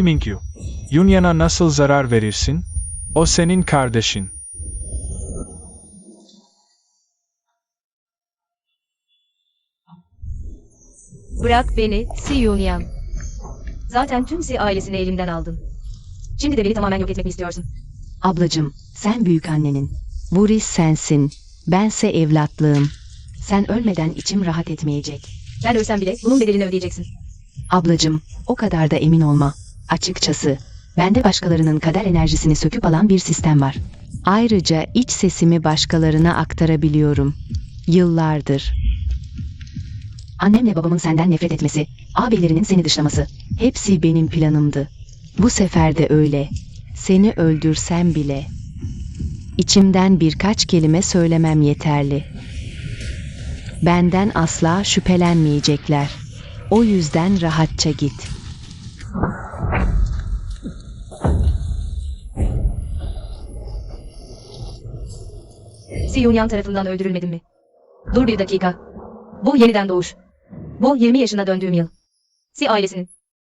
Mingyu, Yunya'na nasıl zarar verirsin? O senin kardeşin. Bırak beni, Si Yunyan. Zaten tüm Si ailesini elimden aldın. Şimdi de beni tamamen yok etmek mi istiyorsun? Ablacım, sen büyük annenin. Boris sensin. Bense evlatlığım. Sen ölmeden içim rahat etmeyecek. Ben ölsem bile bunun bedelini ödeyeceksin. Ablacım, o kadar da emin olma. Açıkçası, bende başkalarının kader enerjisini söküp alan bir sistem var. Ayrıca iç sesimi başkalarına aktarabiliyorum. Yıllardır. Annemle babamın senden nefret etmesi, ağabeylerinin seni dışlaması, hepsi benim planımdı. Bu sefer de öyle. Seni öldürsem bile. İçimden birkaç kelime söylemem yeterli. Benden asla şüphelenmeyecekler. O yüzden rahatça git. Si Yunyan tarafından öldürülmedin mi? Dur bir dakika. Bu yeniden doğuş. Bu 20 yaşına döndüğüm yıl. Si ailesinin.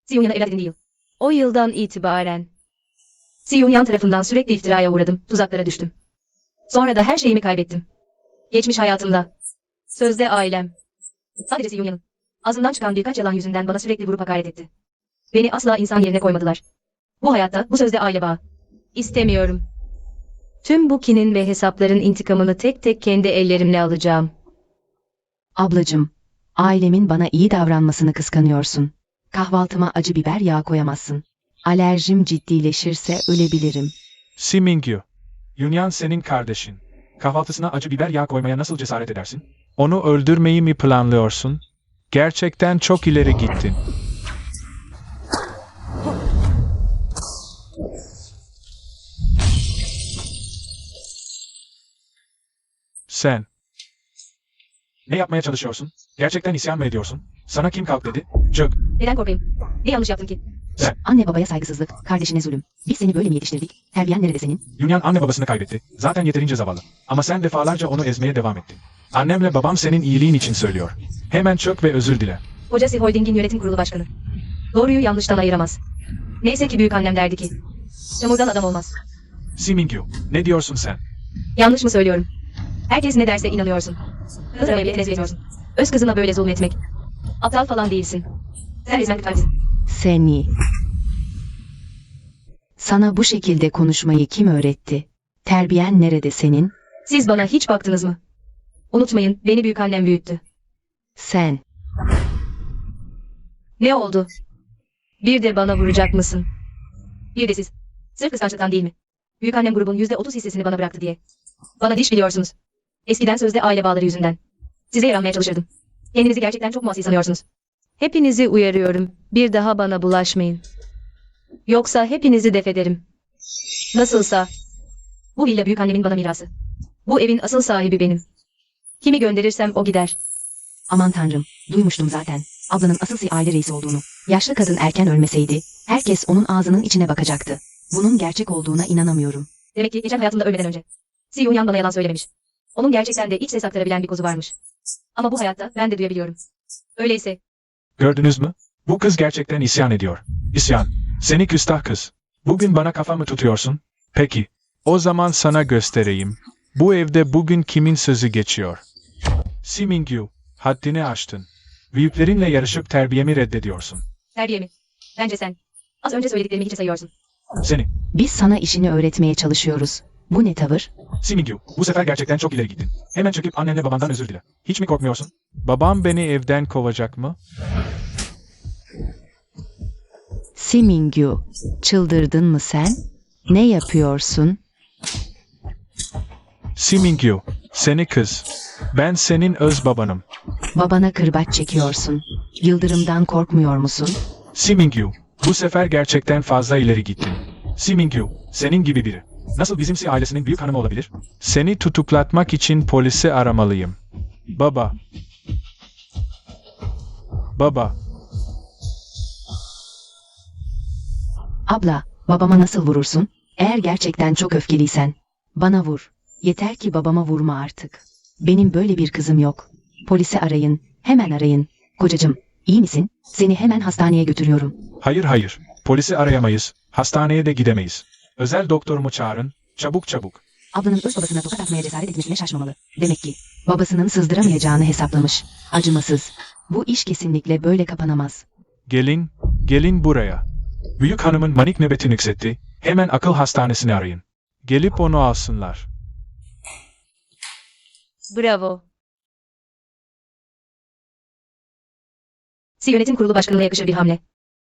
Si Yunyan'a evlat edindiği yıl. O yıldan itibaren. Si Yunyan tarafından sürekli iftiraya uğradım, tuzaklara düştüm. Sonra da her şeyimi kaybettim. Geçmiş hayatımda. Sözde ailem. Sadece Si Yunyan'ın. Ağzından çıkan birkaç yalan yüzünden bana sürekli vurup hakaret etti. Beni asla insan yerine koymadılar. Bu hayatta, bu sözde aile bağı. İstemiyorum. Tüm bu kinin ve hesapların intikamını tek tek kendi ellerimle alacağım. Ablacım, ailemin bana iyi davranmasını kıskanıyorsun. Kahvaltıma acı biber yağı koyamazsın. Alerjim ciddileşirse ölebilirim. Mingyu, Yunyan senin kardeşin. Kahvaltısına acı biber yağı koymaya nasıl cesaret edersin? Onu öldürmeyi mi planlıyorsun? Gerçekten çok ileri gittin. Sen. Ne yapmaya çalışıyorsun? Gerçekten isyan mı ediyorsun? Sana kim kalk dedi? Çık. Neden korkayım? Ne yanlış yaptım ki? Sen. Anne babaya saygısızlık, kardeşine zulüm. Biz seni böyle mi yetiştirdik? Terbiyen nerede senin? Yunyan anne babasını kaybetti. Zaten yeterince zavallı. Ama sen defalarca onu ezmeye devam ettin. Annemle babam senin iyiliğin için söylüyor. Hemen çök ve özür dile. Kocası Holding'in yönetim kurulu başkanı. Doğruyu yanlıştan ayıramaz. Neyse ki büyük annem derdi ki. Çamurdan adam olmaz. Mingyu, ne diyorsun sen? Yanlış mı söylüyorum? Herkes ne derse inanıyorsun. Kızına evliyetine ezbediyorsun. Öz kızına böyle zulmetmek. Aptal falan değilsin. Sen ezmen bir kalpsin. Seni. Sana bu şekilde konuşmayı kim öğretti? Terbiyen nerede senin? Siz bana hiç baktınız mı? Unutmayın, beni büyük annem büyüttü. Sen. Ne oldu? Bir de bana vuracak mısın? Bir de siz. Sırf kıskançlıktan değil mi? Büyükannem grubun %30 hissesini bana bıraktı diye. Bana diş biliyorsunuz. Eskiden sözde aile bağları yüzünden. Size yaranmaya çalışırdım. Kendinizi gerçekten çok muhassi sanıyorsunuz. Hepinizi uyarıyorum. Bir daha bana bulaşmayın. Yoksa hepinizi def ederim. Nasılsa. Bu villa büyükannemin bana mirası. Bu evin asıl sahibi benim. Kimi gönderirsem o gider. Aman tanrım, duymuştum zaten. Ablanın asıl aile reisi olduğunu. Yaşlı kadın erken ölmeseydi, herkes onun ağzının içine bakacaktı. Bunun gerçek olduğuna inanamıyorum. Demek ki geçen hayatımda ölmeden önce. Si Yunyan bana yalan söylememiş. Onun gerçekten de iç ses aktarabilen bir kozu varmış. Ama bu hayatta ben de duyabiliyorum. Öyleyse. Gördünüz mü? Bu kız gerçekten isyan ediyor. İsyan. Seni küstah kız. Bugün bana kafa mı tutuyorsun? Peki. O zaman sana göstereyim. Bu evde bugün kimin sözü geçiyor? Mingyu, haddini aştın. Büyüklerinle yarışıp terbiyemi reddediyorsun. Terbiye mi? Bence sen. Az önce söylediklerimi hiçe sayıyorsun. Seni. Biz sana işini öğretmeye çalışıyoruz. Bu ne tavır? Mingyu, bu sefer gerçekten çok ileri gittin. Hemen çöküp annenle babandan özür dile. Hiç mi korkmuyorsun? Babam beni evden kovacak mı? Mingyu, çıldırdın mı sen? Ne yapıyorsun? Mingyu, seni kız. Ben senin öz babanım. Babana kırbaç çekiyorsun. Yıldırımdan korkmuyor musun? Mingyu, bu sefer gerçekten fazla ileri gittin. Mingyu, senin gibi biri. Nasıl bizim Si ailesinin büyük hanımı olabilir? Seni tutuklatmak için polisi aramalıyım. Baba. Baba. Abla, babama nasıl vurursun? Eğer gerçekten çok öfkeliysen, bana vur. Yeter ki babama vurma artık. Benim böyle bir kızım yok. Polisi arayın, hemen arayın. Kocacığım, iyi misin? Seni hemen hastaneye götürüyorum. Hayır hayır. Polisi arayamayız, hastaneye de gidemeyiz. Özel doktorumu çağırın, çabuk çabuk. Ablanın öz babasına tokat atmaya cesaret etmesine şaşmamalı. Demek ki babasının sızdıramayacağını hesaplamış. Acımasız. Bu iş kesinlikle böyle kapanamaz. Gelin buraya. Büyük hanımın manik nöbeti nüksetti, hemen akıl hastanesini arayın. Gelip onu alsınlar. Bravo. Si Yönetim Kurulu Başkanı'na yakışır bir hamle.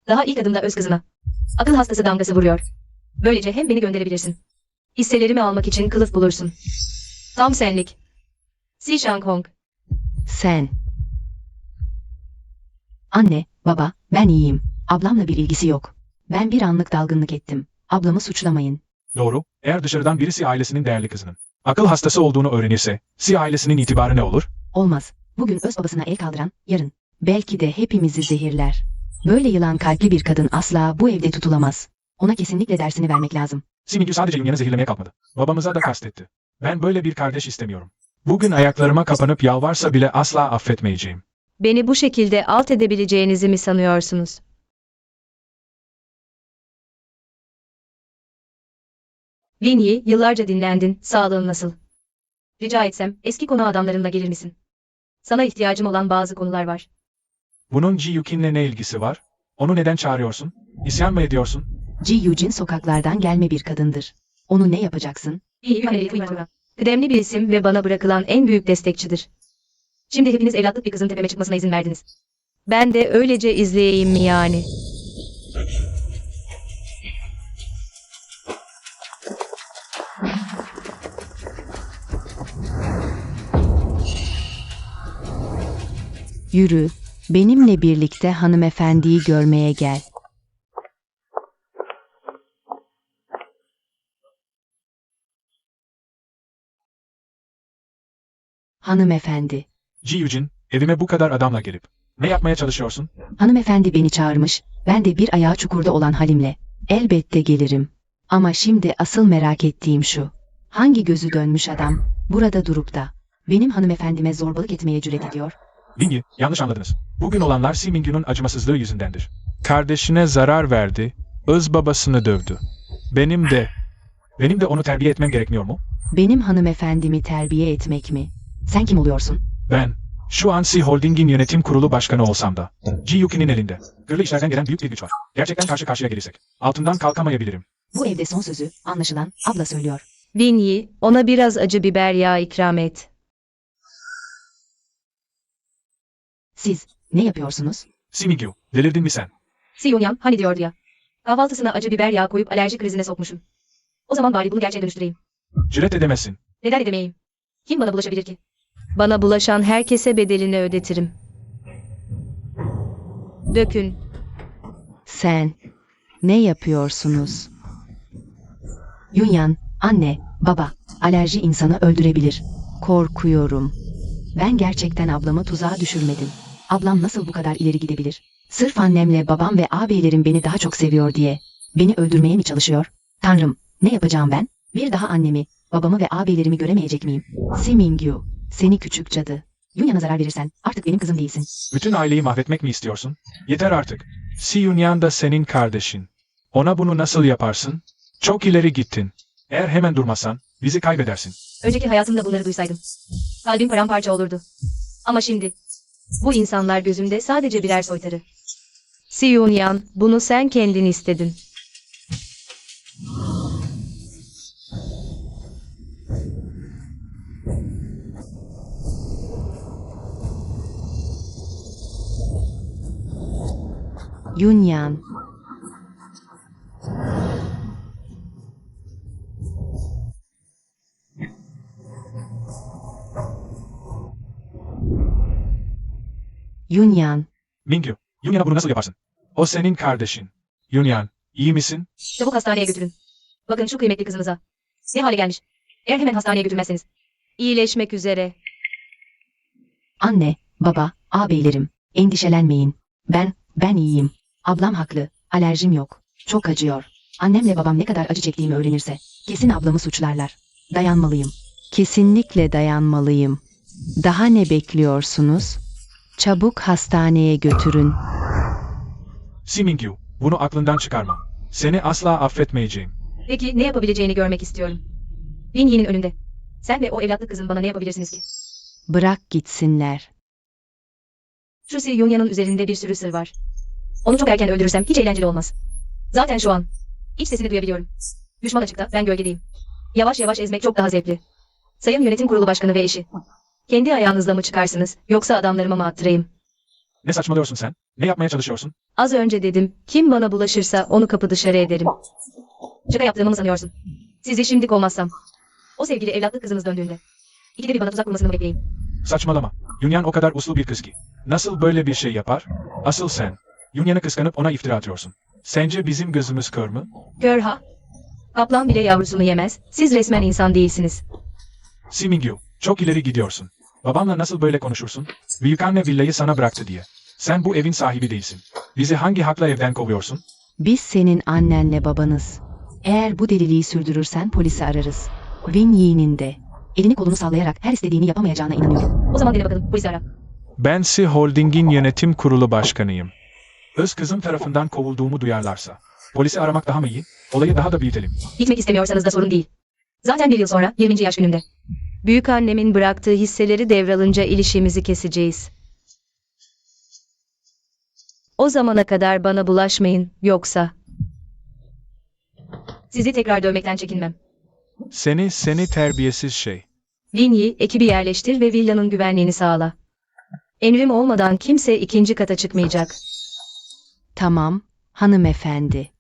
Daha ilk adımda öz kızına. Akıl hastası damgası vuruyor. Böylece hem beni gönderebilirsin. Hisselerimi almak için kılıf bulursun. Tam senlik. Si Shanghong. Sen. Anne, baba, ben iyiyim. Ablamla bir ilgisi yok. Ben bir anlık dalgınlık ettim. Ablamı suçlamayın. Doğru, eğer dışarıdan birisi ailesinin değerli kızının akıl hastası olduğunu öğrenirse, Si ailesinin itibarı ne olur? Olmaz. Bugün öz babasına el kaldıran, yarın belki de hepimizi zehirler. Böyle yılan kalpli bir kadın asla bu evde tutulamaz. Ona kesinlikle dersini vermek lazım. Si Mingyu sadece Yunyan'ı zehirlemeye kalkmadı. Babamıza da kastetti. Ben böyle bir kardeş istemiyorum. Bugün ayaklarıma kapanıp yalvarsa bile asla affetmeyeceğim. Beni bu şekilde alt edebileceğinizi mi sanıyorsunuz? Lin Yi, yıllarca dinlendin, sağlığın nasıl? Rica etsem, eski konu adamlarınla gelir misin? Sana ihtiyacım olan bazı konular var. Bunun Ji Yukin'le ne ilgisi var? Onu neden çağırıyorsun? İsyan mı ediyorsun? Ji Yujin sokaklardan gelme bir kadındır. Onu ne yapacaksın? Kıdemli bir isim ve bana bırakılan en büyük destekçidir. Şimdi hepiniz evlatlık bir kızın tepeme çıkmasına izin verdiniz. Ben de öylece izleyeyim mi yani? Yürü, benimle birlikte hanımefendiyi görmeye gel. Hanımefendi. Ji Yujin, evime bu kadar adamla gelip ne yapmaya çalışıyorsun? Hanımefendi beni çağırmış, ben de bir ayağı çukurda olan halimle. Elbette gelirim. Ama şimdi asıl merak ettiğim şu. Hangi gözü dönmüş adam, burada durup da, benim hanımefendime zorbalık etmeye cüret ediyor? Lin Yi, yanlış anladınız. Bugün olanlar Si Mingyu'nun acımasızlığı yüzündendir. Kardeşine zarar verdi, öz babasını dövdü. Benim de onu terbiye etmem gerekmiyor mu? Benim hanımefendimi terbiye etmek mi? Sen kim oluyorsun? Ben, şu an Si Holding'in yönetim kurulu başkanı olsam da, Ji Yukin'in elinde, gırlı işlerden gelen büyük bir güç var. Gerçekten karşı karşıya gelirsek, altından kalkamayabilirim. Bu evde son sözü, anlaşılan, abla söylüyor. Lin Yi, ona biraz acı biber yağı ikram et. Siz, ne yapıyorsunuz? Si Mingyu, delirdin mi sen? Si Yunyan, hani diyordu ya. Kahvaltısına acı biber yağı koyup alerji krizine sokmuşum. O zaman bari bunu gerçeğe dönüştüreyim. Cüret edemezsin. Neden edemeyim? Kim bana bulaşabilir ki? Bana bulaşan herkese bedelini ödetirim. Dökün. Sen, ne yapıyorsunuz? Yunyan, anne, baba, alerji insanı öldürebilir. Korkuyorum. Ben gerçekten ablamı tuzağa düşürmedim. Ablam nasıl bu kadar ileri gidebilir? Sırf annemle babam ve ağabeylerim beni daha çok seviyor diye. Beni öldürmeye mi çalışıyor? Tanrım, ne yapacağım ben? Bir daha annemi, babamı ve ağabeylerimi göremeyecek miyim? Si Mingyu, seni küçük cadı. Yunyan'a zarar verirsen artık benim kızım değilsin. Bütün aileyi mahvetmek mi istiyorsun? Yeter artık. Si Yunyan da senin kardeşin. Ona bunu nasıl yaparsın? Çok ileri gittin. Eğer hemen durmazsan, bizi kaybedersin. Önceki hayatımda bunları duysaydım. Kalbim paramparça olurdu. Ama şimdi, bu insanlar gözümde sadece birer soytarı. Si Yunyan, bunu sen kendin istedin. Yunyan. Yunyan. Mingyu, Yunyan'a bunu nasıl yaparsın? O senin kardeşin. Yunyan, iyi misin? Çabuk hastaneye götürün. Bakın şu kıymetli kızınıza. Ne hale gelmiş? Eğer hemen hastaneye götürmezseniz. İyileşmek üzere. Anne, baba, ağabeylerim, endişelenmeyin. Ben iyiyim. Ablam haklı, alerjim yok. Çok acıyor. Annemle babam ne kadar acı çektiğimi öğrenirse, kesin ablamı suçlarlar. Dayanmalıyım. Kesinlikle dayanmalıyım. Daha ne bekliyorsunuz? Çabuk hastaneye götürün. Si Mingyu, Bunu aklından çıkarma. Seni asla affetmeyeceğim. Peki ne yapabileceğini görmek istiyorum. Bin Yi'nin önünde. Sen ve o evlatlık kızın bana ne yapabilirsiniz ki? Bırak gitsinler. Şu Si Yunya'nın üzerinde bir sürü sır var. Onu çok erken öldürürsem hiç eğlenceli olmaz. Zaten şu an. İç sesini duyabiliyorum. Düşman açıkta, ben gölgedeyim. Yavaş yavaş ezmek çok daha zevkli. Sayın Yönetim Kurulu Başkanı ve eşi. Kendi ayağınızla mı çıkarsınız, yoksa adamlarıma mı attırayım? Ne saçmalıyorsun sen? Ne yapmaya çalışıyorsun? Az önce dedim, kim bana bulaşırsa onu kapı dışarı ederim. Şaka yaptığımı mı sanıyorsun? Sizi şimdilik olmazsam. O sevgili evlatlık kızınız döndüğünde. İkide bir bana tuzak kurmasını mı bekleyin? Saçmalama. Yunyan o kadar uslu bir kız ki. Nasıl böyle bir şey yapar? Asıl sen. Yunyan'ı kıskanıp ona iftira atıyorsun. Sence bizim gözümüz kör mü? Gör ha. Kaplan bile yavrusunu yemez. Siz resmen insan değilsiniz. Si Mingyu, çok ileri gidiyorsun. Babamla nasıl böyle konuşursun? Büyükanne villayı sana bıraktı diye. Sen bu evin sahibi değilsin. Bizi hangi hakla evden kovuyorsun? Biz senin annenle babanız. Eğer bu deliliği sürdürürsen polisi ararız. Win Yi'nin de. Elini kolunu sallayarak her istediğini yapamayacağına inanıyorum. O zaman dene bakalım, polisi ara. Ben Si Holding'in yönetim kurulu başkanıyım. Öz kızım tarafından kovulduğumu duyarlarsa. Polisi aramak daha mı iyi? Olayı daha da büyütelim. Gitmek istemiyorsanız da sorun değil. Zaten bir yıl sonra, 20. yaş günümde. Büyükannemin bıraktığı hisseleri devralınca ilişkimizi keseceğiz. O zamana kadar bana bulaşmayın, yoksa... Sizi tekrar dövmekten çekinmem. Seni terbiyesiz şey. Linyi, ekibi yerleştir ve villanın güvenliğini sağla. Emrim olmadan kimse ikinci kata çıkmayacak. Tamam, hanımefendi.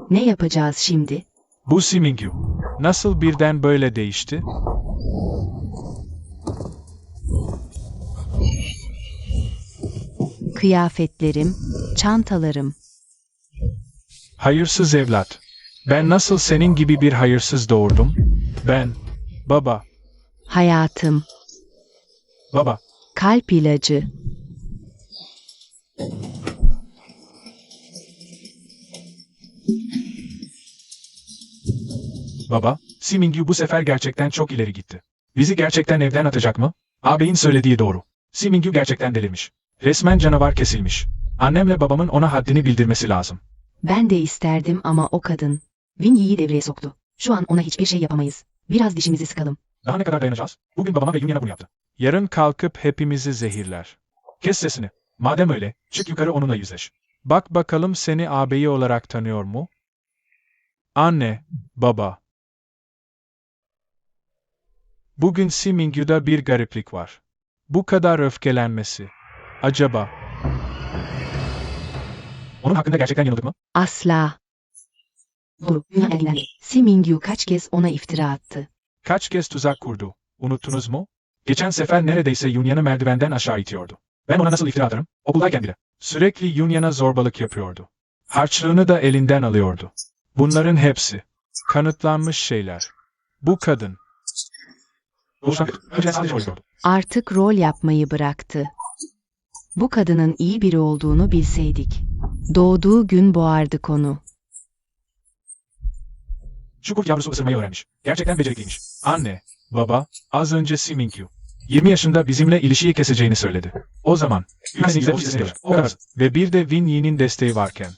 Ne yapacağız şimdi? Bu Si Mingyu. Nasıl birden böyle değişti? Kıyafetlerim, çantalarım. Hayırsız evlat. Ben nasıl senin gibi bir hayırsız doğurdum? Ben. Baba. Hayatım, Baba. kalp ilacı. Baba. Si Mingyu bu sefer gerçekten çok ileri gitti. Bizi gerçekten evden atacak mı? Ağabeyin söylediği doğru. Si Mingyu gerçekten delirmiş. Resmen canavar kesilmiş. Annemle babamın ona haddini bildirmesi lazım. Ben de isterdim ama o kadın. Win Yi'yi devreye soktu. Şu an ona hiçbir şey yapamayız. Biraz dişimizi sıkalım. Daha ne kadar dayanacağız? Bugün babama ve Yunya'na bunu yaptı. Yarın kalkıp hepimizi zehirler. Kes sesini. Madem öyle, çık yukarı onunla yüzleş. Bak bakalım seni ağabeyi olarak tanıyor mu? Anne, baba. Bugün Si Mingyu'da bir gariplik var. Bu kadar öfkelenmesi. Acaba? Onun hakkında gerçekten yanıldık mı? Asla. Doğru, Yunan ergilendi. Si Mingyu kaç kez ona iftira attı. Kaç kez tuzak kurdu? Unuttunuz mu? Geçen sefer neredeyse Yunya'nı merdivenden aşağı itiyordu. Ben ona nasıl iftira atarım? Okuldayken bile. Sürekli Yunya'na zorbalık yapıyordu. Harçlığını da elinden alıyordu. Bunların hepsi kanıtlanmış şeyler. Bu kadın. Önceden sadece oynuyordu. Artık rol yapmayı bıraktı. Bu kadının iyi biri olduğunu bilseydik. Doğduğu gün boğardık onu. Şu kurt yavrusu ısırmayı öğrenmiş. Gerçekten becerikliymiş. Anne, baba, az önce Si Mingyu. 20 yaşında bizimle ilişiyi keseceğini söyledi. O zaman, ve bir de Win Yi'nin desteği varken,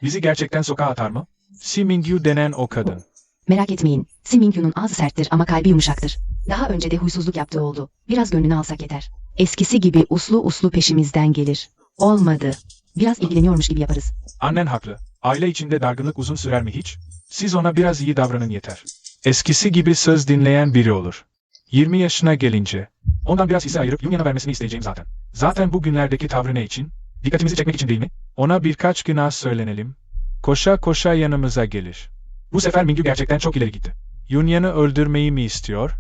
bizi gerçekten sokağa atar mı? Si Mingyu denen o kadın. Merak etmeyin. Si Mingyu'nun ağzı serttir ama kalbi yumuşaktır. Daha önce de huysuzluk yaptığı oldu. Biraz gönlünü alsak yeter. Eskisi gibi uslu uslu peşimizden gelir. Olmadı. Biraz ilgileniyormuş gibi yaparız. Annen haklı. Aile içinde dargınlık uzun sürer mi hiç? Siz ona biraz iyi davranın yeter. Eskisi gibi söz dinleyen biri olur. 20 yaşına gelince, ondan biraz hisse ayırıp Yunya'na vermesini isteyeceğim zaten. Zaten bu günlerdeki tavrı ne için? Dikkatimizi çekmek için değil mi? Ona birkaç günah söylenelim. Koşa koşa yanımıza gelir. Bu sefer Mingyu gerçekten çok ileri gitti. Yunya'nı öldürmeyi mi istiyor?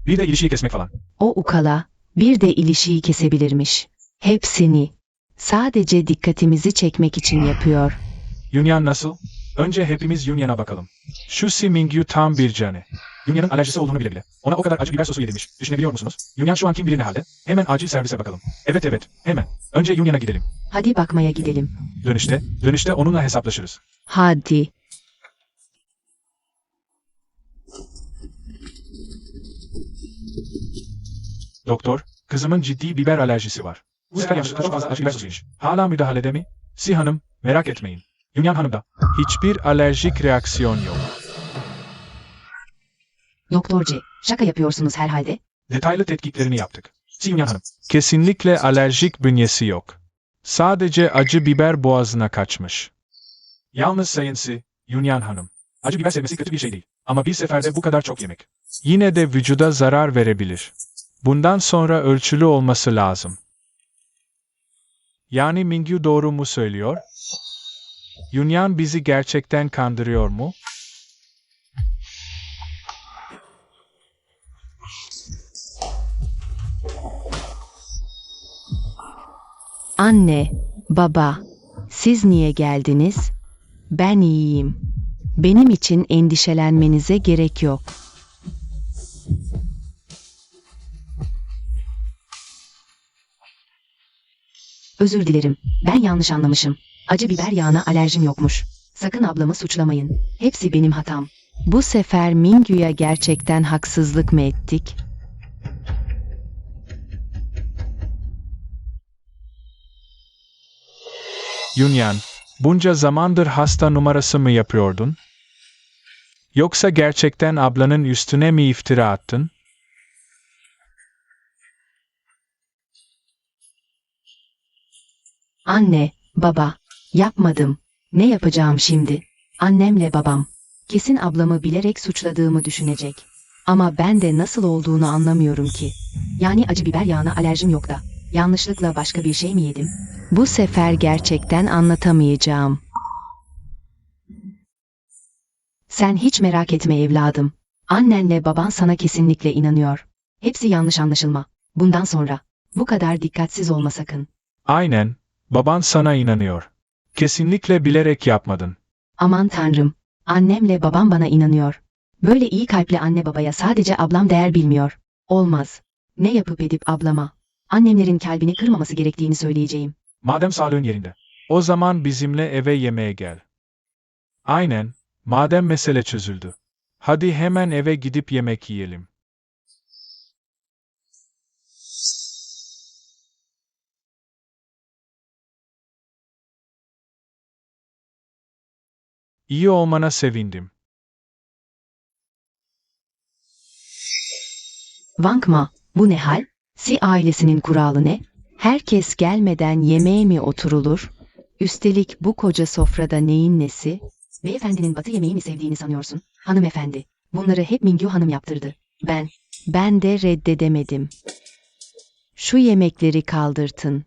Bir de ilişiyi kesmek falan. O ukala bir de ilişiği kesebilirmiş. Hepsini. Sadece dikkatimizi çekmek için yapıyor. Yunyan nasıl? Önce hepimiz Yunyan'a bakalım. Şu Si Mingyu tam bir canı. Yunya'nın alerjisi olduğunu bile bile. Ona o kadar acı biber sosu yedirmiş. Düşünebiliyor musunuz? Yunyan şu an kim bilir ne halde? Hemen acil servise bakalım. Evet, hemen. Önce Yunyan'a gidelim. Hadi bakmaya gidelim. Dönüşte onunla hesaplaşırız. Hadi. Doktor, Kızımın ciddi biber alerjisi var. Bu sefer yanlışlıkla çok fazla acı biber sosu yemiş. Hala müdahalede mi? Si Hanım, merak etmeyin. Yunyan Hanım da. Hiçbir alerjik reaksiyon yok. Doktor C, şaka yapıyorsunuz herhalde. Detaylı tetkiklerini yaptık. Si Yunyan Hanım. Kesinlikle alerjik bünyesi yok. Sadece acı biber boğazına kaçmış. Yalnız Sayın Si, Yunyan Hanım. Acı biber sevmesi kötü bir şey değil. Ama bir seferde bu kadar çok yemek. Yine de vücuda zarar verebilir. Bundan sonra ölçülü olması lazım. Yani Mingyu doğru mu söylüyor? Yunyan bizi gerçekten kandırıyor mu? Anne, baba, siz niye geldiniz? Ben iyiyim. Benim için endişelenmenize gerek yok. Özür dilerim. Ben yanlış anlamışım. Acı biber yağına alerjim yokmuş. Sakın ablamı suçlamayın. Hepsi benim hatam. Bu sefer Mingyu'ya gerçekten haksızlık mı ettik? Yunyan, bunca zamandır hasta numarası mı yapıyordun? Yoksa gerçekten ablanın üstüne mi iftira attın? Anne, baba, yapmadım. Ne yapacağım şimdi? Annemle babam. Kesin ablamı bilerek suçladığımı düşünecek. Ama ben de nasıl olduğunu anlamıyorum ki. Yani acı biber yağına alerjim yok da. Yanlışlıkla başka bir şey mi yedim? Bu sefer gerçekten anlatamayacağım. Sen hiç merak etme evladım. Annenle baban sana kesinlikle inanıyor. Hepsi yanlış anlaşılma. Bundan sonra bu kadar dikkatsiz olma sakın. Aynen, baban sana inanıyor. Kesinlikle bilerek yapmadın. Aman tanrım, annemle babam bana inanıyor. Böyle iyi kalpli anne babaya sadece ablam değer bilmiyor. Olmaz. Ne yapıp edip ablama, annemlerin kalbini kırmaması gerektiğini söyleyeceğim. Madem sağlığın yerinde, o zaman bizimle eve yemeğe gel. Aynen, madem mesele çözüldü. Hadi hemen eve gidip yemek yiyelim. İyi olmana sevindim. Vankma, bu ne hal? Si ailesinin kuralı ne? Herkes gelmeden yemeğe mi oturulur? Üstelik bu koca sofrada neyin nesi? Beyefendinin batı yemeği mi sevdiğini sanıyorsun? Hanımefendi, bunları hep Mingyu Hanım yaptırdı. Ben de reddedemedim. Şu yemekleri kaldırtın.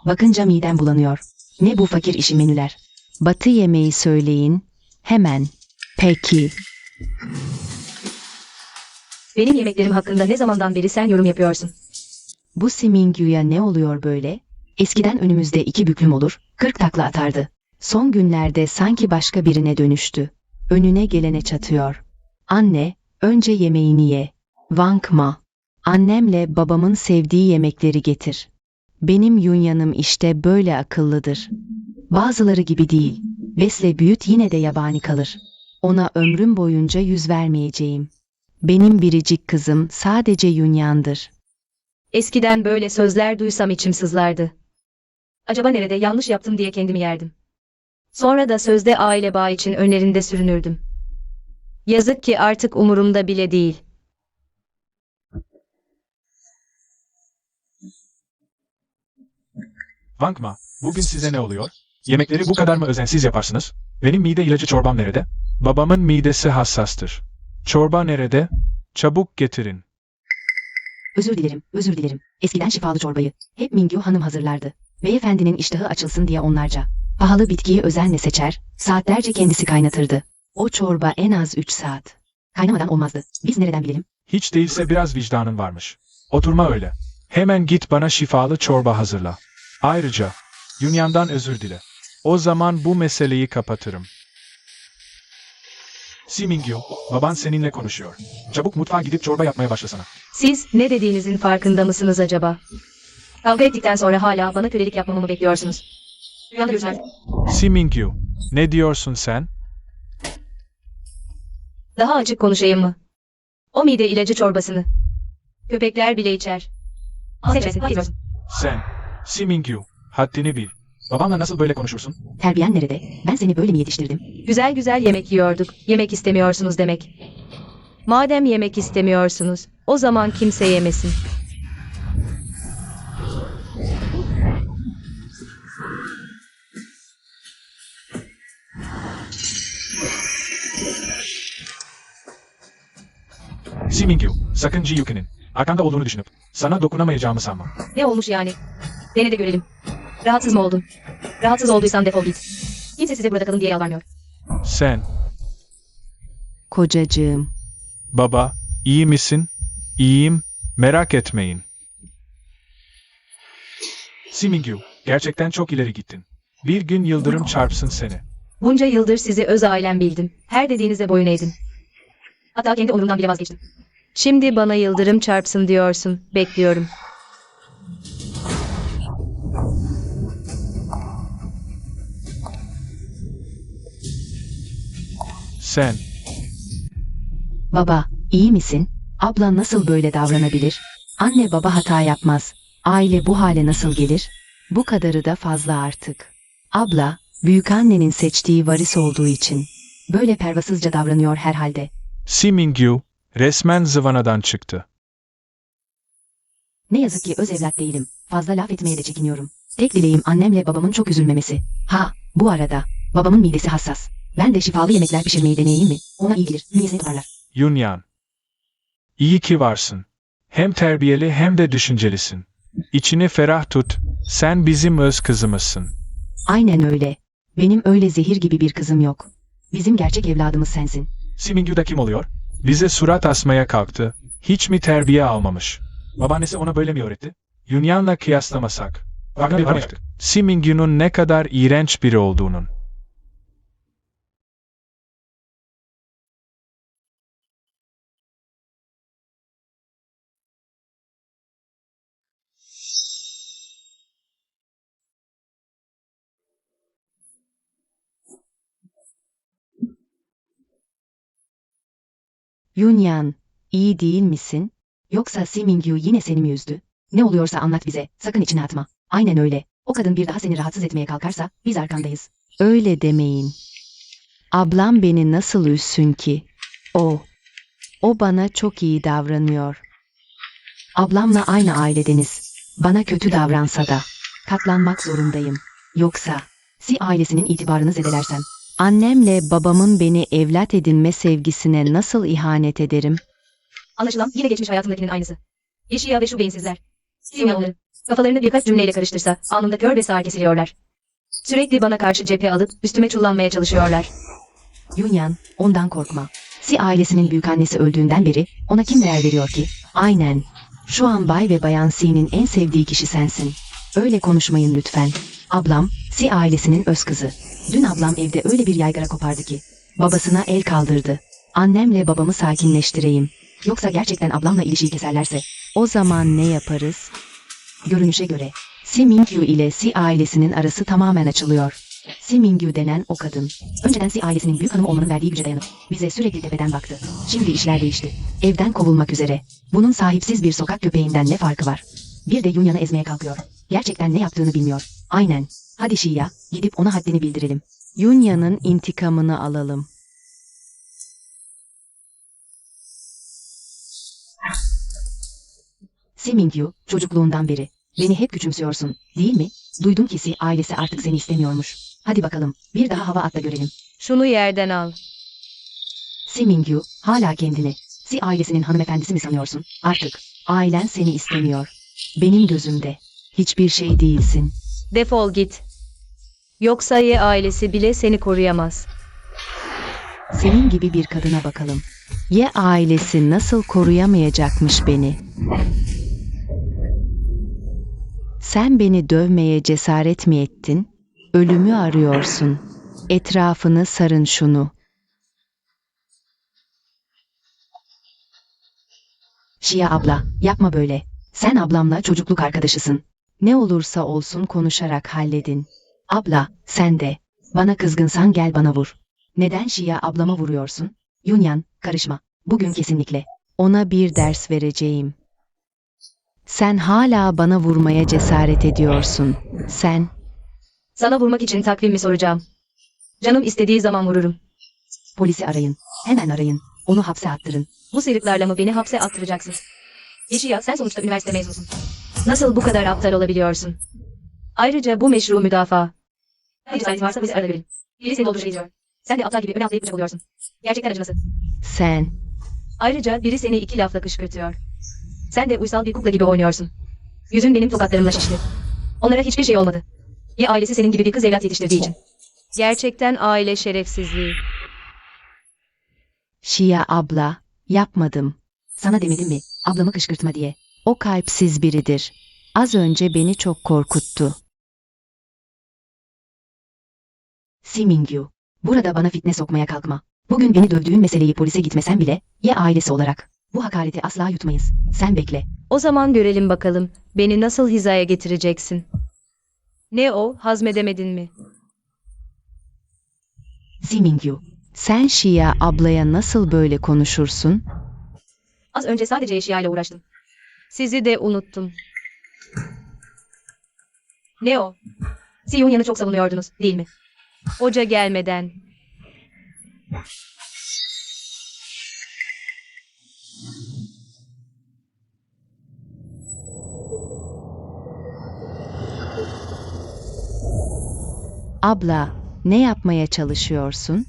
Bakınca midem bulanıyor. Ne bu fakir işi menüler? Batı yemeği söyleyin. Hemen. Peki. Benim yemeklerim hakkında ne zamandan beri sen yorum yapıyorsun? Bu Simingyu'ya ne oluyor böyle? Eskiden önümüzde 2 büklüm olur, 40 takla atardı. Son günlerde sanki başka birine dönüştü. Önüne gelene çatıyor. Anne, önce yemeğini ye. Vankma. Annemle babamın sevdiği yemekleri getir. Benim Yunyan'ım işte böyle akıllıdır. Bazıları gibi değil. Besle büyüt yine de yabani kalır. Ona ömrüm boyunca yüz vermeyeceğim. Benim biricik kızım sadece Yunyan'dır. Eskiden böyle sözler duysam içim sızlardı. Acaba nerede yanlış yaptım diye kendimi yerdim. Sonra da sözde aile bağı için önlerinde sürünürdüm. Yazık ki artık umurumda bile değil. Vankma, bugün size ne oluyor? Yemekleri bu kadar mı özensiz yaparsınız? Benim mide ilacı çorbam nerede? Babamın midesi hassastır. Çorba nerede? Çabuk getirin. Özür dilerim, özür dilerim. Eskiden şifalı çorbayı hep Mingyu Hanım hazırlardı. Beyefendinin iştahı açılsın diye onlarca pahalı bitkiyi özenle seçer, saatlerce kendisi kaynatırdı. O çorba en az 3 saat. Kaynamadan olmazdı. Biz nereden bilelim? Hiç değilse biraz vicdanın varmış. Oturma öyle. Hemen git bana şifalı çorba hazırla. Ayrıca, Yunyan'dan özür dile. O zaman bu meseleyi kapatırım. Si Mingyu, baban seninle konuşuyor. Çabuk mutfağa gidip çorba yapmaya başlasana. Siz ne dediğinizin farkında mısınız acaba? Kavga ettikten sonra hala bana kölelik yapmamı mı bekliyorsunuz? Rüyanda gözler. Si Mingyu, ne diyorsun sen? Daha açık konuşayım mı? O mide ilacı çorbasını köpekler bile içer. Seçmesi. Ne izliyorsun? Sen, Si Mingyu, haddini bil. Babamla nasıl böyle konuşursun? Terbiyen nerede? Ben seni böyle mi yetiştirdim? Güzel güzel yemek yiyorduk. Yemek istemiyorsunuz demek. Madem yemek istemiyorsunuz, o zaman kimse yemesin. Si Mingyu, sakın Ji Yuki'nin arkanda olduğunu düşünüp sana dokunamayacağımı sanma. Ne olmuş yani? Dene de görelim. Rahatsız mı oldun? Rahatsız olduysan defol git. Kimse size burada kalın diye yalvarmıyor. Sen, Kocacığım. baba, iyi misin? İyiyim, merak etmeyin. Si Mingyu, gerçekten çok ileri gittin. Bir gün yıldırım çarpsın seni. Bunca yıldır sizi öz ailem bildim. Her dediğinize boyun eğdim. Hatta kendi onurumdan bile vazgeçtim. Şimdi bana yıldırım çarpsın diyorsun. Bekliyorum. Sen, Baba, iyi misin? Abla nasıl böyle davranabilir? Anne baba hata yapmaz. Aile bu hale nasıl gelir? Bu kadarı da fazla artık. Abla, büyükannenin seçtiği varis olduğu için böyle pervasızca davranıyor herhalde. Si Mingyu, resmen zıvanadan çıktı. Ne yazık ki öz evlat değilim. Fazla laf etmeye de çekiniyorum. Tek dileğim annemle babamın çok üzülmemesi. Ha, bu arada babamın midesi hassas. Ben de şifalı yemekler pişirmeyi deneyeyim mi? Ona iyi gelir, bünyesini toparlar. Yunyan. İyi ki varsın. Hem terbiyeli hem de düşüncelisin. İçini ferah tut, sen bizim öz kızımızsın. Aynen öyle. Benim öyle zehir gibi bir kızım yok. Bizim gerçek evladımız sensin. Si Mingyu da kim oluyor? Bize surat asmaya kalktı. Hiç mi terbiye almamış? Babaannesi ona böyle mi öğretti? Yunyan'la kıyaslamasak. Si Mingyu'nun ne kadar iğrenç biri olduğunun. Yunyan, iyi değil misin? Yoksa Simingyu yine seni mi üzdü? Ne oluyorsa anlat bize, sakın içine atma. Aynen öyle. O kadın bir daha seni rahatsız etmeye kalkarsa biz arkandayız. Öyle demeyin. Ablam beni nasıl üzsün ki? O bana çok iyi davranıyor. Ablamla aynı ailedeniz. Bana kötü davransa da katlanmak zorundayım. Yoksa Si ailesinin itibarını zedelersem, annemle babamın beni evlat edinme sevgisine nasıl ihanet ederim? Anlaşılan yine geçmiş hayatımdakinin aynısı. Yeşiya ve şu beyinsizler. Simyonları. Kafalarını birkaç cümleyle karıştırsa anında kör ve sağır kesiliyorlar. Sürekli bana karşı cephe alıp üstüme çullanmaya çalışıyorlar. Yunyan, ondan korkma. Si ailesinin büyükannesi öldüğünden beri ona kim değer veriyor ki? Aynen. Şu an Bay ve Bayan Si'nin en sevdiği kişi sensin. Öyle konuşmayın lütfen. Ablam, Si ailesinin öz kızı. Dün ablam evde öyle bir yaygara kopardı ki. Babasına el kaldırdı. Annemle babamı sakinleştireyim. Yoksa gerçekten ablamla ilişiyi keserlerse, o zaman ne yaparız? Görünüşe göre, Si Mingyu ile Si ailesinin arası tamamen açılıyor. Si Mingyu denen o kadın, önceden Si ailesinin büyük hanımı olmanın verdiği güce dayanıp, bize sürekli tepeden baktı. Şimdi işler değişti. Evden kovulmak üzere. Bunun sahipsiz bir sokak köpeğinden ne farkı var? Bir de Yunyan'ı ezmeye kalkıyor. Gerçekten ne yaptığını bilmiyor. Aynen. Hadi Şia, gidip ona haddini bildirelim. Yunyan'ın intikamını alalım. Si Mingyu, çocukluğundan beri. Beni hep küçümsüyorsun, değil mi? Duydum ki Si ailesi artık seni istemiyormuş. Hadi bakalım, bir daha hava at da görelim. Şunu yerden al. Si Mingyu, hala kendini Si ailesinin hanımefendisi mi sanıyorsun? Artık ailen seni istemiyor. Benim gözümde hiçbir şey değilsin. Defol git. Yoksa Ye ailesi bile seni koruyamaz. Senin gibi bir kadına bakalım. Ye ailesi nasıl koruyamayacakmış beni? Sen beni dövmeye cesaret mi ettin? Ölümü arıyorsun. Etrafını sarın şunu. Şia abla, yapma böyle. Sen ablamla çocukluk arkadaşısın. Ne olursa olsun konuşarak halledin. Abla, sen de. Bana kızgınsan gel bana vur. Neden Şia ablama vuruyorsun? Yunyan, karışma. Bugün kesinlikle. Ona bir ders vereceğim. Sen hala bana vurmaya cesaret ediyorsun. Sen, Sana vurmak için takvim mi soracağım? Canım istediği zaman vururum. polisi arayın. Hemen arayın. Onu hapse attırın. Bu sıyrıklarla mı beni hapse attıracaksın? Yeşil sen sonuçta üniversite mezunusun. Nasıl bu kadar aptal olabiliyorsun? Ayrıca bu meşru müdafaa. Bir cesaret varsa bizi arada verin. Biri seni dolduruşa gidiyor. Sen de aptal gibi öne atlayıp bıçak oluyorsun. Gerçekten acınası. Sen, Ayrıca biri seni 2 lafla kışkırtıyor. Sen de uysal bir kukla gibi oynuyorsun. Yüzün benim tokatlarımla şişti. Onlara hiçbir şey olmadı. Ya ailesi senin gibi bir kız evlat yetiştirdiği için. Gerçekten aile şerefsizliği. Şia abla, yapmadım. Sana demedim mi, ablamı kışkırtma diye. O kalpsiz biridir. Az önce beni çok korkuttu. Simingyu, burada bana fitne sokmaya kalkma. Bugün beni dövdüğün meseleyi polise gitmesen bile, ya ailesi olarak. Bu hakareti asla yutmayız. Sen bekle. O zaman görelim bakalım. Beni nasıl hizaya getireceksin? Ne o, hazmedemedin mi? Simingyu, sen Şia ablaya nasıl böyle konuşursun? Az önce sadece eşyayla uğraştım. Sizi de unuttum. Ne o? Siyonyan'ı çok savunuyordunuz, değil mi? Hoca gelmeden. Abla, ne yapmaya çalışıyorsun?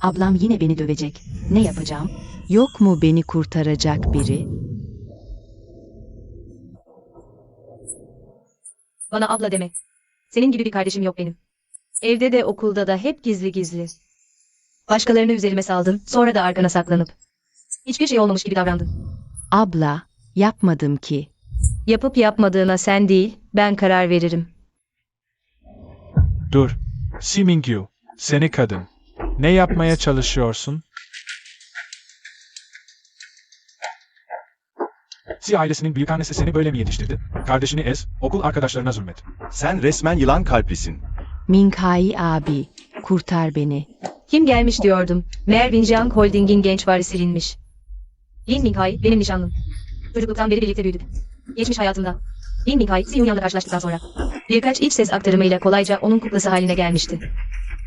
Ablam yine beni dövecek. Ne yapacağım? Yok mu beni kurtaracak biri? Bana abla deme. Senin gibi bir kardeşim yok benim. Evde de okulda da hep gizli gizli. Başkalarını üzerime saldın, sonra da arkana saklanıp. Hiçbir şey olmamış gibi davrandın. Abla, yapmadım ki. Yapıp yapmadığına sen değil, ben karar veririm. Dur. Simingyu, seni kadın. Ne yapmaya çalışıyorsun? Si ailesinin büyükannesi seni böyle mi yetiştirdi? Kardeşini ez, okul arkadaşlarına zulmet. Sen resmen yılan kalplisin. Minkai abi, kurtar beni. Kim gelmiş diyordum. Meğer Winjiang Holding'in genç varisi Lin'miş. Lin Minghai benim nişanlım. Çocukluktan beri birlikte büyüdük. Geçmiş hayatımda. Lin Minghai, Siyonyan'la karşılaştıktan sonra birkaç iç ses aktarımıyla kolayca onun kuklası haline gelmişti.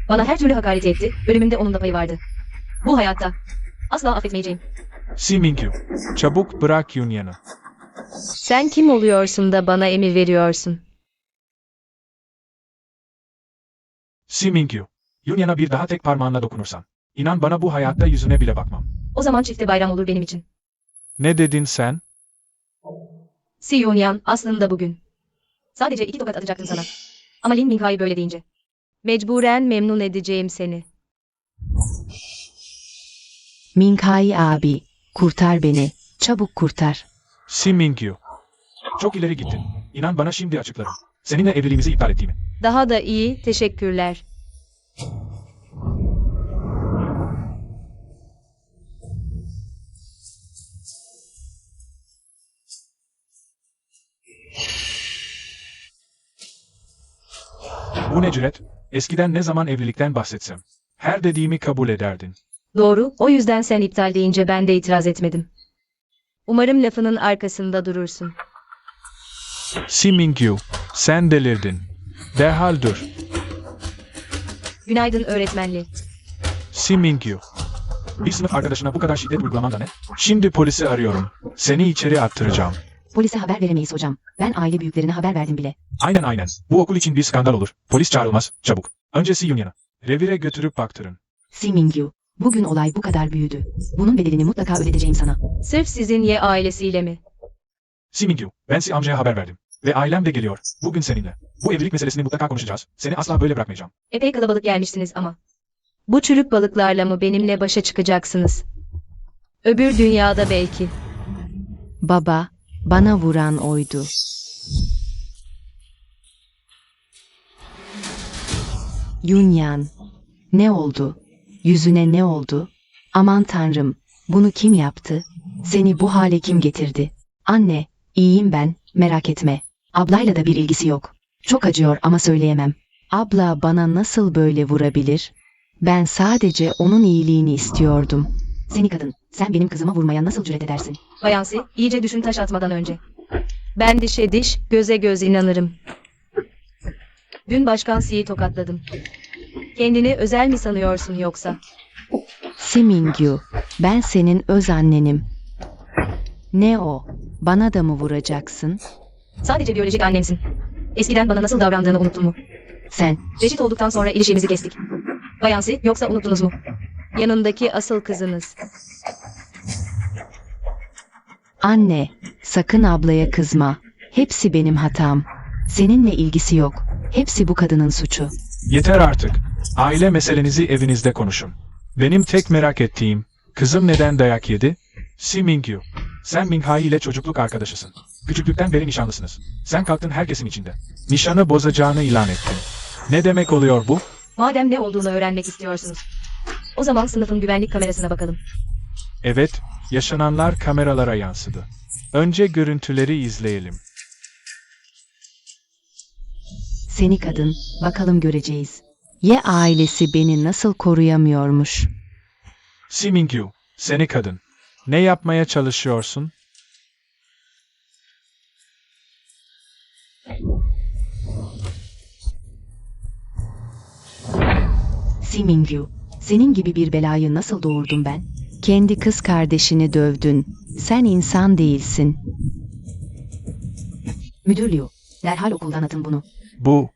Bana her türlü hakaret etti, ölümümde onun da payı vardı. Bu hayatta asla affetmeyeceğim. Simingyu, çabuk bırak Yunyan'ı. Sen kim oluyorsun da bana emir veriyorsun? Simingyu, Yunyan'a bir daha tek parmağınla dokunursan, inan bana bu hayatta yüzüne bile bakmam. O zaman çifte bayram olur benim için. Ne dedin sen? Siyonyan aslında bugün. Sadece 2 tokat atacaktım sana. Ama Lin Minghai böyle deyince. Mecburen memnun edeceğim seni. Minkai abi, kurtar beni. Çabuk kurtar. Simingyu, çok ileri gittin. İnan bana şimdi açıklarım. Seninle evliliğimizi iptal ettiğimi. Daha da iyi, teşekkürler. Bu ne cüret? Eskiden ne zaman evlilikten bahsetsem, her dediğimi kabul ederdin. Doğru, o yüzden sen iptal deyince ben de itiraz etmedim. Umarım lafının arkasında durursun. Simingyu, sen delirdin. Derhal dur. Günaydın öğretmenli. Simingyu, bir sınıf arkadaşına bu kadar şiddet uygulaman da ne? Şimdi polisi arıyorum. Seni içeri attıracağım. Polise haber veremeyiz hocam. Ben aile büyüklerine haber verdim bile. Aynen. Bu okul için bir skandal olur. Polis çağrılmaz. Çabuk. Öncesi Yunyan'a. Revire götürüp baktırın. Simingyu, bugün olay bu kadar büyüdü. Bunun bedelini mutlaka ödeteceğim sana. Sırf sizin Ye ailesiyle mi? Simingyu, ben Si amcaya haber verdim. Ve ailem de geliyor. Bugün seninle. Bu evlilik meselesini mutlaka konuşacağız. Seni asla böyle bırakmayacağım. Epey kalabalık gelmişsiniz ama. Bu çürük balıklarla mı benimle başa çıkacaksınız? Öbür dünyada belki. Baba, bana vuran oydu. Yunyan, ne oldu? Yüzüne ne oldu? Aman tanrım, bunu kim yaptı? Seni bu hale kim getirdi? Anne, iyiyim ben, merak etme. Ablayla da bir ilgisi yok. Çok acıyor ama söyleyemem. Abla bana nasıl böyle vurabilir? Ben sadece onun iyiliğini istiyordum. Seni kadın, sen benim kızıma vurmaya nasıl cüret edersin? Bayan Si, iyice düşün taş atmadan önce. Ben dişe diş, göze göz inanırım. Dün Başkan Si'yi tokatladım. Kendini özel mi sanıyorsun yoksa? Simingyu, ben senin öz annenim. Ne o? Bana da mı vuracaksın? Sadece biyolojik annemsin. Eskiden bana nasıl davrandığını unuttun mu? Sen, Reşit olduktan sonra ilişkimizi kestik. Bayan Si, yoksa unuttunuz mu? Yanındaki asıl kızınız. anne, sakın ablaya kızma. Hepsi benim hatam. Seninle ilgisi yok. Hepsi bu kadının suçu. Yeter artık. Aile meselenizi evinizde konuşun. Benim tek merak ettiğim, kızım neden dayak yedi? Si Mingyu, sen Minghai ile çocukluk arkadaşısın. Küçüklükten beri nişanlısınız. Sen kalktın herkesin içinde. Nişanı bozacağını ilan ettin. Ne demek oluyor bu? Madem ne olduğunu öğrenmek istiyorsunuz. O zaman sınıfın güvenlik kamerasına bakalım. Evet, yaşananlar kameralara yansıdı. Önce görüntüleri izleyelim. Seni kadın, bakalım göreceğiz. Ye ailesi beni nasıl koruyamıyormuş. Si Mingyu, seni kadın. Ne yapmaya çalışıyorsun? Simingyu, senin gibi bir belayı nasıl doğurdum ben? Kendi kız kardeşini dövdün. Sen insan değilsin. Müdür Liu, derhal okuldan atın bunu. Bu.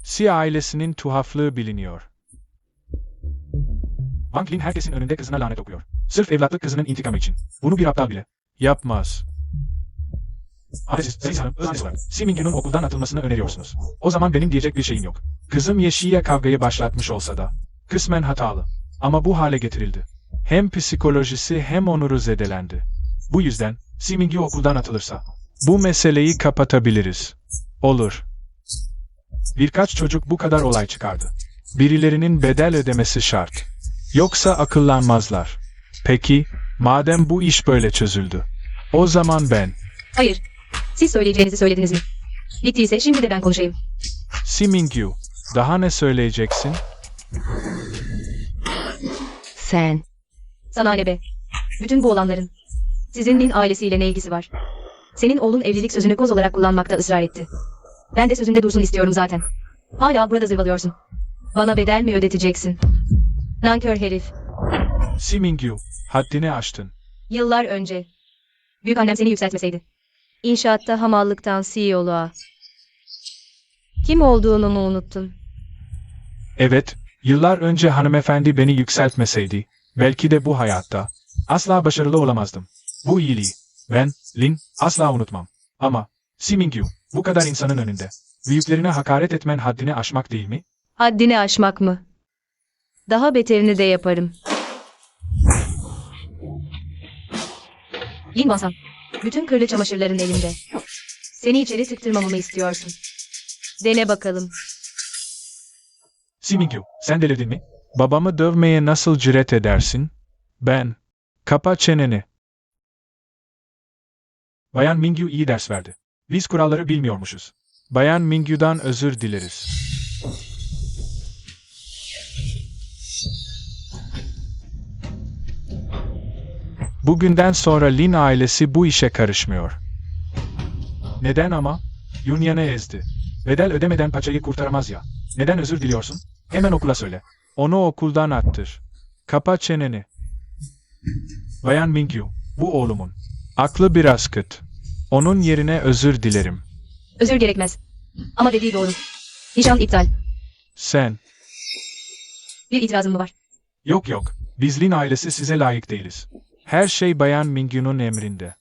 Si ailesinin tuhaflığı biliniyor. Wang Lin herkesin önünde kızına lanet okuyor. Sırf evlatlık kızının intikamı için. Bunu bir aptal bile yapmaz. Hadi siz hanım, öz var. Si Mingyu'nun okuldan atılmasını öneriyorsunuz. O zaman benim diyecek bir şeyim yok. Kızım Yeşi'ye kavgayı başlatmış olsa da, kısmen hatalı. Ama bu hale getirildi. Hem psikolojisi hem onuru zedelendi. Bu yüzden, Si Mingyu okuldan atılırsa, bu meseleyi kapatabiliriz. Olur. Birkaç çocuk bu kadar olay çıkardı. Birilerinin bedel ödemesi şart. Yoksa akıllanmazlar. Peki, madem bu iş böyle çözüldü, o zaman ben, Hayır. Siz söyleyeceğinizi söylediniz mi? Bittiyse şimdi de ben konuşayım. Si Mingyu, daha ne söyleyeceksin? Sen, Sana ne be? Bütün bu olanların. Sizin Lin ailesiyle ne ilgisi var? Senin oğlun evlilik sözünü koz olarak kullanmakta ısrar etti. Ben de sözünde dursun istiyorum zaten. Hala burada zırvalıyorsun. Bana bedel mi ödeteceksin? Nankör herif. Si Mingyu, haddini aştın. Yıllar önce. Büyükannem seni yükseltmeseydi. İnşaatta hamallıktan CEO'luğa. Kim olduğunu mu unuttun? Evet, yıllar önce hanımefendi beni yükseltmeseydi, belki de bu hayatta asla başarılı olamazdım. Bu iyiliği ben, Lin, asla unutmam. Ama, Si Mingyu, bu kadar insanın önünde, büyüklerine hakaret etmen haddini aşmak değil mi? Haddini aşmak mı? Daha beterini de yaparım. Lin Bansan, bütün kirli çamaşırların elimde. Seni içeri tıktırmamamı istiyorsun. Dene bakalım. Si Mingyu, sen delirdin mi? Babamı dövmeye nasıl cüret edersin? Ben. Kapa çeneni. Bayan Mingyu iyi ders verdi. Biz kuralları bilmiyormuşuz. Bayan Mingyu'dan özür dileriz. Bugünden sonra Lin ailesi bu işe karışmıyor. Neden ama? Yunya'nı ezdi. Bedel ödemeden paçayı kurtaramaz ya. Neden özür diliyorsun? Hemen okula söyle. Onu okuldan attır. Kapa çeneni. Bayan Mingyu, bu oğlumun. Aklı biraz kıt. Onun yerine özür dilerim. Özür gerekmez. Ama dediği doğru. Nişan iptal. Sen. Bir itirazın mı var? Yok yok. Biz Lin ailesi size layık değiliz. Her şey Bayan Mingyu'nun emrinde.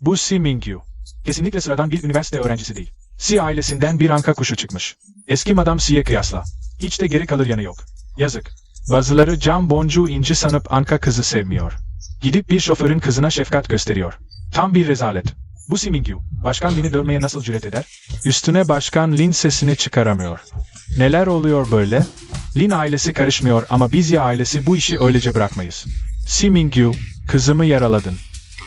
Bu Si Mingyu. Kesinlikle sıradan bir üniversite öğrencisi değil. Si ailesinden bir anka kuşu çıkmış. Eski Madam Si'ye kıyasla. Hiç de geri kalır yanı yok. Yazık. Bazıları cam boncuğu inci sanıp anka kızı sevmiyor. Gidip bir şoförün kızına şefkat gösteriyor. Tam bir rezalet. Bu Si Mingyu, Başkan Lin'i dövmeye nasıl cüret eder? Üstüne Başkan Lin sesini çıkaramıyor. Neler oluyor böyle? Lin ailesi karışmıyor ama biz ya ailesi bu işi öylece bırakmayız. Si Mingyu, kızımı yaraladın.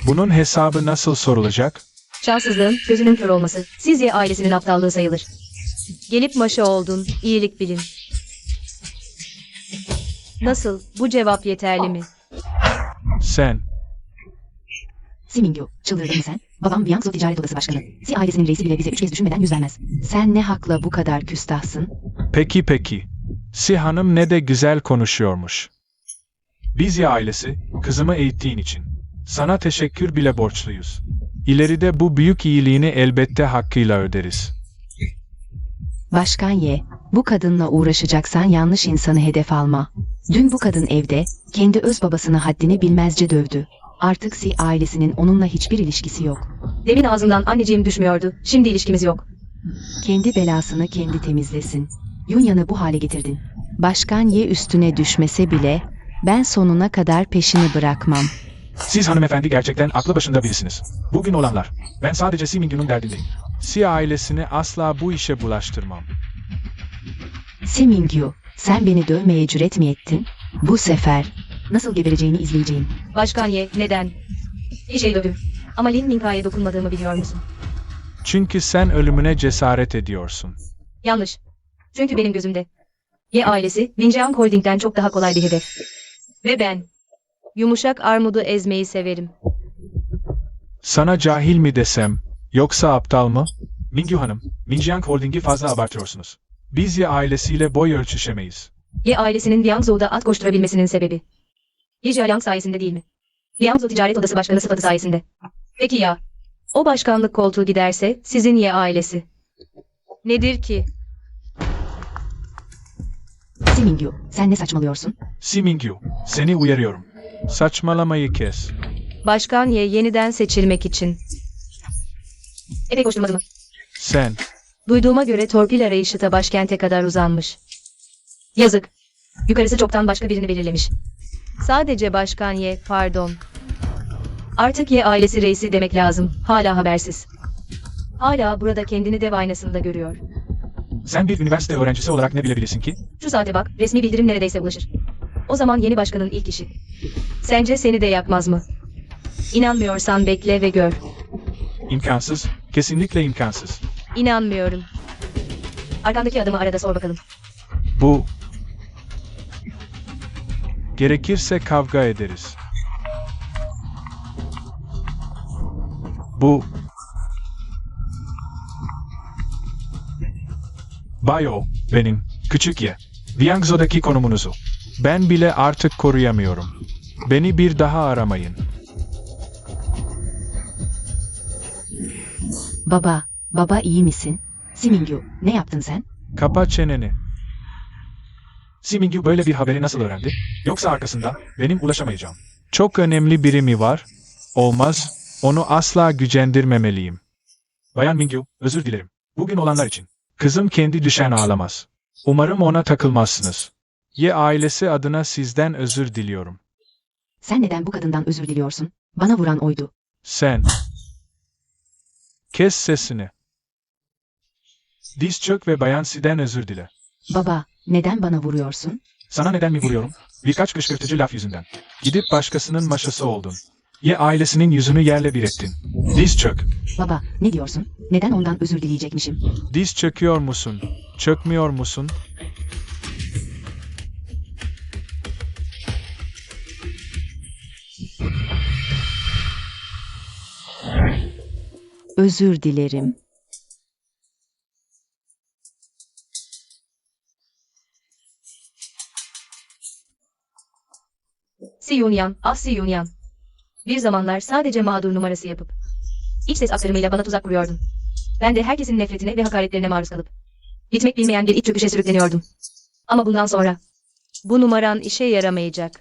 Bunun hesabı nasıl sorulacak? Şanssızlığın gözünün kör olması, sizce ailesinin aptallığı sayılır. Gelip maşa oldun, iyilik bilin. Nasıl, bu cevap yeterli mi? Sen, Simingyo, çıldırdın mı sen? Babam Viangzo Ticaret Odası Başkanı. Si ailesinin reisi bile bize 3 kez düşünmeden yüz vermez. Sen ne hakla bu kadar küstahsın? peki. Si Hanım ne de güzel konuşuyormuş. Bizya ailesi, kızımı eğittiğin için. Sana teşekkür bile borçluyuz. İleride bu büyük iyiliğini elbette hakkıyla öderiz. Başkan Ye, bu kadınla uğraşacaksan yanlış insanı hedef alma. Dün bu kadın evde, kendi öz babasını haddini bilmezce dövdü. Artık Si ailesinin onunla hiçbir ilişkisi yok. Demin ağzından anneciğim düşmüyordu, şimdi ilişkimiz yok. Kendi belasını kendi temizlesin. Yunya'nı bu hale getirdin. Başkan Ye üstüne düşmese bile, ben sonuna kadar peşini bırakmam. Siz hanımefendi gerçekten aklı başında birisiniz. Bugün olanlar. Ben sadece Si Mingyu'nun derdindeyim. Si ailesini asla bu işe bulaştırmam. Simingyu, sen beni dövmeye cüret mi ettin? Bu sefer nasıl gebereceğini izleyeceğim. Başkan Ye, neden? Bir şey dövdüm. Ama Lin Mingka'ya dokunmadığımı biliyor musun? Çünkü sen ölümüne cesaret ediyorsun. Yanlış. Çünkü benim gözümde Ye ailesi, Winjiang Holding'den çok daha kolay bir hedef. Ve ben yumuşak armudu ezmeyi severim. Sana cahil mi desem, yoksa aptal mı? Mingyu Hanım, Minjiang Holding'i fazla abartıyorsunuz. Biz ya ailesiyle boy ölçüşemeyiz. Ye ailesinin Liangzhou'da at koşturabilmesinin sebebi Ye Jialiang sayesinde değil mi? Liangzhou Ticaret Odası Başkanı sıfatı sayesinde. Peki ya, o başkanlık koltuğu giderse sizin Ye ailesi nedir ki? Simingyu, sen ne saçmalıyorsun? Si Mingyu, seni uyarıyorum. Saçmalamayı kes. Başkan Ye yeniden seçilmek için. Epey koşturmadı mı? Sen, Duyduğuma göre torpil arayışı da başkente kadar uzanmış. Yazık. Yukarısı çoktan başka birini belirlemiş. Sadece Başkan Ye, pardon. Artık Ye ailesi reisi demek lazım. Hala habersiz. Hala burada kendini dev aynasında görüyor. sen bir üniversite öğrencisi olarak ne bilebilirsin ki? Şu saate bak, resmi bildirim neredeyse ulaşır. O zaman yeni başkanın ilk işi. Sence seni de yakmaz mı? İnanmıyorsan bekle ve gör. İmkansız, kesinlikle imkansız. İnanmıyorum. Arkandaki adamı arada sor bakalım. Bu... Gerekirse kavga ederiz. Bu... Bayo, benim, küçük ye. Viangzo'daki konumunuzu. Ben bile artık koruyamıyorum. Beni bir daha aramayın. Baba iyi misin? Simingyu, ne yaptın sen? Kapa çeneni. Si Mingyu böyle bir haberi nasıl öğrendi? Yoksa arkasında benim ulaşamayacağım. Çok önemli biri mi var? Olmaz. Onu asla gücendirmemeliyim. Bayan Mingyu, özür dilerim. Bugün olanlar için. Kızım kendi düşen ağlamaz. Umarım ona takılmazsınız. Ye ailesi adına sizden özür diliyorum. Sen neden bu kadından özür diliyorsun? Bana vuran oydu. Sen. Kes sesini. Diz çök ve Bayan Si'den özür dile. Baba, neden bana vuruyorsun? Sana neden mi vuruyorum? Birkaç kışkırtıcı laf yüzünden. Gidip başkasının maşası oldun. Ye ailesinin yüzünü yerle bir ettin. Diz çök. Baba, ne diyorsun? Neden ondan özür dileyecekmişim? Diz çöküyor musun? Çökmüyor musun? Özür dilerim. Si Yunyan, ah Si Yunyan. Bir zamanlar sadece mağdur numarası yapıp iç ses aktarımıyla bana tuzak kuruyordun. Ben de herkesin nefretine ve hakaretlerine maruz kalıp bitmek bilmeyen bir iç çöküşe sürükleniyordum. Ama bundan sonra bu numaran işe yaramayacak.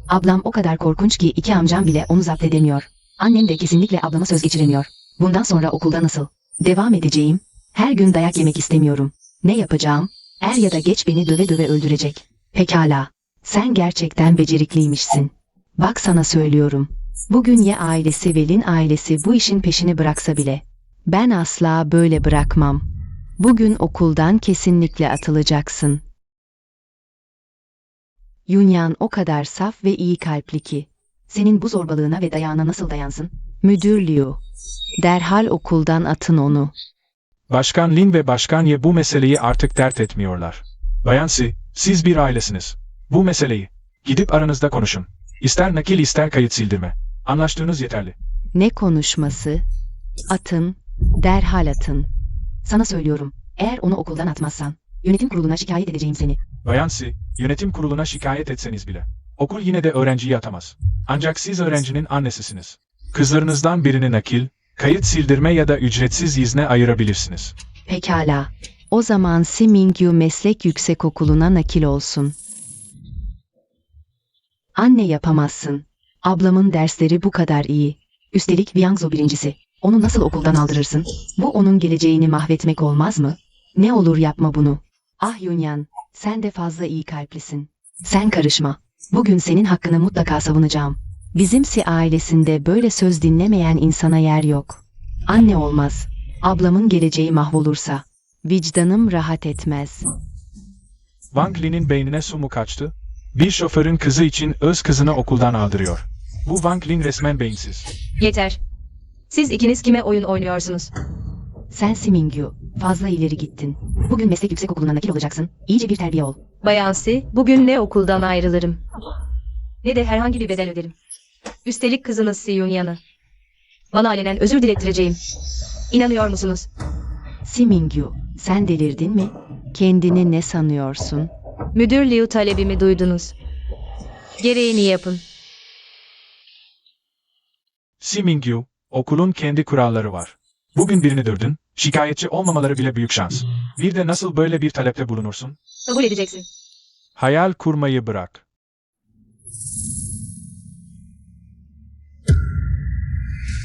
Ablam o kadar korkunç ki iki amcam bile onu zapt edemiyor. Annem de kesinlikle ablama söz geçiremiyor. Bundan sonra okulda nasıl devam edeceğim? Her gün dayak yemek istemiyorum. Ne yapacağım? Er ya da geç beni döve döve öldürecek. Pekala. Sen gerçekten becerikliymişsin. Bak sana söylüyorum. Bugün Ye ailesi ve Lin ailesi bu işin peşini bıraksa bile. Ben asla böyle bırakmam. Bugün okuldan kesinlikle atılacaksın. Yunyan o kadar saf ve iyi kalpli ki. Senin bu zorbalığına ve dayağına nasıl dayansın? Müdür Liu. Derhal okuldan atın onu. Başkan Lin ve Başkan Ye bu meseleyi artık dert etmiyorlar. Bayan Si, siz bir ailesiniz. Bu meseleyi gidip aranızda konuşun. İster nakil ister kayıt sildirme. Anlaştığınız yeterli. Ne konuşması? Atın, derhal atın. Sana söylüyorum, eğer onu okuldan atmazsan, yönetim kuruluna şikayet edeceğim seni. Bayan Si, yönetim kuruluna şikayet etseniz bile okul yine de öğrenciyi atamaz. Ancak siz öğrencinin annesisiniz. Kızlarınızdan birini nakil, kayıt sildirme ya da ücretsiz izne ayırabilirsiniz. Pekala. O zaman Simingyu Meslek Yüksekokulu'na nakil olsun. Anne yapamazsın. Ablamın dersleri bu kadar iyi. Üstelik Wangzhou birincisi. Onu nasıl okuldan aldırırsın? Bu onun geleceğini mahvetmek olmaz mı? Ne olur yapma bunu. Ah Yunyan, sen de fazla iyi kalplisin. Sen karışma. Bugün senin hakkını mutlaka savunacağım. Bizimsi ailesinde böyle söz dinlemeyen insana yer yok. Anne olmaz. Ablamın geleceği mahvolursa. Vicdanım rahat etmez. Wang Lin'in beynine su mu kaçtı? Bir şoförün kızı için öz kızını okuldan aldırıyor. Bu Wang Lin resmen beyinsiz. Yeter. Siz ikiniz kime oyun oynuyorsunuz? Sen Simingyu, fazla ileri gittin. Bugün meslek yüksekokulu'na nakil olacaksın. İyice bir terbiye ol. Bayan Si, bugün ne okuldan ayrılırım, ne de herhangi bir bedel öderim. Üstelik kızınız Si Yunyan'ı bana alenen özür dilettireceğim. İnanıyor musunuz? Simingyu, sen delirdin mi? Kendini ne sanıyorsun? Müdür Liu, talebimi duydunuz. Gereğini yapın. Simingyu, okulun kendi kuralları var. Bugün birini dövdün, şikayetçi olmamaları bile büyük şans. Bir de nasıl böyle bir talepte bulunursun? Kabul edeceksin. Hayal kurmayı bırak.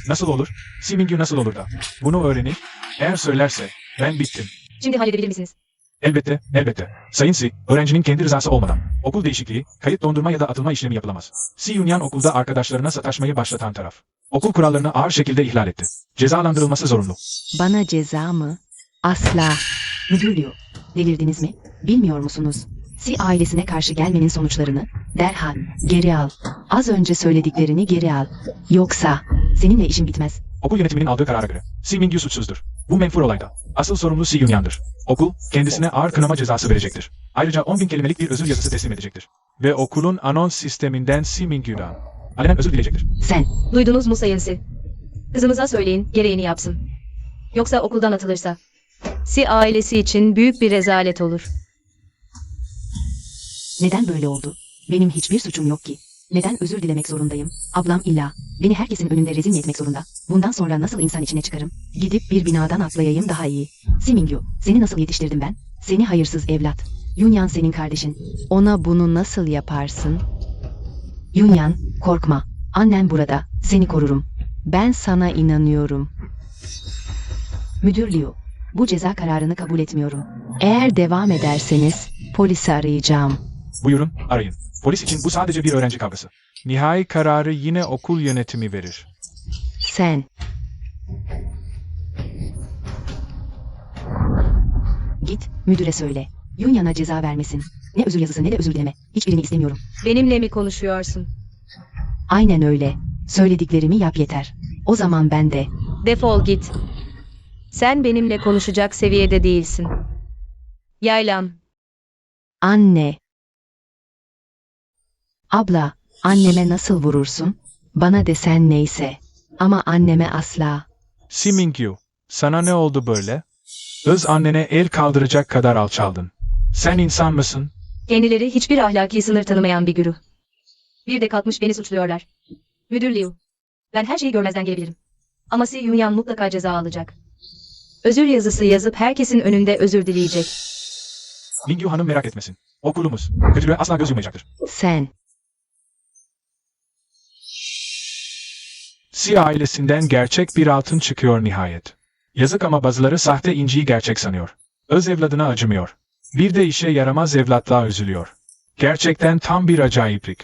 Nasıl olur? Simingyu nasıl olur da? Bunu öğrenip, eğer söylerse, ben bittim. Şimdi halledebilir misiniz? Elbette, elbette. Sayın Si, öğrencinin kendi rızası olmadan, okul değişikliği, kayıt dondurma ya da atılma işlemi yapılamaz. Si Yunyan okulda arkadaşlarına sataşmayı başlatan taraf. Okul kurallarını ağır şekilde ihlal etti. Cezalandırılması zorunlu. Bana ceza mı? Asla. Müdür Liu, delirdiniz mi? Bilmiyor musunuz? Si ailesine karşı gelmenin sonuçlarını derhal geri al. Az önce söylediklerini geri al. Yoksa seninle işim bitmez. Okul yönetiminin aldığı karara göre, Si Mingyu suçsuzdur. Bu menfur olayda. Asıl sorumlu Si Yunyan'dır. Okul, kendisine ağır kınama cezası verecektir. Ayrıca 10.000 kelimelik bir özür yazısı teslim edecektir. Ve okulun anons sisteminden Si Mingyu'dan alenen özür dileyecektir. Sen, Duydunuz mu Sayın Si? Kızımıza söyleyin, gereğini yapsın. Yoksa okuldan atılırsa Si ailesi için büyük bir rezalet olur. neden böyle oldu? Benim hiçbir suçum yok ki. Neden özür dilemek zorundayım? Ablam illa beni herkesin önünde rezil mi etmek zorunda? Bundan sonra nasıl insan içine çıkarım? Gidip bir binadan atlayayım daha iyi. Simingyu, seni nasıl yetiştirdim ben? Seni hayırsız evlat. Yunyan senin kardeşin. Ona bunu nasıl yaparsın? Yunyan, korkma. Annen burada. Seni korurum. Ben sana inanıyorum. Müdür Liu, bu ceza kararını kabul etmiyorum. Eğer devam ederseniz polisi arayacağım. Buyurun, arayın. Polis için bu sadece bir öğrenci kavgası. Nihai kararı yine okul yönetimi verir. Sen. Git, müdüre söyle. Yunyan'a ceza vermesin. Ne özür yazısı ne de özür dileme. Hiçbirini istemiyorum. Benimle mi konuşuyorsun? Aynen öyle. Söylediklerimi yap yeter. O zaman ben de. Defol git. Sen benimle konuşacak seviyede değilsin. Yaylan. Anne. Abla, anneme nasıl vurursun? Bana desen neyse. Ama anneme asla. Si Mingyu, sana ne oldu böyle? Öz annene el kaldıracak kadar alçaldın. Sen insan mısın? Kendileri hiçbir ahlaki sınır tanımayan bir güruh. Bir de kalkmış beni suçluyorlar. Müdür Liu, ben her şeyi görmezden gelebilirim. Ama Si Yunyan mutlaka ceza alacak. Özür yazısı yazıp herkesin önünde özür dileyecek. Mingyu Hanım merak etmesin. Okulumuz, kötülüğe asla göz yummayacaktır. Sen. Si ailesinden gerçek bir altın çıkıyor nihayet. Yazık ama bazıları sahte inciyi gerçek sanıyor. Öz evladına acımıyor. Bir de işe yaramaz evlatlığa üzülüyor. Gerçekten tam bir acayiplik.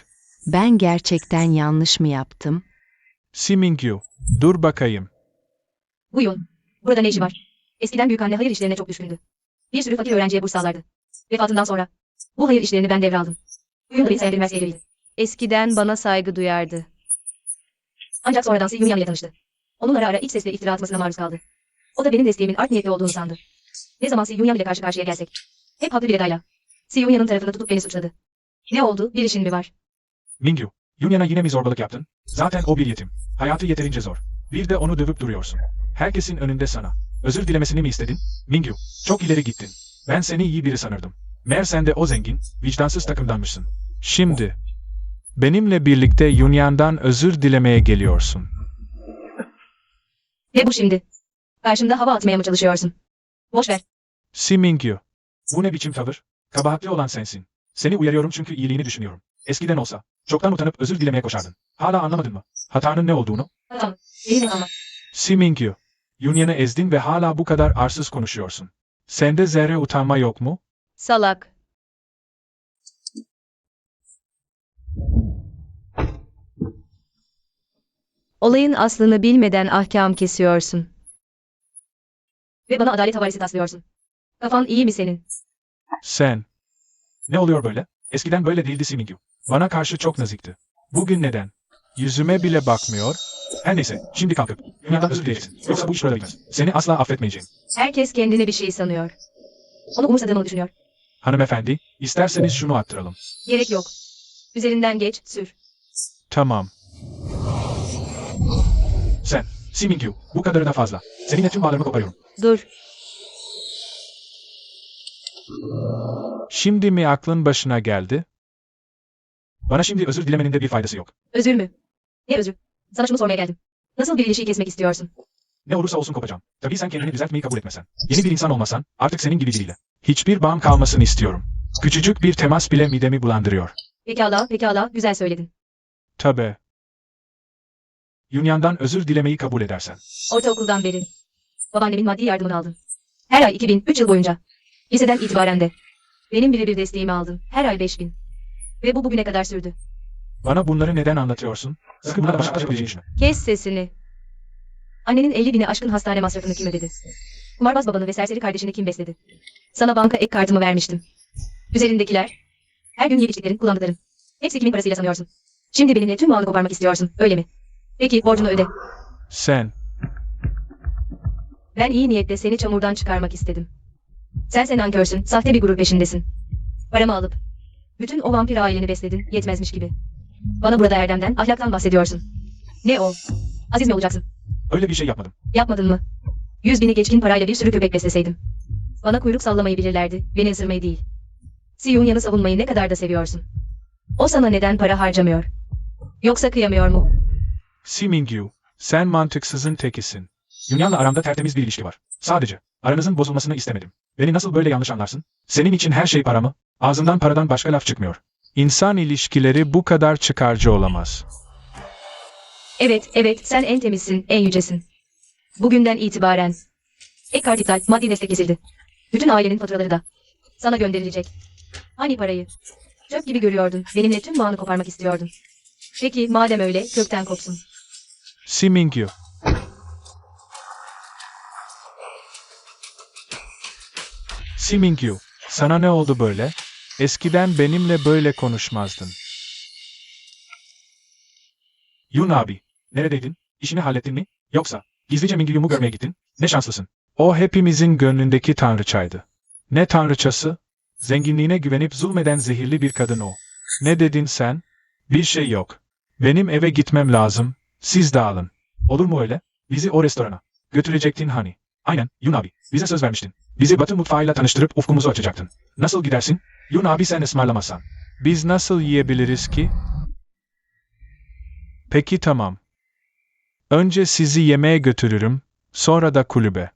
Ben gerçekten yanlış mı yaptım? Si Mingyu, dur bakayım. Bu Yun, burada ne işi var? Eskiden büyükanne hayır işlerine çok düşkündü. Bir sürü fakir öğrenciye burs sağlardı. Vefatından sonra bu hayır işlerini ben devraldım. Yun da beni sevdirmez gelirdi. Eskiden bana saygı duyardı. Ancak sonradan Si Yunyang ile tanıştı. Onun ara ara iç sesle iftira atmasına maruz kaldı. O da benim desteğimin art niyetli olduğunu sandı. Ne zaman Si Yunyang ile karşı karşıya gelsek. Hep haklı bir edayla. Si Yunyang'ın tarafını tutup beni suçladı. Ne oldu? Bir işin mi var? Mingyu, Yunyan'a yine mi zorbalık yaptın? Zaten o bir yetim. Hayatı yeterince zor. Bir de onu dövüp duruyorsun. Herkesin önünde sana. Özür dilemesini mi istedin? Mingyu, çok ileri gittin. Ben seni iyi biri sanırdım. Meğer sen de o zengin, vicdansız takımdanmışsın. Şimdi, benimle birlikte Yunyan'dan özür dilemeye geliyorsun. Ne bu şimdi? Karşımda hava atmaya mı çalışıyorsun? Boş ver. Si Mingyu, bu ne biçim tavır? Kabahatli olan sensin. Seni uyarıyorum çünkü iyiliğini düşünüyorum. Eskiden olsa, çoktan utanıp özür dilemeye koşardın. Hala anlamadın mı? Hatanın ne olduğunu? Tamam. Benim ama. Si Mingyu, Yunyan'ı ezdin ve hala bu kadar arsız konuşuyorsun. Sende zerre utanma yok mu? Salak. Olayın aslını bilmeden ahkam kesiyorsun. Ve bana adalet havarisi taslıyorsun. Kafan iyi mi senin? Sen. Ne oluyor böyle? Eskiden böyle değildi Si Mingyu. Bana karşı çok nazikti. Bugün neden? Yüzüme bile bakmıyor. Her neyse, şimdi kalkıp Yunyan'dan özür dileyeceksin. Yoksa bu iş böyle bitmez. Seni asla affetmeyeceğim. Herkes kendine bir şey sanıyor. Onu umursadığımı düşünüyor. Hanımefendi, isterseniz şunu attıralım. Gerek yok. Üzerinden geç, sür. Tamam. Sen, Si Mingyu, bu kadarı da fazla. Seninle tüm bağlarımı koparıyorum. Dur. Şimdi mi aklın başına geldi? Bana şimdi özür dilemenin de bir faydası yok. Özür mü? Ne özür? Sana şunu sormaya geldim. Nasıl bir ilişkiyi kesmek istiyorsun? Ne olursa olsun kopacağım. Tabii sen kendini düzeltmeyi kabul etmesen. Yeni bir insan olmasan, artık senin gibi biriyle. Hiçbir bağım kalmasını istiyorum. Küçücük bir temas bile midemi bulandırıyor. Pekala, pekala, güzel söyledin. Tabii. Yunyan'dan özür dilemeyi kabul edersen. Ortaokuldan beri. Babaannemin maddi yardımını aldım. Her ay 2000, 3 yıl boyunca. Liseden itibaren de. Benim birebir desteğimi aldım. Her ay 5000. Ve bu bugüne kadar sürdü. Bana bunları neden anlatıyorsun? Sakın buna başa yapabileceğini düşünme. Kes sesini. Annenin 50.000'e aşkın hastane masrafını kim ödedi? Kumarbaz babanı ve serseri kardeşini kim besledi? Sana banka ek kartımı vermiştim. Üzerindekiler. Her gün yiyip içtiklerin, kullandıkların. Hepsi kimin parasıyla sanıyorsun? Şimdi benimle tüm malını koparmak istiyorsun, öyle mi? Peki, borcunu öde. Sen. Ben iyi niyetle seni çamurdan çıkarmak istedim. Sen nankörsün, sahte bir gurur peşindesin. Paramı alıp, bütün o vampir aileni besledin, yetmezmiş gibi. Bana burada erdemden, ahlaktan bahsediyorsun. Ne o? Aziz mi olacaksın? Öyle bir şey yapmadım. Yapmadın mı? 100.000'i geçkin parayla bir sürü köpek besleseydim. Bana kuyruk sallamayı bilirlerdi, beni ısırmayı değil. Si Yunya'nı savunmayı ne kadar da seviyorsun. O sana neden para harcamıyor? Yoksa kıyamıyor mu? Si Mingyu, sen mantıksızın tekisin. Yunyan'la aramda tertemiz bir ilişki var. Sadece, aranızın bozulmasını istemedim. Beni nasıl böyle yanlış anlarsın? Senin için her şey para mı? Ağzından paradan başka laf çıkmıyor. İnsan ilişkileri bu kadar çıkarcı olamaz. Evet, evet, sen en temizsin, en yücesin. Bugünden itibaren. Ek kart iptal, maddi destek kesildi. Bütün ailenin faturaları da. Sana gönderilecek. Hani parayı? Çöp gibi görüyordun, benimle tüm bağını koparmak istiyordun. Peki, madem öyle, kökten kopsun. Si Mingyu. Si Mingyu, sana ne oldu böyle? Eskiden benimle böyle konuşmazdın. Yun abi, neredeydin? İşini hallettin mi? Yoksa, gizlice Mingyu'yu mu görmeye gittin? Ne şanslısın. O hepimizin gönlündeki tanrıçaydı. Ne tanrıçası? Zenginliğine güvenip zulmeden zehirli bir kadın o. Ne dedin sen? Bir şey yok. Benim eve gitmem lazım. Siz dağılın. Olur mu öyle? Bizi o restorana götürecektin hani. Aynen, Yun abi. Bize söz vermiştin. Bizi Batı mutfağıyla tanıştırıp ufkumuzu açacaktın. Nasıl gidersin? Yun abi sen ısmarlamazsan. Biz nasıl yiyebiliriz ki? Peki tamam. Önce sizi yemeğe götürürüm, sonra da kulübe.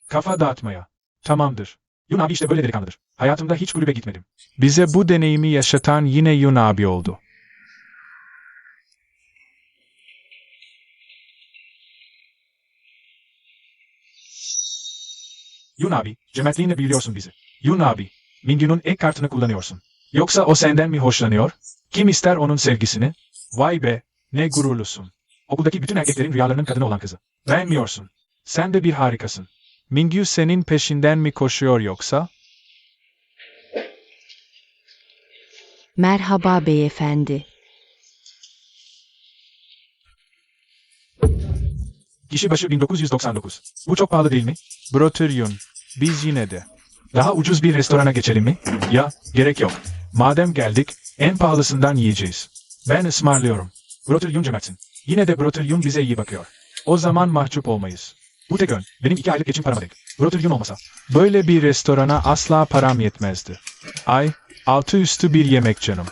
Kafa dağıtmaya. Tamamdır. Yun abi işte böyle delikanlıdır. Hayatımda hiç kulübe gitmedim. Bize bu deneyimi yaşatan yine Yun abi oldu. Yun abi, cömertliğinle büyülüyorsun bizi. Yun abi, Mingyu'nun ek kartını kullanıyorsun. Yoksa o senden mi hoşlanıyor? Kim ister onun sevgisini? Vay be, ne gururlusun. Okuldaki bütün erkeklerin rüyalarının kadını olan kızı. Beğenmiyorsun. Sen de bir harikasın. Mingyu senin peşinden mi koşuyor yoksa? Merhaba beyefendi. Kişi başı 1999. Bu çok pahalı değil mi? Brotheryon, biz yine de. Daha ucuz bir restorana geçelim mi? Ya, gerek yok. Madem geldik, en pahalısından yiyeceğiz. Ben ısmarlıyorum. Brotheryon cömertsin. Yine de Brotheryon bize iyi bakıyor. O zaman mahcup olmayız. Bu tek ön, benim 2 aylık geçim param denk. Brotheryon olmasa, böyle bir restorana asla param yetmezdi. Ay, altı üstü bir yemek canım.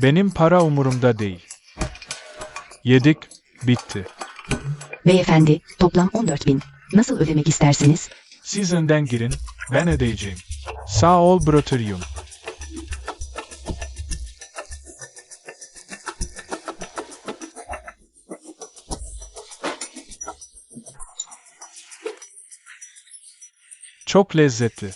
Benim para umurumda değil. Yedik, bitti. Beyefendi, toplam 14.000. Nasıl ödemek istersiniz? Siz önden girin, ben ödeyeceğim. Sağ ol Brotheryon. Çok lezzetli.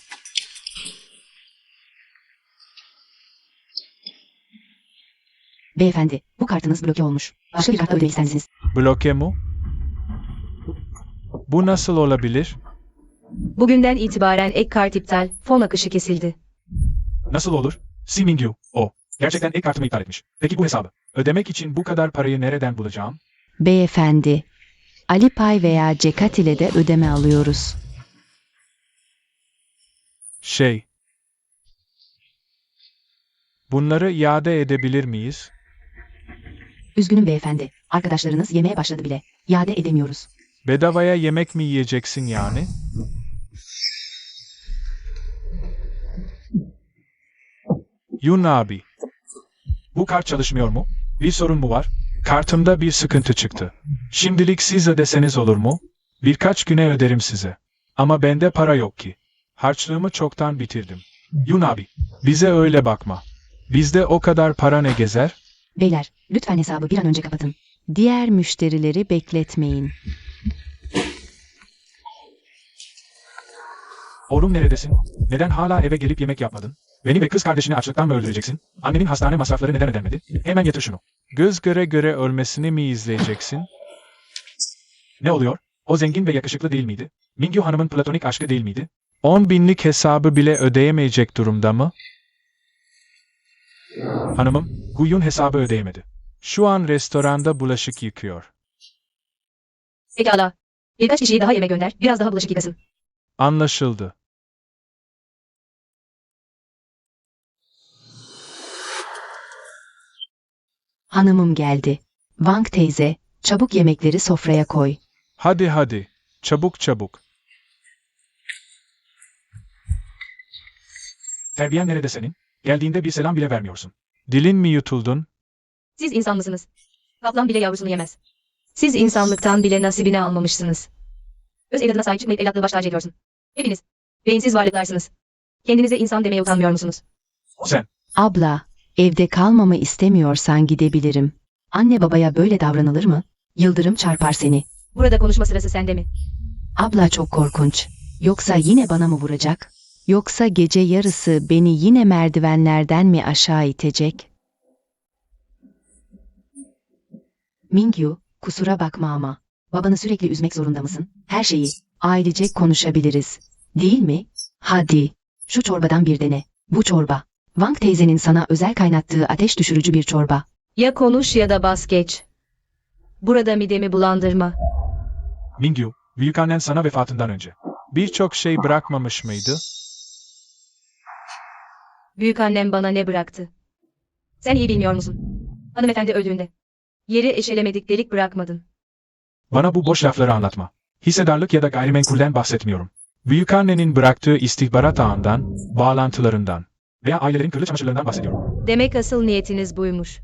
Beyefendi, bu kartınız bloke olmuş. Başka bir kartla ödemek istersiniz. Bloke mu? Bu nasıl olabilir? Bugünden itibaren ek kart iptal, fon akışı kesildi. Nasıl olur? Simingyu, o. Gerçekten ek kartımı iptal etmiş. Peki bu hesabı? Ödemek için bu kadar parayı nereden bulacağım? Beyefendi, Alipay veya Cekat ile de ödeme alıyoruz. Bunları iade edebilir miyiz? Üzgünüm beyefendi, arkadaşlarınız yemeye başladı bile. İade edemiyoruz. Bedavaya yemek mi yiyeceksin yani? Yun abi. Bu kart çalışmıyor mu? Bir sorun mu var? Kartımda bir sıkıntı çıktı. Şimdilik siz ödeseniz olur mu? Birkaç güne öderim size. Ama bende para yok ki. Harçlığımı çoktan bitirdim. Yun abi, bize öyle bakma. Bizde o kadar para ne gezer? Beyler, lütfen hesabı bir an önce kapatın. Diğer müşterileri bekletmeyin. Oğlum neredesin? Neden hala eve gelip yemek yapmadın? Beni ve kız kardeşini açlıktan mı öldüreceksin? Annenin hastane masrafları neden ödenmedi? Hemen yatır şunu. Göz göre göre ölmesini mi izleyeceksin? Ne oluyor? O zengin ve yakışıklı değil miydi? Mingyu Hanım'ın platonik aşkı değil miydi? 10 binlik hesabı bile ödeyemeyecek durumda mı? Hanımım, Guyun hesabı ödeyemedi. Şu an restoranda bulaşık yıkıyor. Pekala. Birkaç kişiyi daha yeme gönder, biraz daha bulaşık yıkasın. Anlaşıldı. Hanımım geldi. Wang teyze, çabuk yemekleri sofraya koy. Hadi hadi, çabuk çabuk. Terbiyen nerede senin? Geldiğinde bir selam bile vermiyorsun. Dilin mi yutuldun? Siz insan mısınız? Kaplan bile yavrusunu yemez. Siz insanlıktan bile nasibini almamışsınız. Öz evladına sahip çıkmayıp evlatlığı baş tacı ediyorsun. Hepiniz. Beyinsiz varlıklarsınız. Kendinize insan demeye utanmıyor musunuz? Sen. Abla, evde kalmamı istemiyorsan gidebilirim. Anne babaya böyle davranılır mı? Yıldırım çarpar seni. Burada konuşma sırası sende mi? Abla çok korkunç. Yoksa yine bana mı vuracak? Yoksa gece yarısı beni yine merdivenlerden mi aşağı itecek? Mingyu, kusura bakma ama. Babanı sürekli üzmek zorunda mısın? Her şeyi ailecek konuşabiliriz. Değil mi? Hadi. Şu çorbadan bir dene. Bu çorba. Wang teyzenin sana özel kaynattığı ateş düşürücü bir çorba. Ya konuş ya da bas geç. Burada midemi bulandırma. Mingyu, büyükannen sana vefatından önce birçok şey bırakmamış mıydı? Büyükannem bana ne bıraktı? Sen iyi bilmiyor musun? Hanımefendi öldüğünde. Yeri eşelemedik delik bırakmadın. Bana bu boş lafları anlatma. Hissedarlık ya da gayrimenkulden bahsetmiyorum. Büyükannenin bıraktığı istihbarat ağından, bağlantılarından veya ailelerin kirli çamaşırlarından bahsediyorum. Demek asıl niyetiniz buymuş.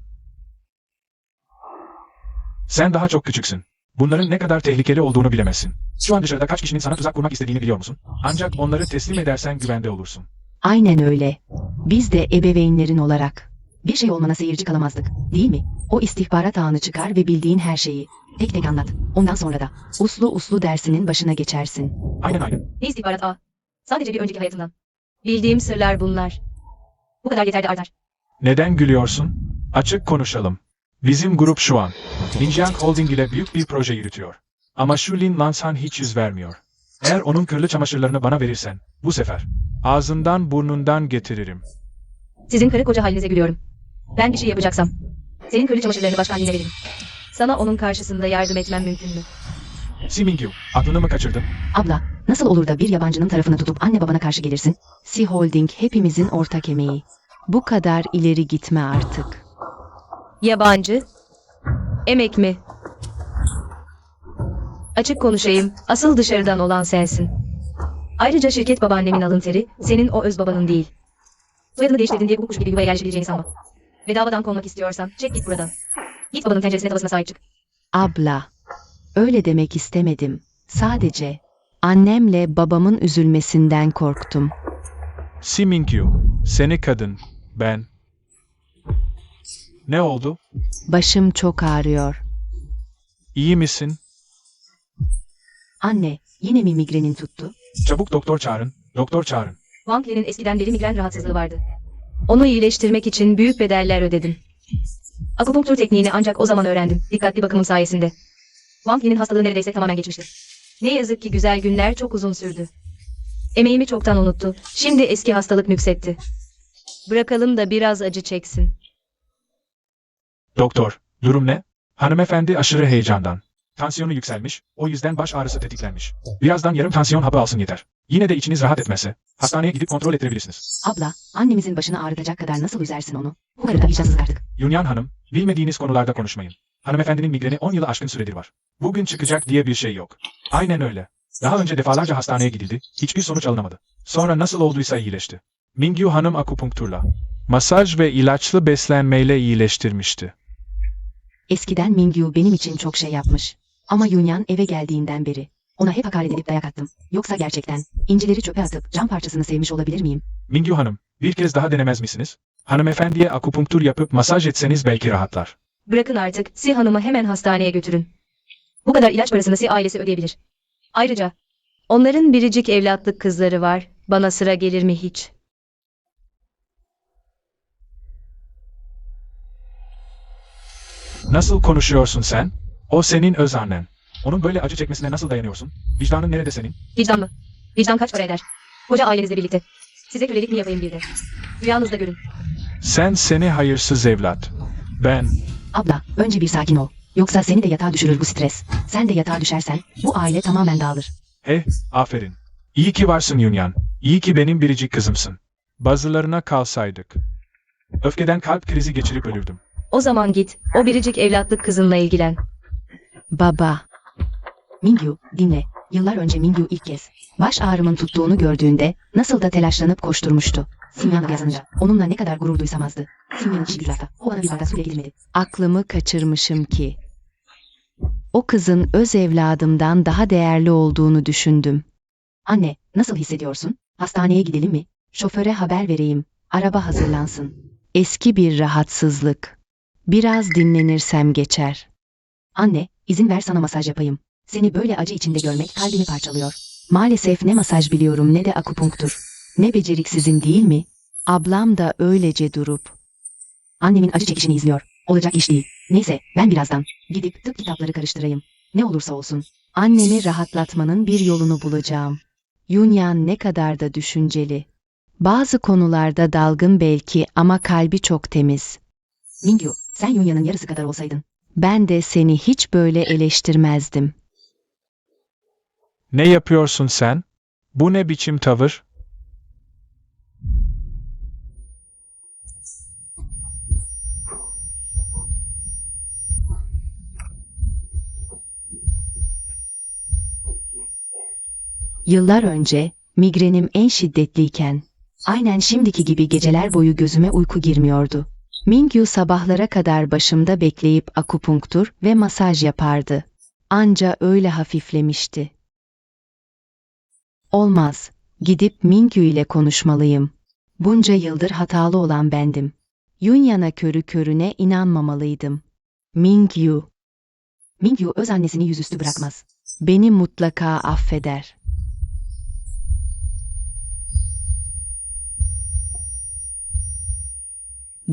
Sen daha çok küçüksün. Bunların ne kadar tehlikeli olduğunu bilemezsin. Şu an dışarıda kaç kişinin sana tuzak kurmak istediğini biliyor musun? Ancak onları teslim edersen güvende olursun. Aynen öyle. Biz de ebeveynlerin olarak. Bir şey olmana seyirci kalamazdık, değil mi? O istihbarat ağını çıkar ve bildiğin her şeyi tek tek anlat. Ondan sonra da uslu uslu dersinin başına geçersin. Aynen. Ne istihbarat ağa? Sadece bir önceki hayatımdan. Bildiğim sırlar bunlar. Bu kadar yeter de artar. Neden gülüyorsun? Açık konuşalım. Bizim grup şu an Linjiang Holding ile büyük bir proje yürütüyor. Ama şu Lin Lansan hiç yüz vermiyor. Eğer onun kirli çamaşırlarını bana verirsen, bu sefer ağzından burnundan getiririm. Sizin karı koca halinize gülüyorum. Ben bir şey yapacaksam, senin kirli çamaşırlarını başkan yine veririm. Sana onun karşısında yardım etmem mümkün mü? Si Mingyu, aklını mı kaçırdın? Abla, nasıl olur da bir yabancının tarafını tutup anne babana karşı gelirsin? Si Holding hepimizin ortak emeği. Bu kadar ileri gitme artık. Yabancı? Emek mi? Açık konuşayım, asıl dışarıdan olan sensin. Ayrıca şirket babaannemin alın teri, senin o öz babanın değil. Soyadını değiştirdin diye bu kuş gibi yuvaya yerleşebileceğini sanma. Bedavadan konmak istiyorsan, çek git buradan. Git babanın tenceresine tavasına sahip çık. Abla, öyle demek istemedim. Sadece annemle babamın üzülmesinden korktum. Si Mingyu, seni kadın, ben. Ne oldu? Başım çok ağrıyor. İyi misin? Anne, yine mi migrenin tuttu? Çabuk doktor çağırın, doktor çağırın. Wang Li'nin eskiden beri migren rahatsızlığı vardı. Onu iyileştirmek için büyük bedeller ödedim. Akupunktur tekniğini ancak o zaman öğrendim, dikkatli bakımım sayesinde. Wang Li'nin hastalığı neredeyse tamamen geçmişti. Ne yazık ki güzel günler çok uzun sürdü. Emeğimi çoktan unuttu. Şimdi eski hastalık nüksetti. Bırakalım da biraz acı çeksin. Doktor, durum ne? Hanımefendi aşırı heyecandan. Tansiyonu yükselmiş, o yüzden baş ağrısı tetiklenmiş. Birazdan yarım tansiyon hapı alsın yeter. Yine de içiniz rahat etmezse, hastaneye gidip kontrol ettirebilirsiniz. Abla, annemizin başını ağrıtacak kadar nasıl üzersin onu? Bu karı da vicdansızlık artık. Yunyan Hanım, bilmediğiniz konularda konuşmayın. Hanımefendinin migreni 10 yılı aşkın süredir var. Bugün çıkacak diye bir şey yok. Aynen öyle. Daha önce defalarca hastaneye gidildi, hiçbir sonuç alınamadı. Sonra nasıl olduysa iyileşti. Mingyu Hanım akupunkturla, masaj ve ilaçlı beslenmeyle iyileştirmişti. Eskiden Mingyu benim için çok şey yapmış. Ama Yunyan eve geldiğinden beri ona hep hakaret edip dayak attım. Yoksa gerçekten incileri çöpe atıp cam parçasını sevmiş olabilir miyim? Mingyu Hanım, bir kez daha denemez misiniz? Hanımefendiye akupunktur yapıp masaj etseniz belki rahatlar. Bırakın artık, Si Hanım'ı hemen hastaneye götürün. Bu kadar ilaç parasını Si ailesi ödeyebilir. Ayrıca, onların biricik evlatlık kızları var. Bana sıra gelir mi hiç? Nasıl konuşuyorsun sen? O senin öz annen. Onun böyle acı çekmesine nasıl dayanıyorsun? Vicdanın nerede senin? Vicdan mı? Vicdan kaç para eder? Koca ailenizle birlikte. Size kölelik mi yapayım bir de? Rüyanızda görün. Sen seni hayırsız evlat. Ben... Abla, önce bir sakin ol. Yoksa seni de yatağa düşürür bu stres. Sen de yatağa düşersen bu aile tamamen dağılır. Aferin. İyi ki varsın Yunyan. İyi ki benim biricik kızımsın. Bazılarına kalsaydık. Öfkeden kalp krizi geçirip ölürdüm. O zaman git, o biricik evlatlık kızınla ilgilen. Baba. Mingyu, dinle. Yıllar önce Mingyu ilk kez baş ağrımın tuttuğunu gördüğünde nasıl da telaşlanıp koşturmuştu. Simyan'la yazınca onunla ne kadar gurur duysam azdı. Simyan'ın işi bir hafta. O bana bir bardak su bile getirmedi. Aklımı kaçırmışım ki. O kızın öz evladımdan daha değerli olduğunu düşündüm. Anne, nasıl hissediyorsun? Hastaneye gidelim mi? Şoföre haber vereyim. Araba hazırlansın. Eski bir rahatsızlık. Biraz dinlenirsem geçer. Anne, izin ver sana masaj yapayım. Seni böyle acı içinde görmek kalbimi parçalıyor. Maalesef ne masaj biliyorum ne de akupunktur. Ne beceriksizim değil mi? Ablam da öylece durup annemin acı çekişini izliyor. Olacak iş değil. Neyse, ben birazdan gidip tıp kitapları karıştırayım. Ne olursa olsun. Annemi rahatlatmanın bir yolunu bulacağım. Yunyan ne kadar da düşünceli. Bazı konularda dalgın belki ama kalbi çok temiz. Mingyu, sen Yunyan'ın yarısı kadar olsaydın. Ben de seni hiç böyle eleştirmezdim. Ne yapıyorsun sen? Bu ne biçim tavır? Yıllar önce, migrenim en şiddetliyken, aynen şimdiki gibi geceler boyu gözüme uyku girmiyordu. Mingyu sabahlara kadar başımda bekleyip akupunktur ve masaj yapardı. Anca öyle hafiflemişti. Olmaz, gidip Mingyu ile konuşmalıyım. Bunca yıldır hatalı olan bendim. Yunyan'a körü körüne inanmamalıydım. Mingyu öz annesini yüzüstü bırakmaz. Beni mutlaka affeder.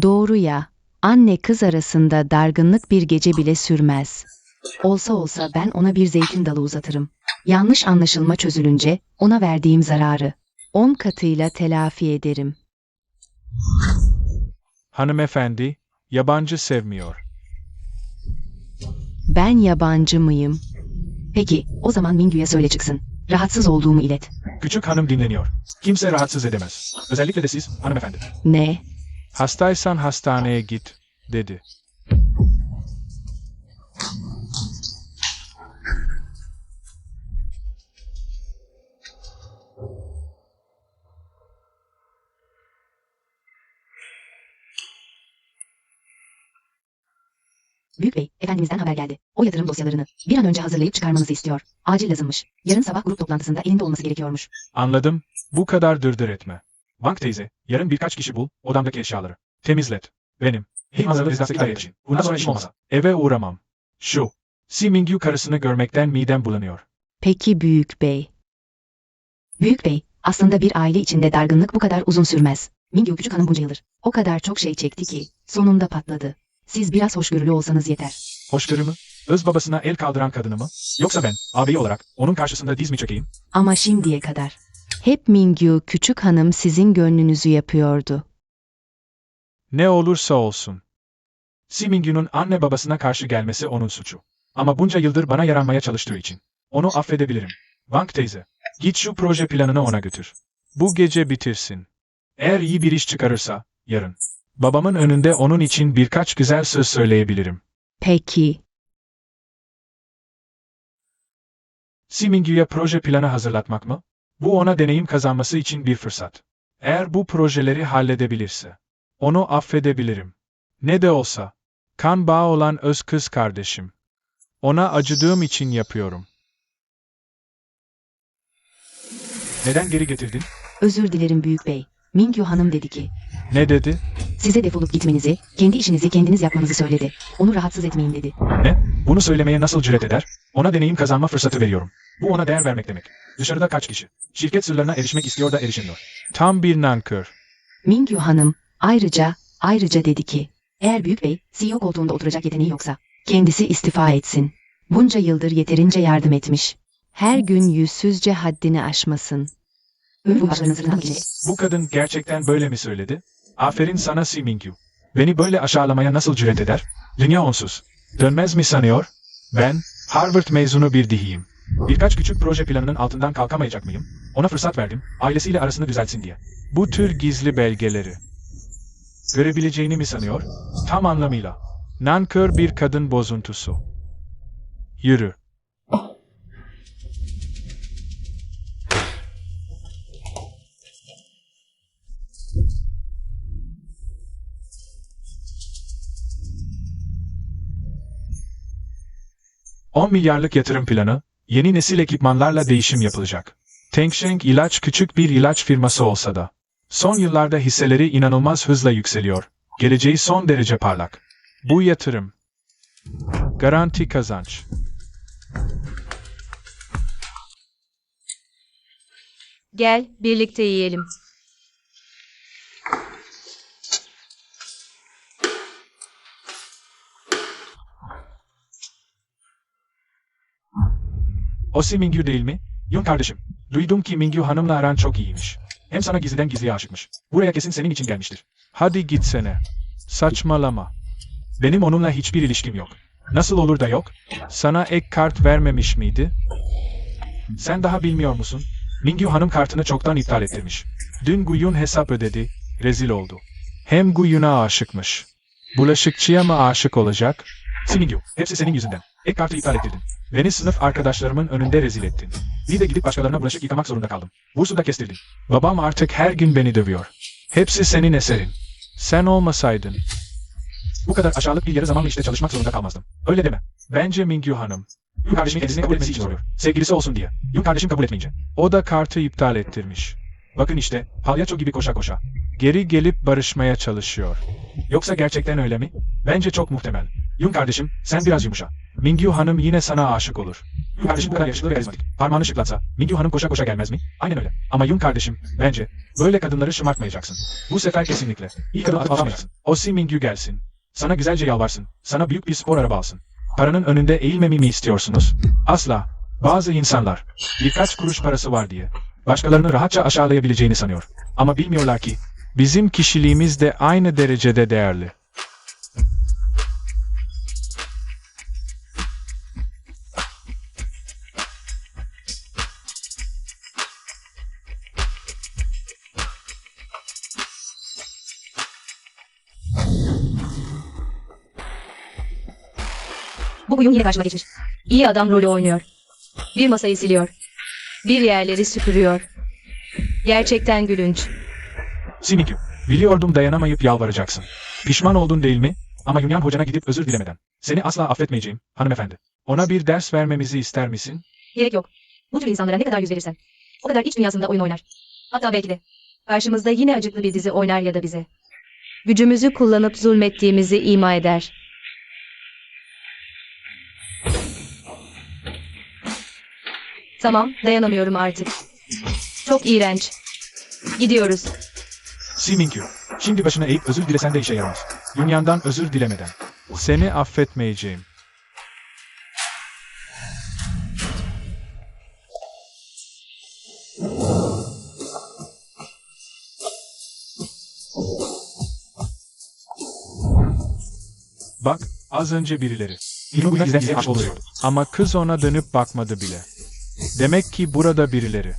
Doğru ya, anne kız arasında dargınlık bir gece bile sürmez. Olsa olsa ben ona bir zeytin dalı uzatırım. Yanlış anlaşılma çözülünce ona verdiğim zararı 10 katıyla telafi ederim. Hanımefendi, Yabancı sevmiyor. Ben yabancı mıyım? Peki, o zaman Mingyu'ya söyle çıksın. Rahatsız olduğumu ilet. Küçük hanım dinleniyor. Kimse rahatsız edemez. Özellikle de siz, hanımefendi. Ne? Hastaysan hastaneye git, dedi. Büyük bey, efendimizden haber geldi. O yatırım dosyalarını bir an önce hazırlayıp çıkarmanızı istiyor. Acil lazımmış. Yarın sabah grup toplantısında elinde olması gerekiyormuş. Anladım, bu kadar dırdır etme. Bank teyze, yarın birkaç kişi bul, odamdaki eşyaları. Temizlet. Benim. Hem hazırlık izlasıyla idare edeceğim. Bundan sonra işim olmasa. Eve uğramam. Şu. Si Mingyu karısını görmekten midem bulanıyor. Peki büyük bey. Büyük bey, aslında bir aile içinde dargınlık bu kadar uzun sürmez. Mingyu küçük hanım bunca yıldır o kadar çok şey çekti ki sonunda patladı. Siz biraz hoşgörülü olsanız yeter. Hoşgörü mü? Öz babasına el kaldıran kadını mı? Yoksa ben, ağabeyi olarak, onun karşısında diz mi çökeyim? Ama şimdiye kadar. Hep Mingyu küçük hanım sizin gönlünüzü yapıyordu. Ne olursa olsun. Si Mingyu'nun anne babasına karşı gelmesi onun suçu. Ama bunca yıldır bana yaranmaya çalıştığı için. Onu affedebilirim. Bank teyze, git şu proje planını ona götür. Bu gece bitirsin. Eğer iyi bir iş çıkarırsa, yarın. Babamın önünde onun için birkaç güzel söz söyleyebilirim. Peki. Si Mingyu'ya proje planı hazırlatmak mı? Bu ona deneyim kazanması için bir fırsat. Eğer bu projeleri halledebilirse, onu affedebilirim. Ne de olsa, kan bağı olan öz kız kardeşim. Ona acıdığım için yapıyorum. Neden geri getirdin? Özür dilerim büyük bey. Mingyu hanım dedi ki, Ne dedi? size defolup gitmenizi, kendi işinizi kendiniz yapmanızı söyledi. Onu rahatsız etmeyin dedi. Ne? Bunu söylemeye nasıl cüret eder? Ona deneyim kazanma fırsatı veriyorum. Bu ona değer vermek demek. Dışarıda kaç kişi? Şirket sırlarına erişmek istiyor da erişemiyor. Tam bir nankör. Mingyu hanım ayrıca dedi ki, eğer büyük bey CEO koltuğunda oturacak yeteneği yoksa, kendisi istifa etsin. Bunca yıldır yeterince yardım etmiş. Her gün yüzsüzce haddini aşmasın. Ömür boyu başlarının sırtına mı gidecek? Bu kadın gerçekten böyle mi söyledi? Aferin sana Si Mingyu. Beni böyle aşağılamaya nasıl cüret eder? Dünya onsuz. Dönmez mi sanıyor? Ben, Harvard mezunu bir dihiyim. Birkaç küçük proje planının altından kalkamayacak mıyım? Ona fırsat verdim, ailesiyle arasını düzeltsin diye. Bu tür gizli belgeleri görebileceğini mi sanıyor? Tam anlamıyla. Nankör bir kadın bozuntusu. Yürü. $10 milyarlık yatırım planı, yeni nesil ekipmanlarla değişim yapılacak. Tencsheng ilaç küçük bir ilaç firması olsa da, son yıllarda hisseleri inanılmaz hızla yükseliyor. Geleceği son derece parlak. Bu yatırım. Garanti kazanç. Gel, birlikte yiyelim. O Si Mingyu değil mi? Yun kardeşim, duydum ki Mingyu hanımla aran çok iyiymiş. Hem sana gizliden gizliye aşıkmış. Buraya kesin senin için gelmiştir. Hadi gitsene. Saçmalama. Benim onunla hiçbir ilişkim yok. Nasıl olur da yok? Sana ek kart vermemiş miydi? Sen daha bilmiyor musun? Mingyu hanım kartını çoktan iptal ettirmiş. Dün Guyun hesap ödedi, rezil oldu. Hem Guyun'a aşıkmış. Bulaşıkçıya mı aşık olacak? Si Mingyu, hepsi senin yüzünden. Ek kartı iptal ettirdin. Beni sınıf arkadaşlarımın önünde rezil ettin. Bir de gidip başkalarına bulaşık yıkamak zorunda kaldım. Bursu da kestirdin. Babam artık her gün beni dövüyor. Hepsi senin eserin. Sen olmasaydın. Bu kadar aşağılık bir yere zamanla işte çalışmak zorunda kalmazdım. Öyle deme. Bence Mingyu hanım. Yun kardeşimi kendisine kabul etmesi için soruyor. Sevgilisi olsun diye. Yun kardeşim kabul etmeyince. O da kartı iptal ettirmiş. Bakın işte, palyaço gibi koşa koşa. Geri gelip barışmaya çalışıyor. Yoksa gerçekten öyle mi? Bence çok muhtemel. Yun kardeşim, sen biraz yumuşa. Mingyu hanım yine sana aşık olur. Yun kardeşim bu kadar yakışıklı ve karizmatik. Parmağını şıklatsa, Mingyu hanım koşa koşa gelmez mi? Aynen öyle. Ama Yun kardeşim, bence, böyle kadınları şımartmayacaksın. Bu sefer kesinlikle. İyi kadın atıp alamayacaksın. O Si Mingyu gelsin. Sana güzelce yalvarsın. Sana büyük bir spor araba alsın. Paranın önünde eğilmemi mi istiyorsunuz? Asla. Bazı insanlar, birkaç kuruş parası var diye, başkalarını rahatça aşağılayabileceğini sanıyor. Ama bilmiyorlar ki, bizim kişiliğimiz de aynı derecede değerli. Bu Guyun yine karşıma geçmiş. İyi adam rolü oynuyor. Bir masayı siliyor. Bir yerleri süpürüyor. Gerçekten gülünç. Simingyu, biliyordum dayanamayıp yalvaracaksın. Pişman oldun değil mi? Ama Yunyan hocana gidip özür dilemeden. Seni asla affetmeyeceğim, hanımefendi. Ona bir ders vermemizi ister misin? Gerek yok. Bu tür insanlara ne kadar yüz verirsen. O kadar iç dünyasında oyun oynar. Hatta belki de. Karşımızda yine acıklı bir dizi oynar ya da bize. Gücümüzü kullanıp zulmettiğimizi ima eder. Tamam, dayanamıyorum artık. Çok iğrenç. Gidiyoruz. Simingyu, şimdi başına eğip özür dilesen de işe yaramaz. Yunyan'dan özür dilemeden. Seni affetmeyeceğim. Bak, az önce birileri. Yunus bizden gizli aşk oluyordu. Ama kız ona dönüp bakmadı bile. Demek ki burada birileri.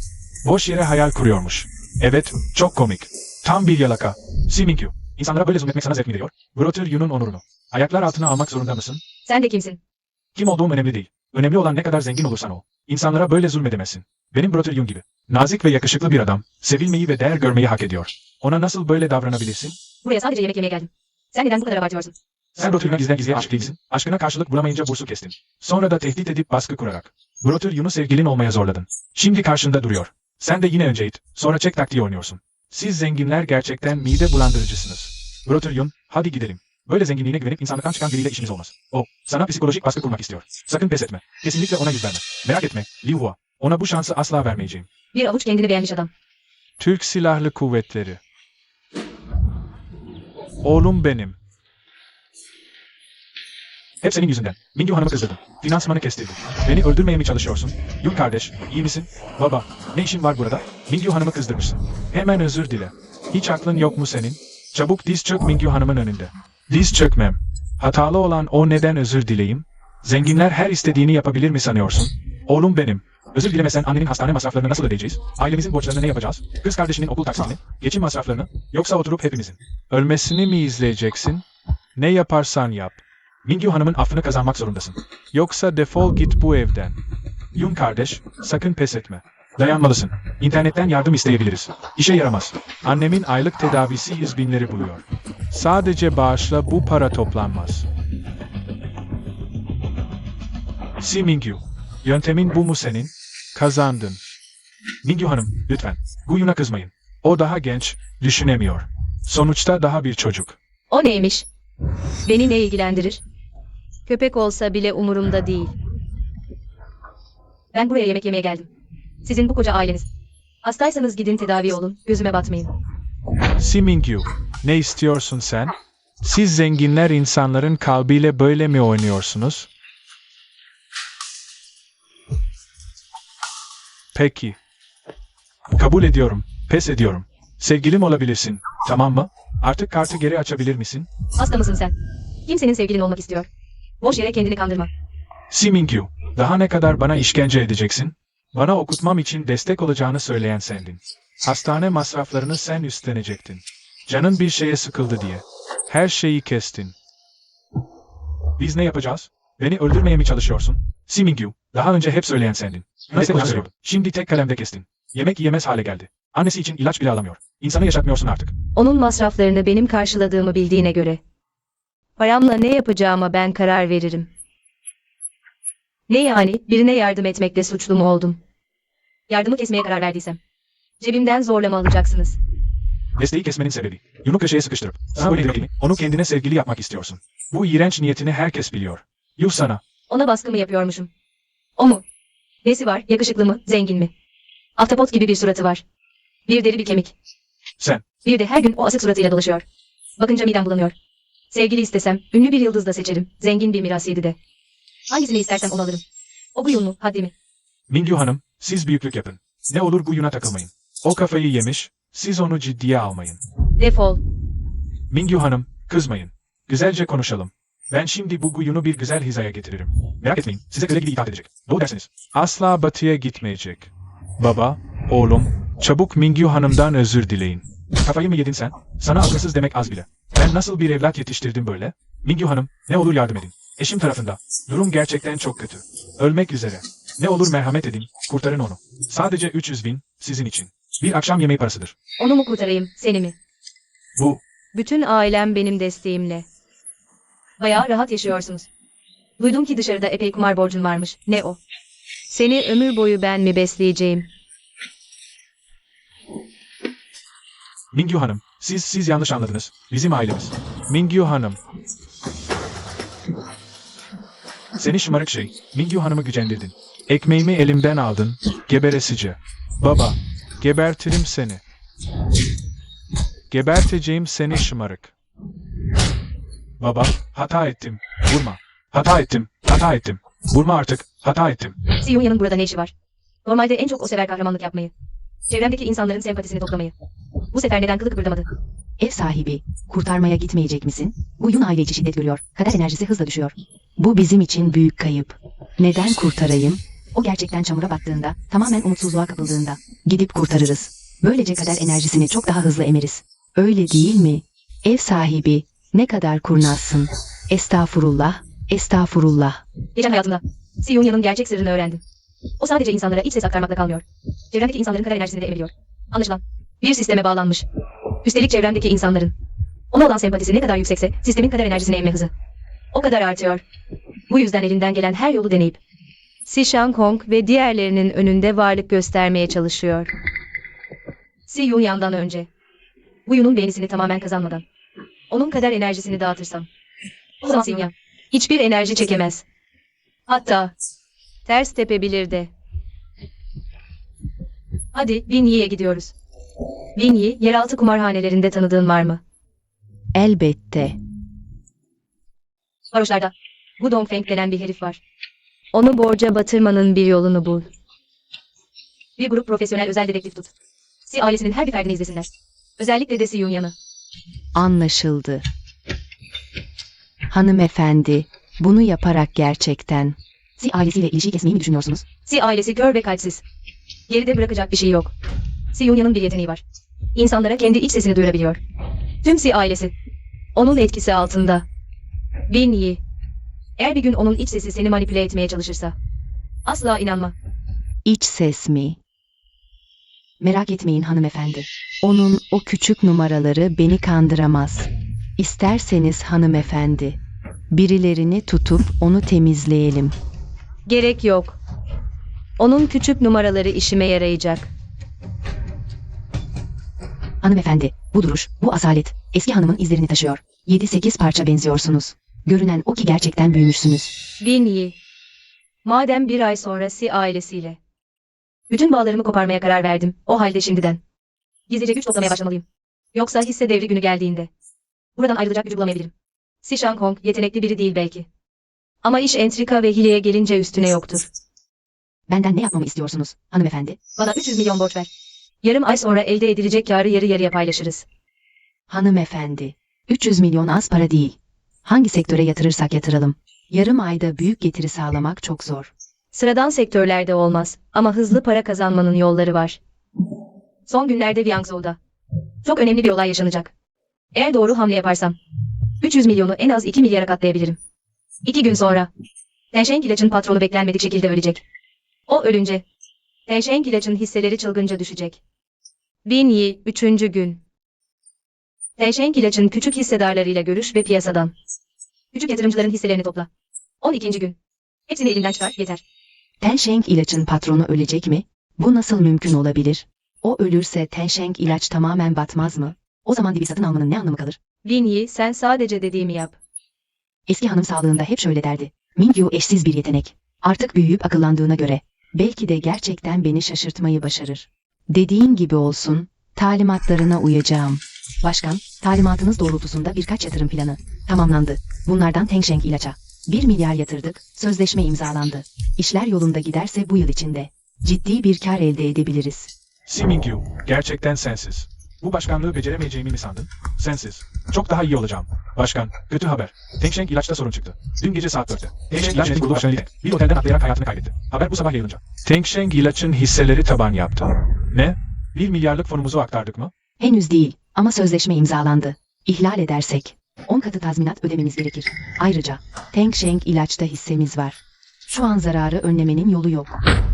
Boş yere hayal kuruyormuş. Evet, çok komik. Tam bir yalaka. Simingyu, insanlara böyle zulmetmek sana zevk mi veriyor? Brother Yun'un onurunu. Ayaklar altına almak zorunda mısın? Sen de kimsin? Kim olduğum önemli değil. Önemli olan ne kadar zengin olursan ol. İnsanlara böyle zulmedemezsin. Benim Brother Yun gibi. Nazik ve yakışıklı bir adam, sevilmeyi ve değer görmeyi hak ediyor. Ona nasıl böyle davranabilirsin? Buraya sadece yemek yemeye geldim. Sen neden bu kadar abartıyorsun? Sen Brother Yun'a gizden gizliye aşık değilsin. Aşkına karşılık bulamayınca bursu kestin. Sonra da tehdit edip baskı kurarak. Brother Yun'u sevgilin olmaya zorladın. Şimdi karşında duruyor. Sen de yine önce it, sonra çek taktiği oynuyorsun. Siz zenginler gerçekten mide bulandırıcısınız. Brother Yun, hadi gidelim. Böyle zenginliğine güvenip insanlıktan çıkan biriyle işimiz olmaz. O, sana psikolojik baskı kurmak istiyor. Sakın pes etme. Kesinlikle ona yüz verme. Merak etme, Liu Hua. Ona bu şansı asla vermeyeceğim. Bir avuç kendini beğenmiş adam. Türk Silahlı Kuvvetleri. Oğlum benim. Hep senin yüzünden. Mingyu Hanım'ı kızdırdın. Finansmanı kestirdin. Beni öldürmeye mi çalışıyorsun? Yun kardeş, iyi misin? Baba, ne işin var burada? Mingyu Hanım'ı kızdırmışsın. Hemen özür dile. Hiç aklın yok mu senin? Çabuk diz çök Mingyu Hanım'ın önünde. Diz çökmem. Hatalı olan o, neden özür dileyim? Zenginler her istediğini yapabilir mi sanıyorsun? Oğlum benim. Özür dilemesen annenin hastane masraflarını nasıl ödeyeceğiz? Ailemizin borçlarını ne yapacağız? Kız kardeşinin okul taksitini, geçim masraflarını, yoksa oturup hepimizin ölmesini mi izleyeceksin? Ne yaparsan yap. Mingyu Hanım'ın affını kazanmak zorundasın. Yoksa defol git bu evden. Yun kardeş, sakın pes etme. Dayanmalısın. İnternetten yardım isteyebiliriz. İşe yaramaz. Annemin aylık tedavisi 100.000'leri buluyor. Sadece bağışla bu para toplanmaz. Si Mingyu, yöntemin bu mu senin? Kazandın. Mingyu Hanım, lütfen. Guyun'a kızmayın. O daha genç, düşünemiyor. Sonuçta daha bir çocuk. O neymiş? Beni ne ilgilendirir? Köpek olsa bile umurumda değil. Ben buraya yemek yemeye geldim. Sizin bu koca aileniz. Hastaysanız gidin tedavi olun, gözüme batmayın. Si Mingyu, ne istiyorsun sen? Siz zenginler insanların kalbiyle böyle mi oynuyorsunuz? Peki. Kabul ediyorum, pes ediyorum. Sevgilim olabilirsin, tamam mı? Artık kartı geri açabilir misin? Hasta mısın sen? Kimsenin sevgilin olmak istiyor. Boş yere kendini kandırma. Si Mingyu, daha ne kadar bana işkence edeceksin? Bana okutmam için destek olacağını söyleyen sendin. Hastane masraflarını sen üstlenecektin. Canın bir şeye sıkıldı diye. Her şeyi kestin. Biz ne yapacağız? Beni öldürmeye mi çalışıyorsun? Si Mingyu, daha önce hep söyleyen sendin. Destek olacağını. Şimdi tek kalemde kestin. Yemek yiyemez hale geldi. Annesi için ilaç bile alamıyor. İnsanı yaşatmıyorsun artık. Onun masraflarını benim karşıladığımı bildiğine göre. Paramla ne yapacağıma ben karar veririm. Ne yani, birine yardım etmekle suçlu mu oldum? Yardımı kesmeye karar verdiysem. Cebimden zorlama alacaksınız. Desteği kesmenin sebebi. Yun'u köşeye sıkıştırıp, sana böyle değil mi? Onu kendine sevgili yapmak istiyorsun. Bu iğrenç niyetini herkes biliyor. Yuh sana. Ona baskı mı yapıyormuşum? O mu? Nesi var, yakışıklı mı, zengin mi? Ahtapot gibi bir suratı var. Bir deri bir kemik. Sen. Bir de her gün o asık suratıyla dolaşıyor. Bakınca midem bulanıyor. Sevgili istesem, ünlü bir yıldız da seçerim. Zengin bir mirasiydi de. Hangisini istersem onu alırım. O Guyun mu, haddi mi? Mingyu Hanım, siz büyüklük yapın. Ne olur Guyun'a takılmayın. O kafayı yemiş, siz onu ciddiye almayın. Defol. Mingyu Hanım, kızmayın. Güzelce konuşalım. Ben şimdi bu Guyun'u bir güzel hizaya getiririm. Merak etmeyin, size köle gibi itaat edecek. Doğru dersiniz. Asla batıya gitmeyecek. Baba, oğlum, çabuk Mingyu Hanım'dan özür dileyin. Kafayı mı yedin sen? Sana akılsız demek az bile. Ben nasıl bir evlat yetiştirdim böyle? Mingyu Hanım, ne olur yardım edin. Eşim tarafında. Durum gerçekten çok kötü. Ölmek üzere. Ne olur merhamet edin, kurtarın onu. Sadece 300.000, sizin için. Bir akşam yemeği parasıdır. Onu mu kurtarayım, seni mi? Bu, Bütün ailem benim desteğimle. Bayağı rahat yaşıyorsunuz. Duydum ki dışarıda epey kumar borcun varmış. Ne o? Seni ömür boyu ben mi besleyeceğim? Mingyu Hanım, siz yanlış anladınız. Bizim ailemiz. Mingyu Hanım. Seni şımarık şey, Mingyu Hanım'ı gücendirdin. Ekmeğimi elimden aldın, geberesice. Baba, gebertirim seni. Geberteceğim seni şımarık. Baba, hata ettim, vurma. Hata ettim. Vurma artık, hata ettim. Si Yunya'nın burada ne işi var? Normalde en çok o sever kahramanlık yapmayı. Çevremdeki insanların sempatisini toplamayı. Bu sefer neden kılı kıpırdamadı? Ev sahibi, kurtarmaya gitmeyecek misin? Bu Yun aile içi şiddet görüyor. Kader enerjisi hızla düşüyor. Bu bizim için büyük kayıp. Neden kurtarayım? O gerçekten çamura battığında, tamamen umutsuzluğa kapıldığında gidip kurtarırız. Böylece kader enerjisini çok daha hızlı emeriz. Öyle değil mi? Ev sahibi, ne kadar kurnazsın. Estağfurullah, estağfurullah. Geçen hayatımda Si Yunya'nın gerçek sırrını öğrendim. O sadece insanlara iç ses aktarmakla kalmıyor. Çevremdeki insanların kader enerjisini de emiliyor. Anlaşılan bir sisteme bağlanmış. Üstelik çevremdeki insanların ona olan sempatisi ne kadar yüksekse sistemin kader enerjisini emme hızı o kadar artıyor. Bu yüzden elinden gelen her yolu deneyip Si Shang-hong ve diğerlerinin önünde varlık göstermeye çalışıyor. Si Yunya'ndan önce. Bu Yun'un beğenisini tamamen kazanmadan onun kader enerjisini dağıtırsam o zaman Si Yunya hiçbir enerji çekemez. Hatta ters tepebilir de. Hadi Binyi'ye gidiyoruz. Binyi, yeraltı kumarhanelerinde tanıdığın var mı? Elbette. Varoşlarda. Bu Dongfeng denen bir herif var. Onu borca batırmanın bir yolunu bul. Bir grup profesyonel özel dedektif tut. Si ailesinin her bir ferdini izlesinler. Özellikle de Si Yunya'nı. Anlaşıldı. Hanımefendi, bunu yaparak gerçekten Si ailesiyle ilişkiyi kesmeyi mi düşünüyorsunuz? Si ailesi kör ve kalpsiz. Geride bırakacak bir şey yok. Si Yunya'nın bir yeteneği var. İnsanlara kendi iç sesini duyurabiliyor. Tüm Si ailesi onun etkisi altında. Binyi. Eğer bir gün onun iç sesi seni manipüle etmeye çalışırsa asla inanma. İç ses mi? Merak etmeyin hanımefendi. Onun o küçük numaraları beni kandıramaz. İsterseniz hanımefendi, birilerini tutup onu temizleyelim. Gerek yok. Onun küçük numaraları işime yarayacak. Hanımefendi, bu duruş, bu asalet, eski hanımın izlerini taşıyor. 7-8 parça benziyorsunuz. Görünen o ki gerçekten büyümüşsünüz. Binyi. Madem bir ay sonra Si ailesiyle. Bütün bağlarımı koparmaya karar verdim. O halde şimdiden. Gizlice güç toplamaya başlamalıyım. Yoksa hisse devri günü geldiğinde buradan ayrılacak gücü bulamayabilirim. Si Shang-hong yetenekli biri değil belki. Ama iş entrika ve hileye gelince üstüne yoktur. Benden ne yapmamı istiyorsunuz, hanımefendi? Bana 300 milyon borç ver. Yarım ay sonra elde edilecek karı yarı yarıya paylaşırız. Hanımefendi, 300 milyon az para değil. Hangi sektöre yatırırsak yatıralım. Yarım ayda büyük getiri sağlamak çok zor. Sıradan sektörlerde olmaz ama hızlı para kazanmanın yolları var. Son günlerde Guangzhou'da çok önemli bir olay yaşanacak. Eğer doğru hamle yaparsam 300 milyonu en az 2 milyara katlayabilirim. 2 gün sonra Tensheng ilacın patronu beklenmedik şekilde ölecek. O ölünce Tensheng ilacın hisseleri çılgınca düşecek. Binyi 3. gün. Tensheng ilacın küçük hissedarlarıyla görüş ve piyasadan küçük yatırımcıların hisselerini topla. 12. gün. Hepsini elinden çıkar, yeter. Tensheng ilaçın patronu ölecek mi? Bu nasıl mümkün olabilir? O ölürse Tensheng ilaç tamamen batmaz mı? O zaman dibi satın almanın ne anlamı kalır? Binyi, sen sadece dediğimi yap. Eski hanım sağlığında hep şöyle derdi. Mingyu eşsiz bir yetenek. Artık büyüyüp akıllandığına göre belki de gerçekten beni şaşırtmayı başarır. Dediğin gibi olsun, talimatlarına uyacağım. Başkan, talimatınız doğrultusunda birkaç yatırım planı tamamlandı. Bunlardan Tensheng ilaça 1 milyar yatırdık, sözleşme imzalandı. İşler yolunda giderse bu yıl içinde ciddi bir kar elde edebiliriz. Si Mingyu, gerçekten sensiz. Bu başkanlığı beceremeyeceğimi mi sandın? Sensiz. Çok daha iyi olacağım. Başkan, kötü haber. Tensheng ilaçta sorun çıktı. Dün gece saat 4'te. Tensheng ilaç kurulu başkanı bir otelden atlayarak hayatını kaybetti. Haber bu sabah yayılınca. Tensheng ilaçın hisseleri taban yaptı. Ne? 1 milyarlık fonumuzu aktardık mı? Henüz değil ama sözleşme imzalandı. İhlal edersek 10 katı tazminat ödememiz gerekir. Ayrıca Teng Sheng ilaçta hissemiz var. Şu an zararı önlemenin yolu yok.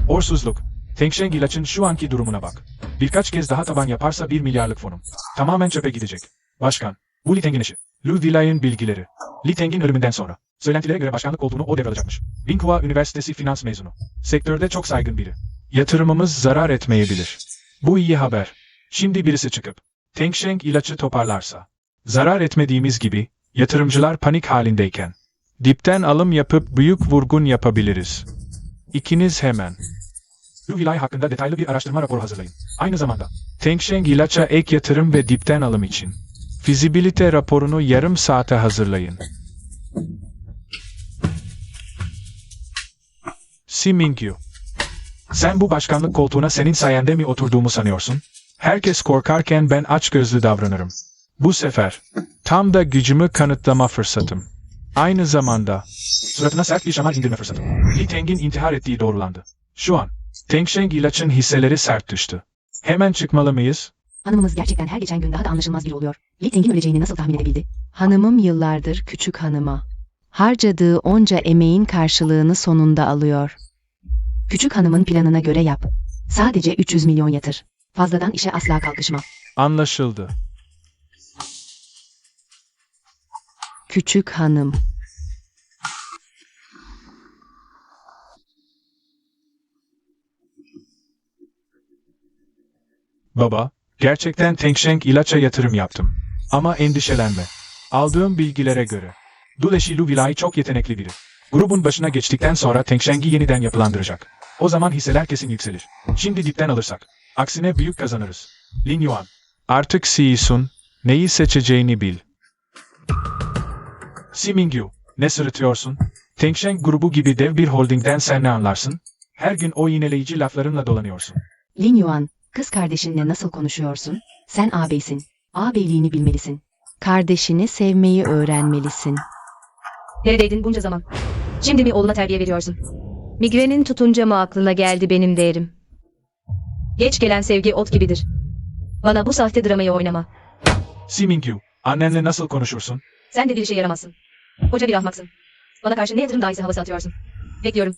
Orsuzluk. Tengsheng ilaçın şu anki durumuna bak. Birkaç kez daha taban yaparsa 1 milyarlık fonum. Tamamen çöpe gidecek. Başkan. Bu Li Teng'in işi. Lu Vilay'ın bilgileri. Li Teng'in ölümünden sonra. Söylentilere göre başkanlık koltuğunu o devralacakmış. Tsinghua Üniversitesi finans mezunu. Sektörde çok saygın biri. Yatırımımız zarar etmeyebilir. Bu iyi haber. Şimdi birisi çıkıp Tengsheng ilaçı toparlarsa. Zarar etmediğimiz gibi, yatırımcılar panik halindeyken. Dipten alım yapıp büyük vurgun yapabiliriz. İkiniz hemen. Lu Vilay hakkında detaylı bir araştırma raporu hazırlayın. Aynı zamanda, Tengsheng ilaça ek yatırım ve dipten alım için. Fizibilite raporunu yarım saate hazırlayın. Si Mingyu. Sen bu başkanlık koltuğuna senin sayende mi oturduğumu sanıyorsun? Herkes korkarken ben açgözlü davranırım. Bu sefer, tam da gücümü kanıtlama fırsatım. Aynı zamanda, suratına sert bir şamar indirme fırsatım. Li Teng'in intihar ettiği doğrulandı. Şu an, Tengsheng ilaçın hisseleri sert düştü. Hemen çıkmalı mıyız? Hanımımız gerçekten her geçen gün daha da anlaşılmaz biri oluyor. Li Teng'in öleceğini nasıl tahmin edebildi? Hanımım yıllardır küçük hanıma. Harcadığı onca emeğin karşılığını sonunda alıyor. Küçük hanımın planına göre yap. Sadece 300 milyon yatır. Fazladan işe asla kalkışma. Anlaşıldı. Küçük hanım. Baba, gerçekten Tengsheng ilaça yatırım yaptım. Ama endişelenme. Aldığım bilgilere göre, Duleshi Lu Vilay çok yetenekli biri. Grubun başına geçtikten sonra Tengsheng'i yeniden yapılandıracak. O zaman hisseler kesin yükselir. Şimdi dipten alırsak, aksine büyük kazanırız. Lin Yuan. Artık CEO'sun, neyi seçeceğini bil. Si Mingyu, ne sırıtıyorsun? Tengsheng grubu gibi dev bir holdingden sen ne anlarsın? Her gün o iğneleyici laflarınla dolanıyorsun. Lin Yuan, kız kardeşinle nasıl konuşuyorsun? Sen ağabeysin. Ağabeyliğini bilmelisin. Kardeşini sevmeyi öğrenmelisin. Neredeydin bunca zaman? Şimdi mi oğluna terbiye veriyorsun? Migrenin tutunca mı aklına geldi benim değerim? Geç gelen sevgi ot gibidir. Bana bu sahte dramayı oynama. Si Mingyu, annenle nasıl konuşursun? Sen de bir işe yaramazsın. Koca bir ahmaksın. Bana karşı ne yatırım dahisi havası atıyorsun. Bekliyorum.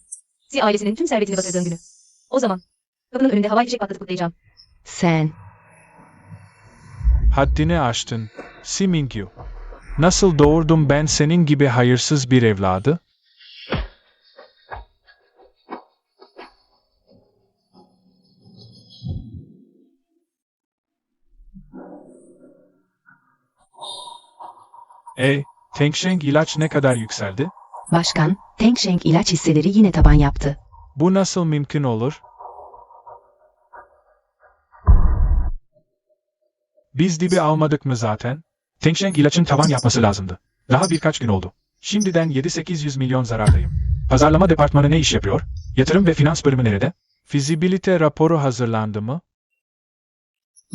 Si ailesinin tüm servetini batırdığın günü. O zaman kapının önünde havai fişek patlatıp kutlayacağım. Sen, Haddini aştın. Si Mingyu. Nasıl doğurdum ben senin gibi hayırsız bir evladı? Tengsheng ilaç ne kadar yükseldi? başkan, Teng Sheng ilaç hisseleri yine taban yaptı. Bu nasıl mümkün olur? Biz dibi almadık mı zaten? Tengsheng ilaçın tavan yapması lazımdı. Daha birkaç gün oldu. Şimdiden 7-800 milyon zarardayım. Pazarlama departmanı ne iş yapıyor? Yatırım ve finans bölümü nerede? Fizibilite raporu hazırlandı mı?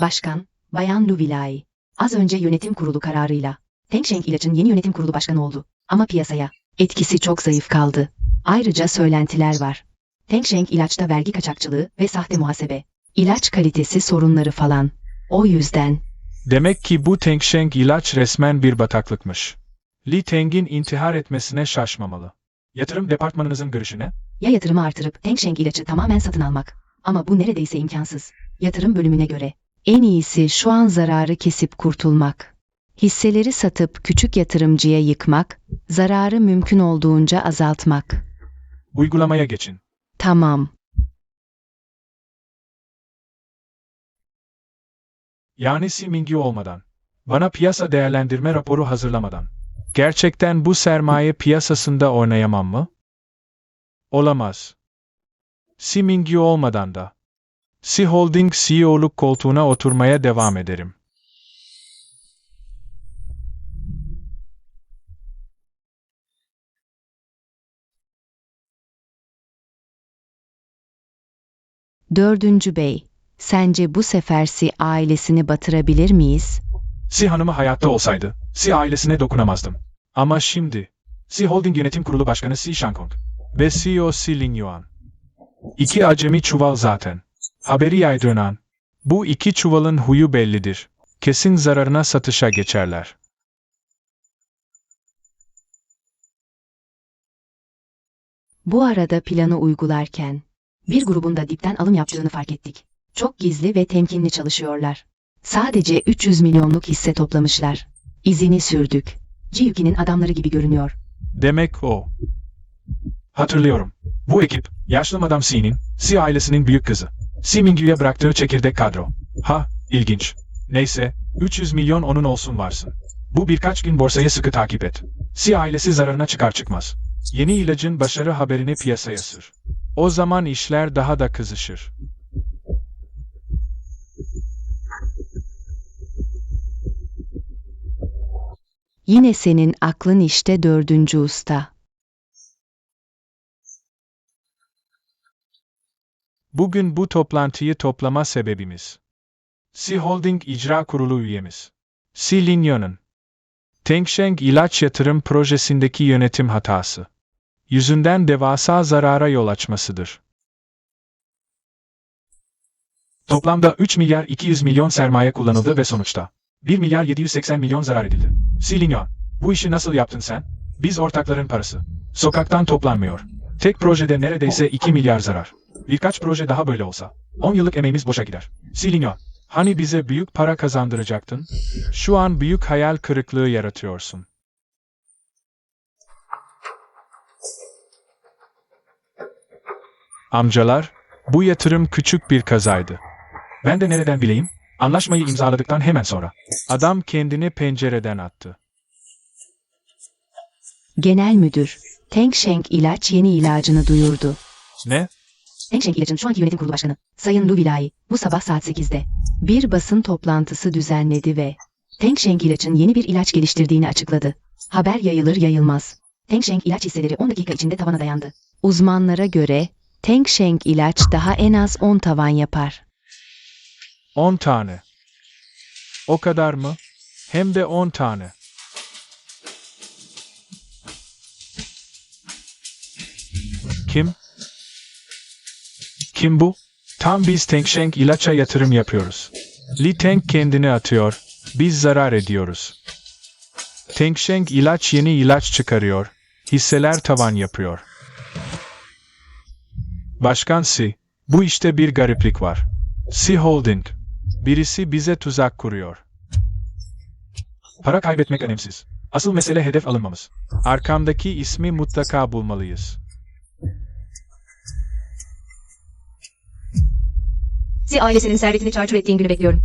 Başkan, Bayan Lu Vilay. Az önce yönetim kurulu kararıyla Teng Sheng ilaçın yeni yönetim kurulu başkanı oldu. Ama piyasaya etkisi çok zayıf kaldı. Ayrıca söylentiler var. Teng Sheng ilaçta vergi kaçakçılığı ve sahte muhasebe, ilaç kalitesi sorunları falan. O yüzden Demek ki bu Tengsheng ilaç resmen bir bataklıkmış. Li Teng'in intihar etmesine şaşmamalı. Yatırım departmanınızın görüşü ne? ya yatırımı artırıp Teng Sheng ilacı tamamen satın almak. Ama bu neredeyse imkansız. Yatırım bölümüne göre en iyisi şu an zararı kesip kurtulmak. Hisseleri satıp küçük yatırımcıya yıkmak, zararı mümkün olduğunca azaltmak. Uygulamaya geçin. Tamam. Yani Si Mingyu olmadan. Bana piyasa değerlendirme raporu hazırlamadan. Gerçekten bu sermaye piyasasında oynayamam mı? Olamaz. Si Mingyu olmadan da. Si Holding CEO'luk koltuğuna oturmaya devam ederim. Dördüncü Bey, sence bu sefer Si ailesini batırabilir miyiz? Si hanımı hayatta olsaydı, Si ailesine dokunamazdım. Ama şimdi, Si Holding Yönetim Kurulu Başkanı Si Shankong ve CEO Si Lin Yuan. İki acemi çuval zaten. Haberi yaydığın an, bu iki çuvalın huyu bellidir. Kesin zararına satışa geçerler. Bu arada planı uygularken bir grubun da dipten alım yaptığını fark ettik. Çok gizli ve temkinli çalışıyorlar. Sadece 300 milyonluk hisse toplamışlar. İzini sürdük. Ciyuki'nin adamları gibi görünüyor. Demek o. Hatırlıyorum. Bu ekip, yaşlı Madame C'nin, C ailesinin büyük kızı. C Mingyu'ya bıraktığı çekirdek kadro. Ha, ilginç. Neyse, 300 milyon onun olsun varsın. Bu birkaç gün borsayı sıkı takip et. C ailesi zararına çıkar çıkmaz. Yeni ilacın başarı haberini piyasaya sür. O zaman işler daha da kızışır. Yine senin aklın işte dördüncü usta. Bugün bu toplantıyı toplama sebebimiz. C Holding İcra Kurulu üyemiz. C Linyon'un Tengsheng ilaç yatırım projesindeki yönetim hatası yüzünden devasa zarara yol açmasıdır. Toplamda 3 milyar 200 milyon sermaye kullanıldı ve sonuçta 1 milyar 780 milyon zarar edildi. C Linyon, bu işi nasıl yaptın sen? Biz ortakların parası. Sokaktan toplanmıyor. Tek projede neredeyse 2 milyar zarar. Birkaç proje daha böyle olsa 10 yıllık emeğimiz boşa gider. C Linyon, hani bize büyük para kazandıracaktın? Şu an büyük hayal kırıklığı yaratıyorsun. Amcalar, bu yatırım küçük bir kazaydı. Ben de nereden bileyim? Anlaşmayı imzaladıktan hemen sonra. Adam kendini pencereden attı. Genel müdür, Tengsheng ilaç yeni ilacını duyurdu. Ne? Tengsheng ilacın şu anki yönetim kurulu başkanı, Sayın Lu Vilai, bu sabah saat 8'de bir basın toplantısı düzenledi ve Tengsheng ilacın yeni bir ilaç geliştirdiğini açıkladı. Haber yayılır yayılmaz. Tengsheng ilaç hisseleri 10 dakika içinde tavana dayandı. Uzmanlara göre Tengsheng ilaç daha en az 10 tavan yapar. 10 tane. O kadar mı? Hem de 10 tane. Kim? Kim bu? Tam biz Tengsheng ilaça yatırım yapıyoruz. Li Teng kendini atıyor, biz zarar ediyoruz. Tengsheng ilaç yeni ilaç çıkarıyor, hisseler tavan yapıyor. Başkan Si, bu işte bir gariplik var. Si Holding, birisi bize tuzak kuruyor. Para kaybetmek önemsiz. Asıl mesele hedef alınmamız. Arkamdaki ismi mutlaka bulmalıyız. C ailesinin servetini çarçur ettiğin günü bekliyorum.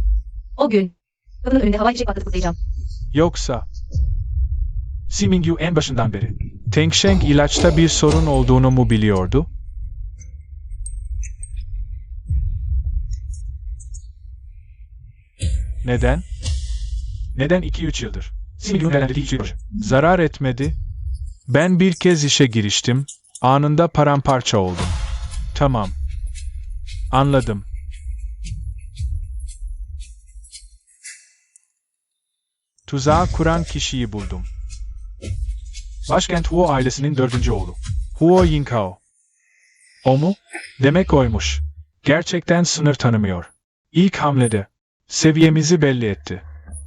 O gün, kapının önünde havai fişek patlatıp kutlayacağım. Yoksa... Si Mingyu en başından beri Tengsheng ilaçta bir sorun olduğunu mu biliyordu? Neden? Neden 2-3 yıldır? Si Mingyu'nun değerlendirdiği hiçbir proje zarar etmedi. Ben bir kez işe giriştim, anında paramparça oldum. Tamam. Anladım. Tuzağı kuran kişiyi buldum. Başkent Huo ailesinin 4. oğlu. Huo Yinkao. O mu? Demek oymuş. Gerçekten sınır tanımıyor. İlk hamlede seviyemizi belli etti.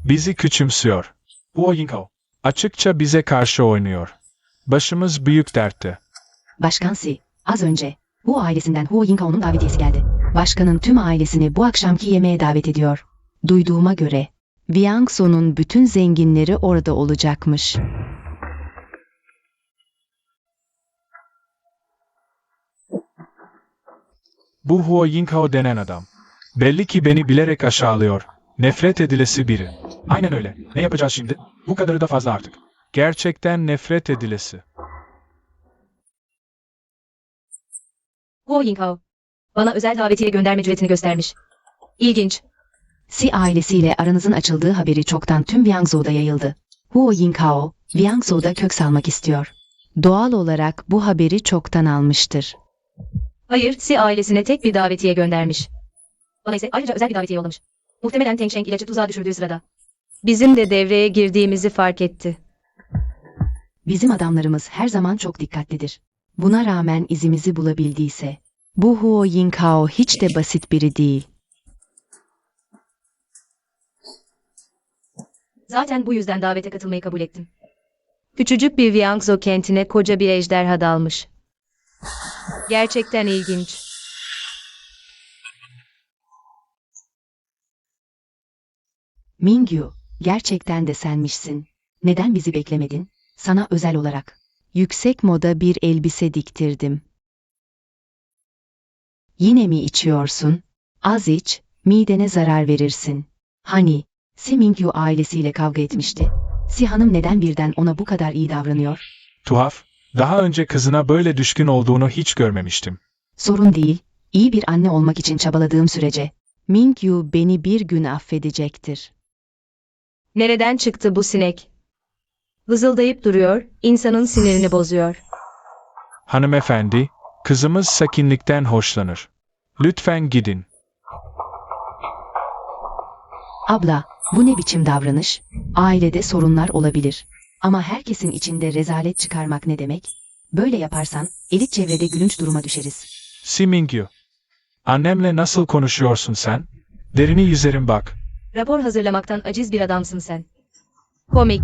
Bizi küçümsüyor. Huo Yinkao açıkça bize karşı oynuyor. Başımız büyük dertte. Başkan Si, az önce Hu ailesinden Hu Yinkao'nun davetiyesi geldi. Başkanın tüm ailesini bu akşamki yemeğe davet ediyor. Duyduğuma göre Viangso'nun bütün zenginleri orada olacakmış. Bu Huo Yinkao denen adam. Belli ki beni bilerek aşağılıyor. Nefret edilesi biri. Aynen öyle. Ne yapacağız şimdi? Bu kadarı da fazla artık. Gerçekten nefret edilesi. Huo Yinkao, bana özel davetiye gönderme cüretini göstermiş. İlginç. Si ailesiyle aranızın açıldığı haberi çoktan tüm Viangzo'da yayıldı. Huo Yinkao, Viangzo'da kök salmak istiyor. Doğal olarak bu haberi çoktan almıştır. Hayır, Si ailesine tek bir davetiye göndermiş. Bana ise ayrıca özel bir davetiye yollamış. Muhtemelen Tengsheng ilacı tuzağa düşürdüğü sırada. Bizim de devreye girdiğimizi fark etti. Bizim adamlarımız her zaman çok dikkatlidir. Buna rağmen izimizi bulabildiyse, bu Huo Yinkao hiç de basit biri değil. Zaten bu yüzden davete katılmayı kabul ettim. Küçücük bir Viangzo kentine koca bir ejderha dalmış. Gerçekten ilginç. Mingyu, gerçekten de senmişsin. Neden bizi beklemedin? Sana özel olarak. Yüksek moda bir elbise diktirdim. Yine mi içiyorsun? Az iç, midene zarar verirsin. Hani, Si Mingyu ailesiyle kavga etmişti. Si Hanım neden birden ona bu kadar iyi davranıyor? Tuhaf, daha önce kızına böyle düşkün olduğunu hiç görmemiştim. Sorun değil, iyi bir anne olmak için çabaladığım sürece. Mingyu beni bir gün affedecektir. Nereden çıktı bu sinek? Vızıldayıp duruyor, insanın sinirini bozuyor. Hanımefendi, kızımız sakinlikten hoşlanır. Lütfen gidin. Abla, bu ne biçim davranış? Ailede sorunlar olabilir. Ama herkesin içinde rezalet çıkarmak ne demek? Böyle yaparsan, elit çevrede gülünç duruma düşeriz. Si Mingyu. Annemle nasıl konuşuyorsun sen? Derini yüzerim bak. Rapor hazırlamaktan aciz bir adamsın sen. Komik.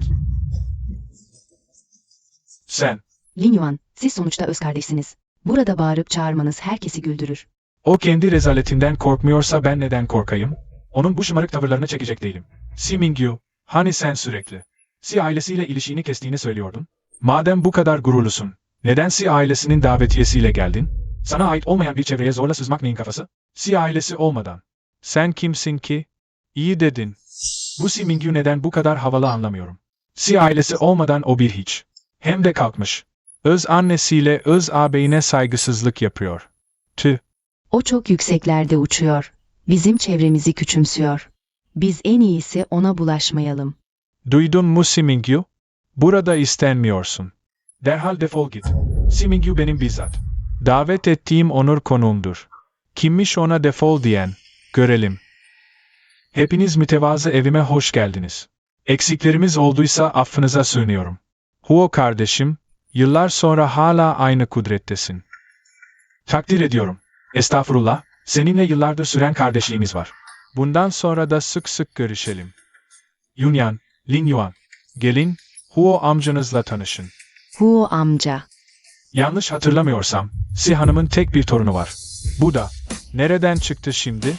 Sen. Lin Yuan, siz sonuçta öz kardeşsiniz. Burada bağırıp çağırmanız herkesi güldürür. O kendi rezaletinden korkmuyorsa ben neden korkayım? Onun bu şımarık tavırlarını çekecek değilim. Si Mingyu, hani sen sürekli Si ailesiyle ilişiğini kestiğini söylüyordun? Madem bu kadar gururlusun, neden Si ailesinin davetiyesiyle geldin? Sana ait olmayan bir çevreye zorla sızmak neyin kafası? Si ailesi olmadan. Sen kimsin ki? İyi dedin. Bu Si Mingyu neden bu kadar havalı anlamıyorum. Si ailesi olmadan o bir hiç. Hem de kalkmış. Öz annesiyle öz ağabeyine saygısızlık yapıyor. Tüh. O çok yükseklerde uçuyor. Bizim çevremizi küçümsüyor. Biz en iyisi ona bulaşmayalım. Duydun mu Si Mingyu? Burada istenmiyorsun. Derhal defol git. Si Mingyu benim bizzat. Davet ettiğim onur konuğumdur. Kimmiş ona defol diyen? Görelim. Hepiniz mütevazı evime hoş geldiniz. Eksiklerimiz olduysa affınıza sığınıyorum. Huo kardeşim, yıllar sonra hala aynı kudrettesin. Takdir ediyorum. Estağfurullah, seninle yıllardır süren kardeşliğimiz var. Bundan sonra da sık sık görüşelim. Yunyan, Lin Yuan, gelin, Huo amcanızla tanışın. Huo amca. Yanlış hatırlamıyorsam, Si Hanım'ın tek bir torunu var. Bu da, nereden çıktı şimdi?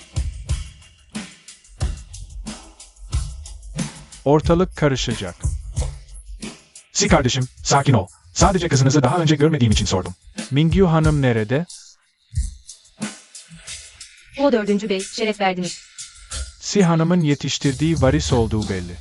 Ortalık karışacak. Si kardeşim, sakin ol. Sadece kızınızı daha önce görmediğim için sordum. Mingyu Hanım nerede? O 4. bey, şeref verdiniz. Si Hanım'ın yetiştirdiği varis olduğu belli.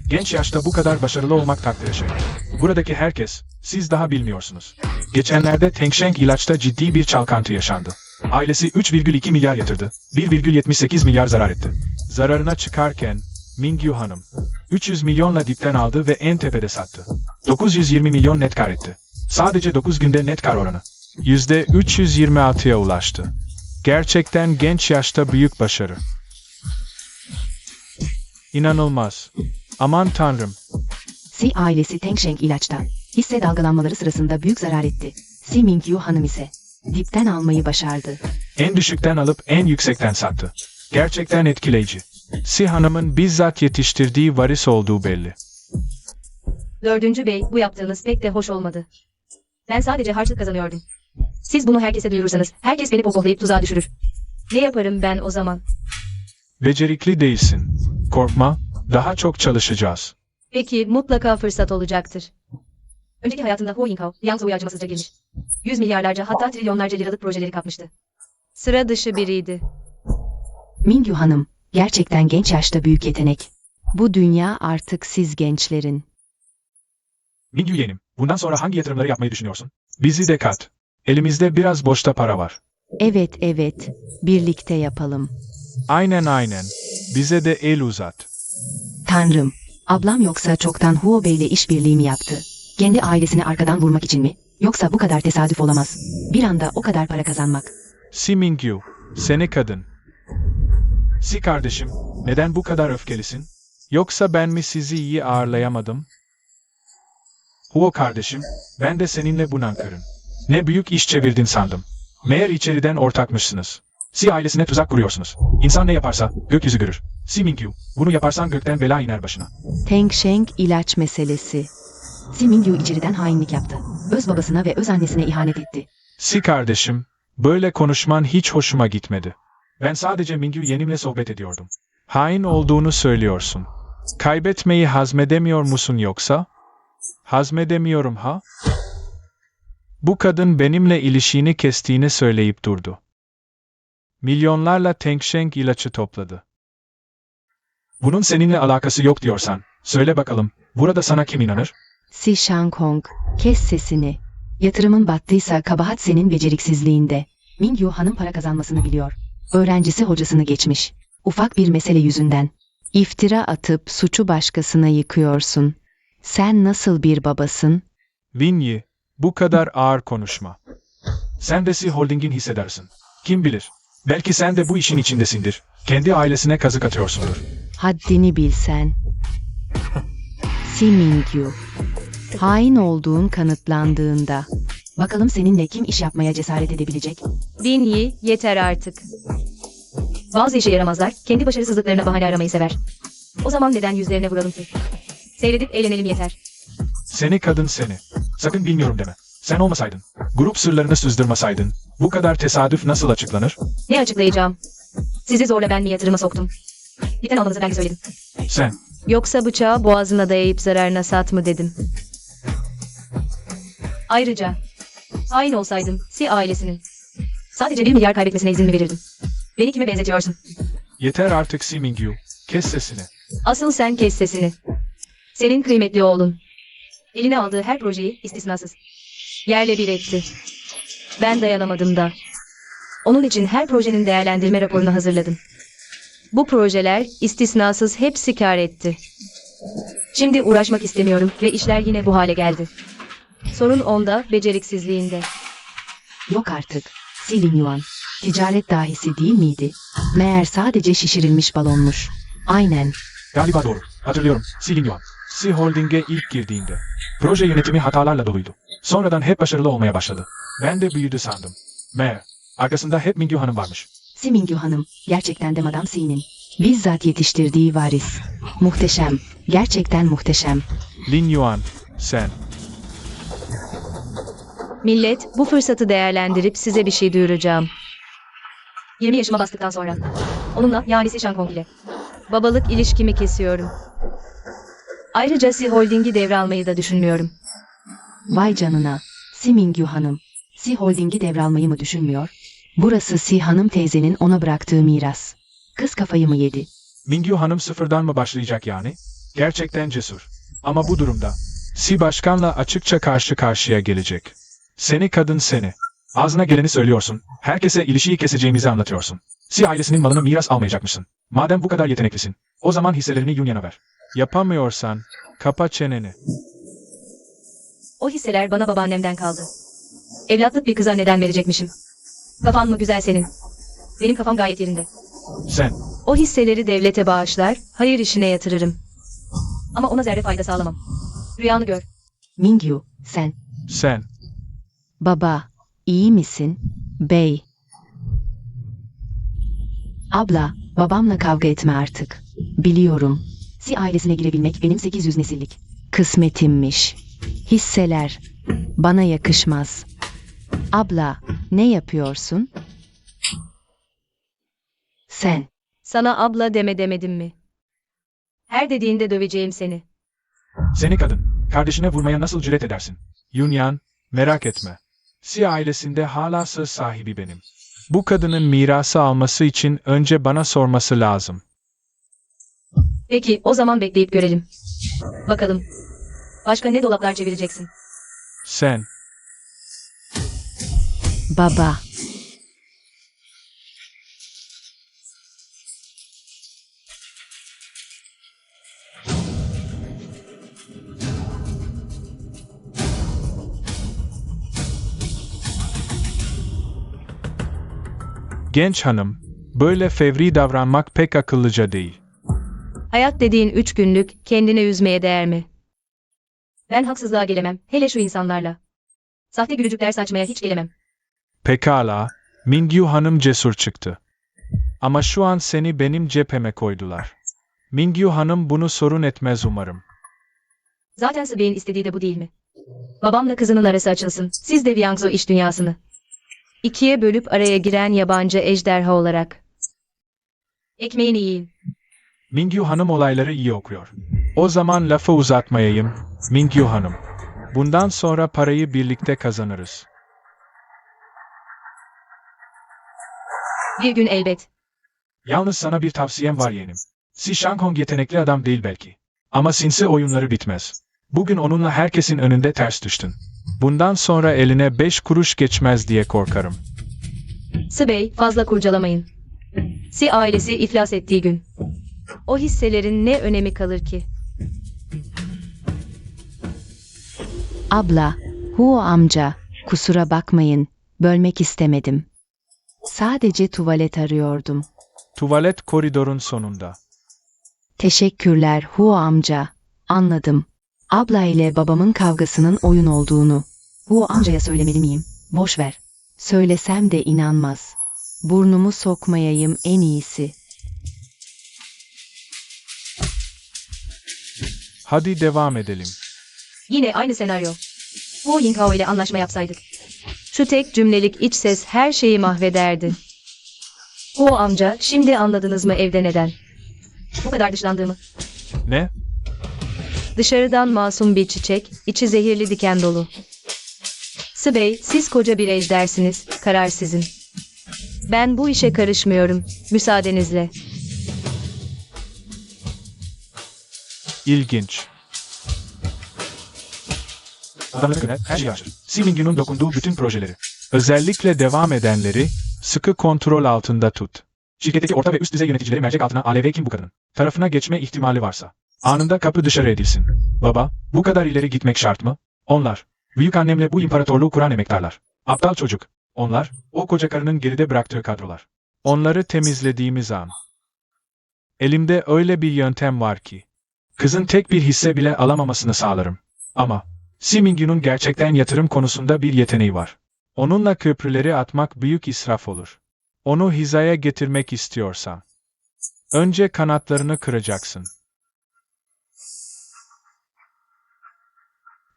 Genç yaşta bu kadar başarılı olmak takdire şayan. Buradaki herkes, siz daha bilmiyorsunuz. Geçenlerde Tengsheng ilaçta ciddi bir çalkantı yaşandı. Ailesi 3,2 milyar yatırdı, 1,78 milyar zarar etti. Zararına çıkarken, Mingyu Hanım, 300 milyonla dipten aldı ve en tepede sattı. 920 milyon net kar etti. Sadece 9 günde net kar oranı %326'ya ulaştı. Gerçekten genç yaşta büyük başarı. İnanılmaz. Aman tanrım. Si ailesi Tengsheng ilaçta. Hisse dalgalanmaları sırasında büyük zarar etti. Si Mingyu Hanım ise dipten almayı başardı. En düşükten alıp en yüksekten sattı. Gerçekten etkileyici. Si Hanım'ın bizzat yetiştirdiği varis olduğu belli. 4. bey, bu yaptığınız pek de hoş olmadı. Ben sadece harçlık kazanıyordum. Siz bunu herkese duyurursanız, herkes beni pohpohlayıp tuzağa düşürür. Ne yaparım ben o zaman? Becerikli değilsin. Korkma, daha çok çalışacağız. Peki, mutlaka fırsat olacaktır. Önceki hayatında Huo Yinkao, Yangzhou'ya acımasızca girmiş. 100 milyarlarca hatta trilyonlarca liralık projeleri kapmıştı. Sıra dışı biriydi. Mingyu Hanım, gerçekten genç yaşta büyük yetenek. Bu dünya artık siz gençlerin. Mingyu yeğenim, bundan sonra hangi yatırımları yapmayı düşünüyorsun? Bizi de kat. Elimizde biraz boşta para var. Evet, birlikte yapalım. Aynen. Bize de el uzat. Tanrım, ablam yoksa çoktan Huo Bey'le işbirliği mi yaptı? Kendi ailesini arkadan vurmak için mi? Yoksa bu kadar tesadüf olamaz. Bir anda o kadar para kazanmak. Si Mingyu, seni kadın. Si kardeşim, neden bu kadar öfkelisin? Yoksa ben mi sizi iyi ağırlayamadım? Huo kardeşim, ben de seninle bu nankörüm. Ne büyük iş çevirdin sandım. Meğer içeriden ortakmışsınız. Si ailesine tuzak kuruyorsunuz. İnsan ne yaparsa gökyüzü görür. Si Mingyu, bunu yaparsan gökten bela iner başına. Tengsheng ilaç meselesi. Si Mingyu içeriden hainlik yaptı. Öz babasına ve öz annesine ihanet etti. Si kardeşim, böyle konuşman hiç hoşuma gitmedi. Ben sadece Mingyu yenimle sohbet ediyordum. Hain olduğunu söylüyorsun. Kaybetmeyi hazmedemiyor musun yoksa? Hazmedemiyorum ha? Bu kadın benimle ilişiğini kestiğini söyleyip durdu. Milyonlarla Tengsheng ilacı topladı. Bunun seninle alakası yok diyorsan, söyle bakalım, burada sana kim inanır? Si Shankong, kes sesini. Yatırımın battıysa kabahat senin beceriksizliğinde. Mingyu Hanım para kazanmasını biliyor. Öğrencisi hocasını geçmiş. Ufak bir mesele yüzünden. İftira atıp suçu başkasına yıkıyorsun. Sen nasıl bir babasın? Winyi, bu kadar ağır konuşma. Sen de Si Holding'in hissedersin. Kim bilir, belki sen de bu işin içindesindir. Kendi ailesine kazık atıyorsundur. Haddini bilsen. Si Mingyu. Hain olduğun kanıtlandığında. Bakalım seninle kim iş yapmaya cesaret edebilecek? Winyi, yeter artık. Bazı işe yaramazlar, kendi başarısızlıklarına bahane aramayı sever. O zaman neden yüzlerine vuralım ki? Seyredip eğlenelim yeter. Seni kadın seni. Sakın bilmiyorum deme. Sen olmasaydın, grup sırlarını sızdırmasaydın, bu kadar tesadüf nasıl açıklanır? Ne açıklayacağım? Sizi zorla ben mi yatırıma soktum? Biten almanızı ben söyledim. Sen, Yoksa bıçağı boğazına dayayıp zararına sat mı dedim. Ayrıca, hain olsaydım Si ailesinin sadece 1 milyar kaybetmesine izin mi verirdim? Beni kime benzetiyorsun? yeter artık Si Mingyu, kes sesini. Asıl sen kes sesini. Senin kıymetli oğlun. Eline aldığı her projeyi istisnasız yerle bir etti. Ben dayanamadım da. Onun için her projenin değerlendirme raporunu hazırladım. Bu projeler istisnasız hepsi kâr etti. Şimdi uğraşmak istemiyorum ve işler yine bu hale geldi. Sorun onda, beceriksizliğinde. Yok artık. Si Lingyuan. Ticaret dahisi değil miydi? Meğer sadece şişirilmiş balonmuş. Aynen. Galiba doğru. Hatırlıyorum. Si Lingyuan. Si Holding'e ilk girdiğinde. Proje yönetimi hatalarla doluydu. Sonradan hep başarılı olmaya başladı. Ben de büyüdü sandım. Meğer arkasında hep Mingyu Hanım varmış. Si Mingyu Hanım, gerçekten de Madame Si'nin bizzat yetiştirdiği varis. Muhteşem, gerçekten muhteşem. Lin Yuan, sen. Millet, bu fırsatı değerlendirip size bir şey duyuracağım. 20 yaşıma bastıktan sonra. Onunla, yani Si Shankong ile babalık ilişkimi kesiyorum. Ayrıca Si Holding'i devralmayı da düşünmüyorum. Vay canına. Si Mingyu Hanım, Si Holding'i devralmayı mı düşünmüyor? Burası Si Hanım teyzenin ona bıraktığı miras. Kız kafayı mı yedi? Mingyu Hanım sıfırdan mı başlayacak yani? Gerçekten cesur. Ama bu durumda, Si Başkan'la açıkça karşı karşıya gelecek. Seni kadın seni. Ağzına geleni söylüyorsun, herkese ilişiği keseceğimizi anlatıyorsun. Si ailesinin malını miras almayacakmışsın. Madem bu kadar yeteneklisin, o zaman hisselerini Yunya'na ver. Yapamıyorsan, kapa çeneni. O hisseler bana babaannemden kaldı. Evlatlık bir kıza neden verecekmişim? Kafan mı güzel senin? Benim kafam gayet yerinde. Sen, O hisseleri devlete bağışlar, hayır işine yatırırım. Ama ona zerre fayda sağlamam. Rüyanı gör. Mingyu, sen. baba, iyi misin? Bey. Abla, babamla kavga etme artık. Biliyorum. Si ailesine girebilmek benim 800 nesillik kısmetimmiş. Hisseler. Bana yakışmaz. Abla, ne yapıyorsun? Sen. Sana abla deme demedim mi? Her dediğinde döveceğim seni. Seni kadın, kardeşine vurmaya nasıl cüret edersin? Yunyan, merak etme. Si ailesinde hala söz sahibi benim. Bu kadının mirası alması için önce bana sorması lazım. Peki, o zaman bekleyip görelim. Bakalım. Başka ne dolaplar çevireceksin? Sen, Baba. genç hanım, böyle fevri davranmak pek akıllıca değil. Hayat dediğin 3 günlük, kendine üzmeye değer mi? Ben haksızlığa gelemem, hele şu insanlarla. Sahte gülücükler saçmaya hiç gelemem. Pekala, Mingyu Hanım cesur çıktı. Ama şu an seni benim cepheme koydular. Mingyu Hanım bunu sorun etmez umarım. Zaten Sıbey'in istediği de bu değil mi? Babamla kızının arası açılsın, siz de Viangzo iş dünyasını İkiye bölüp araya giren yabancı ejderha olarak. Ekmeğini yiyin. Mingyu Hanım olayları iyi okuyor. O zaman lafı uzatmayayım, Mingyu Hanım. Bundan sonra parayı birlikte kazanırız. Bir gün elbet. Yalnız sana bir tavsiyem var yeğenim. Si Shanghong yetenekli adam değil belki. Ama sinsi oyunları bitmez. Bugün onunla herkesin önünde ters düştün. Bundan sonra eline 5 kuruş geçmez diye korkarım. Sibey, fazla kurcalamayın. Si ailesi iflas ettiği gün. O hisselerin ne önemi kalır ki? Abla, Huo amca, kusura bakmayın, bölmek istemedim. Sadece tuvalet arıyordum. Tuvalet koridorun sonunda. Teşekkürler Huo amca. Anladım. Abla ile babamın kavgasının oyun olduğunu. Huo amcaya söylemeli miyim? Boş ver. Söylesem de inanmaz. Burnumu sokmayayım en iyisi. Hadi devam edelim. Yine aynı senaryo. Wu Yinghao ile anlaşma yapsaydık. Şu tek cümlelik iç ses her şeyi mahvederdi. Wu amca, şimdi anladınız mı evde neden? Bu kadar dışlandığımı. Ne? Dışarıdan masum bir çiçek, içi zehirli diken dolu. Sibey, siz koca bir ejdersiniz, karar sizin. Ben bu işe karışmıyorum, müsaadenizle. İlginç. Adamlık güne her şeyi aşır. Si Mingyu'nun dokunduğu bütün projeleri. Özellikle devam edenleri sıkı kontrol altında tut. Şirketteki orta ve üst düzey yöneticileri mercek altına ALV kim bu kadının tarafına geçme ihtimali varsa anında kapı dışarı edilsin. Baba, bu kadar ileri gitmek şart mı? Onlar, büyük annemle bu imparatorluğu kuran emektarlar. Aptal çocuk. Onlar, o koca karının geride bıraktığı kadrolar. Onları temizlediğimiz an. Elimde öyle bir yöntem var ki, kızın tek bir hisse bile alamamasını sağlarım. Ama, Si Mingyu'nun gerçekten yatırım konusunda bir yeteneği var. Onunla köprüleri atmak büyük israf olur. Onu hizaya getirmek istiyorsan, önce kanatlarını kıracaksın.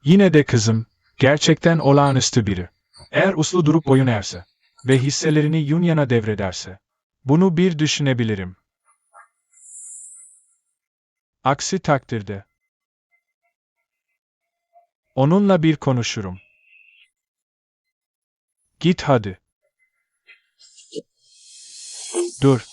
Yine de kızım, gerçekten olağanüstü biri. Eğer uslu durup boyun eğerse ve hisselerini Yunya'na devrederse, bunu bir düşünebilirim. Aksi takdirde, onunla bir konuşurum. Git hadi. Dur.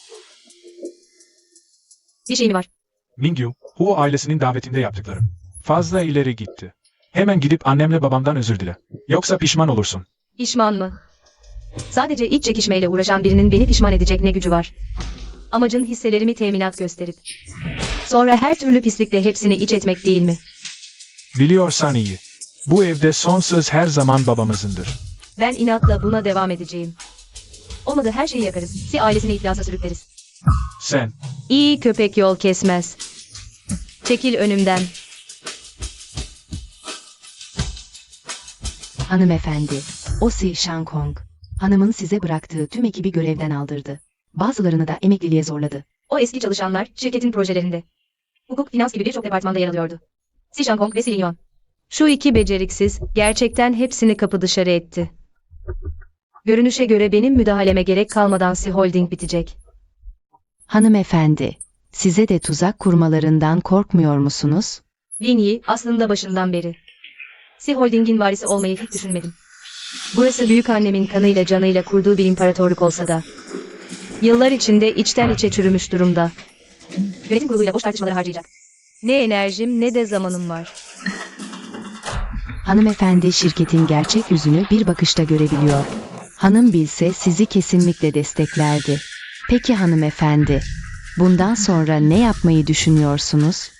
Bir şey mi var? Mingyu, Huo ailesinin davetinde yaptıklarım. Fazla ileri gitti. Hemen gidip annemle babamdan özür dile. Yoksa pişman olursun. Pişman mı? Sadece iç çekişmeyle uğraşan birinin beni pişman edecek ne gücü var? Amacın hisselerimi teminat gösterip sonra her türlü pislikle hepsini iç etmek değil mi? Biliyorsan iyi. Bu evde son söz her zaman babamızındır. Ben inatla buna devam edeceğim. Olmadı her şeyi yakarız. Si ailesini iflasa sürükleriz. Sen, İyi köpek yol kesmez. Çekil önümden. Hanımefendi, o Si Shanghong. Hanımın size bıraktığı tüm ekibi görevden aldırdı. Bazılarını da emekliliğe zorladı. O eski çalışanlar şirketin projelerinde. Hukuk, finans gibi birçok departmanda yer alıyordu. Si Shanghong ve Si Yuan. Şu iki beceriksiz gerçekten hepsini kapı dışarı etti. Görünüşe göre benim müdahaleme gerek kalmadan Si Holding bitecek. Hanımefendi, size de tuzak kurmalarından korkmuyor musunuz? Lin Yi aslında başından beri. Si Holding'in varisi olmayı hiç düşünmedim. Burası büyükannemin kanıyla canıyla kurduğu bir imparatorluk olsa da yıllar içinde içten içe çürümüş durumda. Yönetim kuruluyla boş tartışmaları harcayacak ne enerjim ne de zamanım var. Hanımefendi şirketin gerçek yüzünü bir bakışta görebiliyor. Hanım bilse sizi kesinlikle desteklerdi. Peki hanımefendi, bundan sonra ne yapmayı düşünüyorsunuz?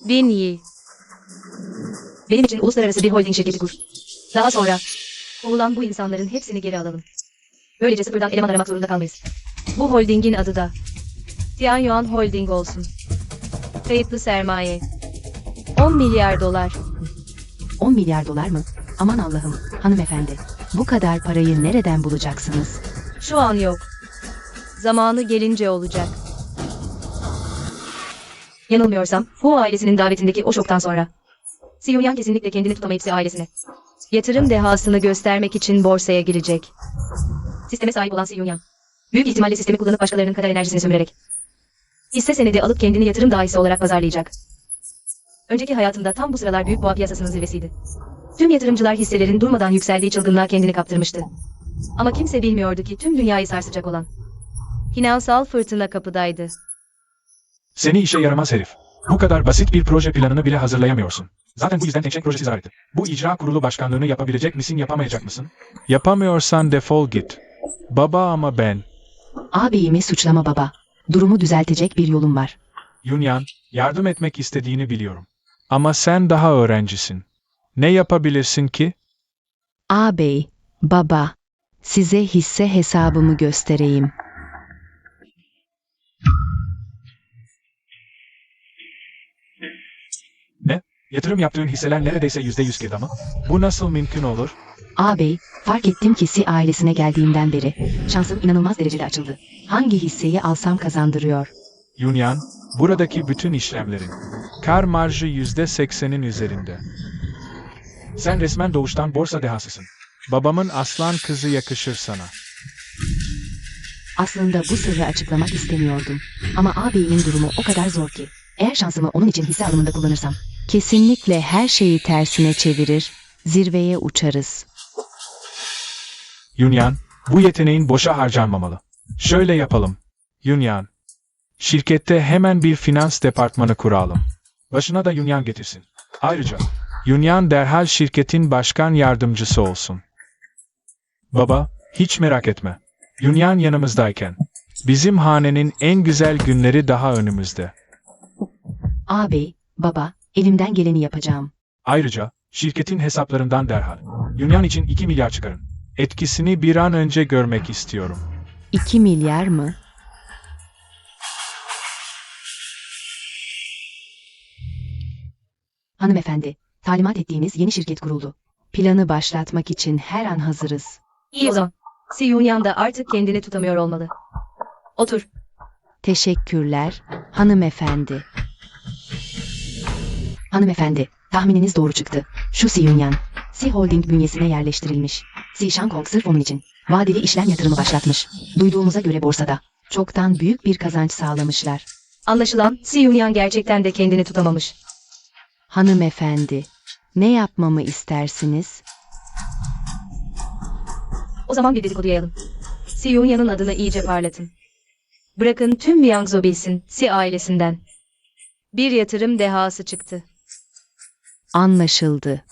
Lin Yi. Benim için uluslararası bir holding şirketi kur. Daha sonra kovulan bu insanların hepsini geri alalım. Böylece sıfırdan eleman aramak zorunda kalmayız. Bu holdingin adı da Tianyuan Holding olsun. Kayıtlı sermaye 10 milyar dolar. 10 milyar dolar mı? Aman Allah'ım, hanımefendi. Bu kadar parayı nereden bulacaksınız? Şu an yok. Zamanı gelince olacak. Yanılmıyorsam, Hu ailesinin davetindeki o şoktan sonra Si Yunyang kesinlikle kendini tutamayıp Si ailesine yatırım dehasını göstermek için borsaya girecek. Sisteme sahip olan Si Yunyang, büyük ihtimalle sistemi kullanıp başkalarının kadar enerjisini sömürerek hisse senedi alıp kendini yatırım dahisi olarak pazarlayacak. Önceki hayatında tam bu sıralar büyük boğa piyasasının zirvesiydi. Tüm yatırımcılar hisselerin durmadan yükseldiği çılgınlığa kendini kaptırmıştı. Ama kimse bilmiyordu ki tüm dünyayı sarsacak olan finansal fırtına kapıdaydı. Seni işe yaramaz herif. Bu kadar basit bir proje planını bile hazırlayamıyorsun. Zaten bu yüzden Tencent projesi zarardı. Bu icra kurulu başkanlığını yapabilecek misin, yapamayacak mısın? Yapamıyorsan defol git. Baba ama ben. Ağabeyimi suçlama baba. Durumu düzeltecek bir yolum var. Yunyan, yardım etmek istediğini biliyorum. Ama sen daha öğrencisin. Ne yapabilirsin ki? Ağabey, baba, size hisse hesabımı göstereyim. Ne? Yatırım yaptığın hisseler neredeyse %100 girdi ama. Bu nasıl mümkün olur? Ağabey, fark ettim ki Si ailesine geldiğimden beri şansım inanılmaz derecede açıldı. Hangi hisseyi alsam kazandırıyor. Yunyan, buradaki bütün işlemlerin kar marjı %80'in üzerinde. Sen resmen doğuştan borsa dehasısın. Babamın aslan kızı yakışır sana. Aslında bu sırrı açıklamak istemiyordum. Ama ağabeyimin durumu o kadar zor ki. Eğer şansımı onun için hisse alımında kullanırsam kesinlikle her şeyi tersine çevirir, zirveye uçarız. Yunyan, bu yeteneğin boşa harcanmamalı. Şöyle yapalım. Yunyan, şirkette hemen bir finans departmanı kuralım. Başına da Yunyan getirsin. Ayrıca, Yunyan derhal şirketin başkan yardımcısı olsun. Baba, hiç merak etme. Yunyan yanımızdayken, bizim hanenin en güzel günleri daha önümüzde. Ağabey, baba, elimden geleni yapacağım. Ayrıca, şirketin hesaplarından derhal, Yunyan için 2 milyar çıkarın. Etkisini bir an önce görmek istiyorum. 2 milyar mı? Hanımefendi, talimat ettiğiniz yeni şirket kuruldu. Planı başlatmak için her an hazırız. İyi o zaman. Si Yunyang da artık kendini tutamıyor olmalı. Otur. Teşekkürler, hanımefendi. Hanımefendi, tahmininiz doğru çıktı. Şu Si Yunyang, Si Holding bünyesine yerleştirilmiş. Si Shankong sırf onun için vadeli işlem yatırımı başlatmış. Duyduğumuza göre borsada çoktan büyük bir kazanç sağlamışlar. Anlaşılan Si Yunyang gerçekten de kendini tutamamış. Hanımefendi, ne yapmamı istersiniz? O zaman bir dedikodu yayalım. Si Yunyang'ın adını iyice parlatın. Bırakın tüm Yangzhou bilsin Si ailesinden bir yatırım dehası çıktı. Anlaşıldı.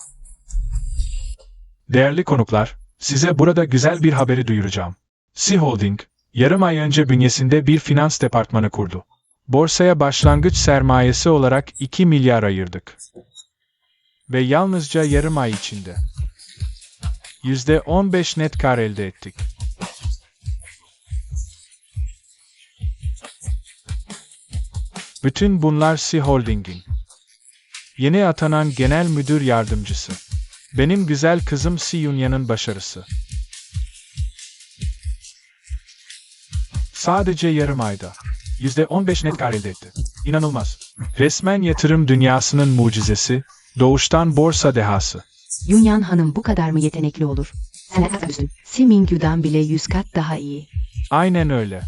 Değerli konuklar, size burada güzel bir haberi duyuracağım. Si Holding, yarım ay önce bünyesinde bir finans departmanı kurdu. Borsaya başlangıç sermayesi olarak 2 milyar ayırdık. Ve yalnızca yarım ay içinde %15 net kar elde ettik. Bütün bunlar Si Holding'in yeni atanan genel müdür yardımcısı. Benim güzel kızım Si Yunyang'ın başarısı. Sadece yarım ayda %15 net kar elde etti. İnanılmaz. Resmen yatırım dünyasının mucizesi, doğuştan borsa dehası. Yunyang Hanım bu kadar mı yetenekli olur? Sen kat üstün. Si Mingyu'dan bile 100 kat daha iyi. Aynen öyle.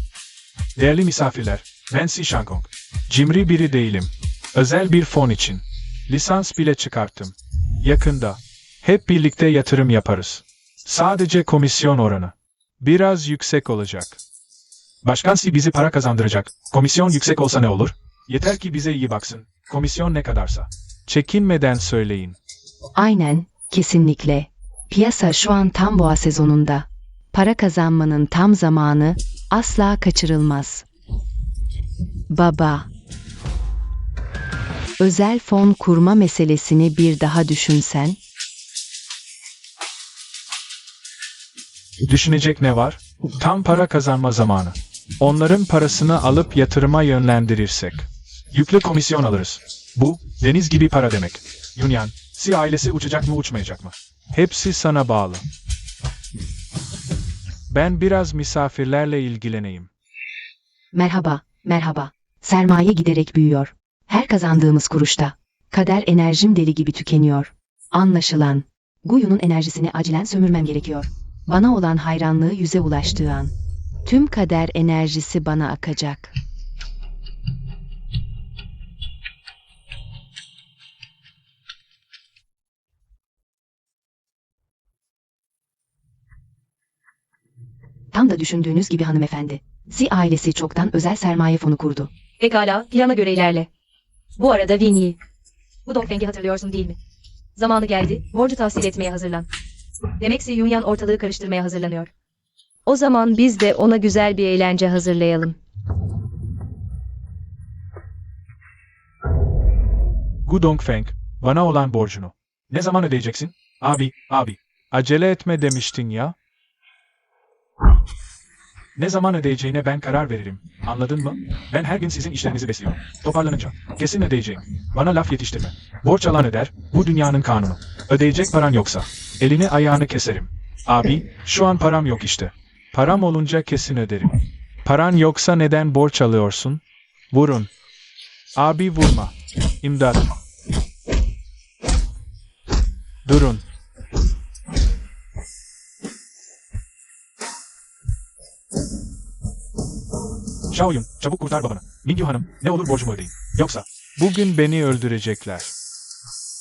Değerli misafirler, ben Si Shankong. Cimri biri değilim. Özel bir fon için lisans bile çıkarttım. Yakında hep birlikte yatırım yaparız. Sadece komisyon oranı biraz yüksek olacak. Başkan Si bizi para kazandıracak. Komisyon yüksek olsa ne olur? Yeter ki bize iyi baksın. Komisyon ne kadarsa. Çekinmeden söyleyin. Aynen, kesinlikle. Piyasa şu an tam boğa sezonunda. Para kazanmanın tam zamanı, asla kaçırılmaz. Baba. Özel fon kurma meselesini bir daha düşünsen. Düşünecek ne var? Tam para kazanma zamanı. Onların parasını alıp yatırıma yönlendirirsek yüklü komisyon alırız. Bu, deniz gibi para demek. Yunyang, Si ailesi uçacak mı uçmayacak mı? Hepsi sana bağlı. Ben biraz misafirlerle ilgileneyim. Merhaba, merhaba. Sermaye giderek büyüyor. Her kazandığımız kuruşta Kader enerjim deli gibi tükeniyor. Anlaşılan. Guyu'nun enerjisini acilen sömürmem gerekiyor. Bana olan hayranlığı yüze ulaştığı an. Tüm kader enerjisi bana akacak. Tam da düşündüğünüz gibi hanımefendi. Si ailesi çoktan özel sermaye fonu kurdu. Pekala, plana göre ilerle. Bu arada Winnie. Bu Dongfeng'i hatırlıyorsun değil mi? Zamanı geldi, borcu tahsil etmeye hazırlan. Demek Si Yunyan ortalığı karıştırmaya hazırlanıyor. O zaman biz de ona güzel bir eğlence hazırlayalım. Gu Dongfeng, bana olan borcunu. Ne zaman ödeyeceksin? Abi, acele etme demiştin ya. Ne zaman ödeyeceğine ben karar veririm. Anladın mı? Ben her gün sizin işlerinizi besliyorum. Toparlanınca. Kesin ödeyeceğim. Bana laf yetiştirme. Borç alan öder. Bu dünyanın kanunu. Ödeyecek paran yoksa. Elini ayağını keserim. Abi, şu an param yok işte. Param olunca kesin öderim. Paran yoksa neden borç alıyorsun? Vurun. Abi vurma. İmdat. Durun. Xiaoyun, çabuk kurtar babanı. Mingyu Hanım, ne olur borcumu ödeyin. Yoksa, bugün beni öldürecekler.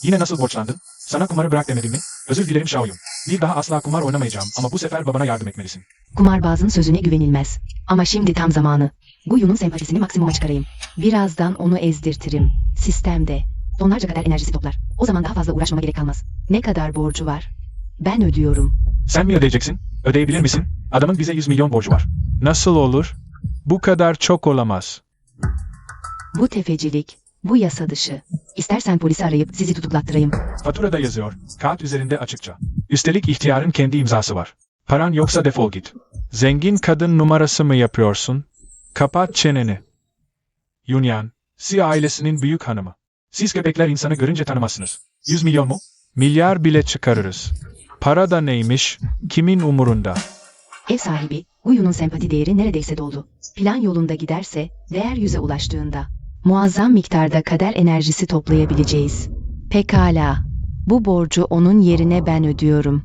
Yine nasıl borçlandın? Sana kumarı bırak demedim mi? Özür dilerim Xiaoyun. Bir daha asla kumar oynamayacağım ama bu sefer babana yardım etmelisin. Kumarbazın sözüne güvenilmez. Ama şimdi tam zamanı. Guyu'nun sempatisini maksimuma çıkarayım. Birazdan onu ezdirtirim. Sistemde. Onlarca kadar enerjisi toplar. O zaman daha fazla uğraşmama gerek kalmaz. Ne kadar borcu var? Ben ödüyorum. Sen mi ödeyeceksin? Ödeyebilir misin? Adamın bize 100 milyon borcu var. Nasıl olur? Bu kadar çok olamaz. Bu tefecilik, bu yasa dışı. İstersen polisi arayıp sizi tutuklattırayım. Faturada yazıyor. Kağıt üzerinde açıkça. Üstelik ihtiyarın kendi imzası var. Paran yoksa defol git. Zengin kadın numarası mı yapıyorsun? Kapat çeneni. Yunyan, Si ailesinin büyük hanımı. Siz köpekler insanı görünce tanımazsınız. 100 milyon mu? Milyar bile çıkarırız. Para da neymiş? Kimin umurunda? Ev sahibi, Guyu'nun sempati değeri neredeyse doldu. Plan yolunda giderse, değer 100'e ulaştığında, muazzam miktarda kader enerjisi toplayabileceğiz. Pekala. Bu borcu onun yerine ben ödüyorum.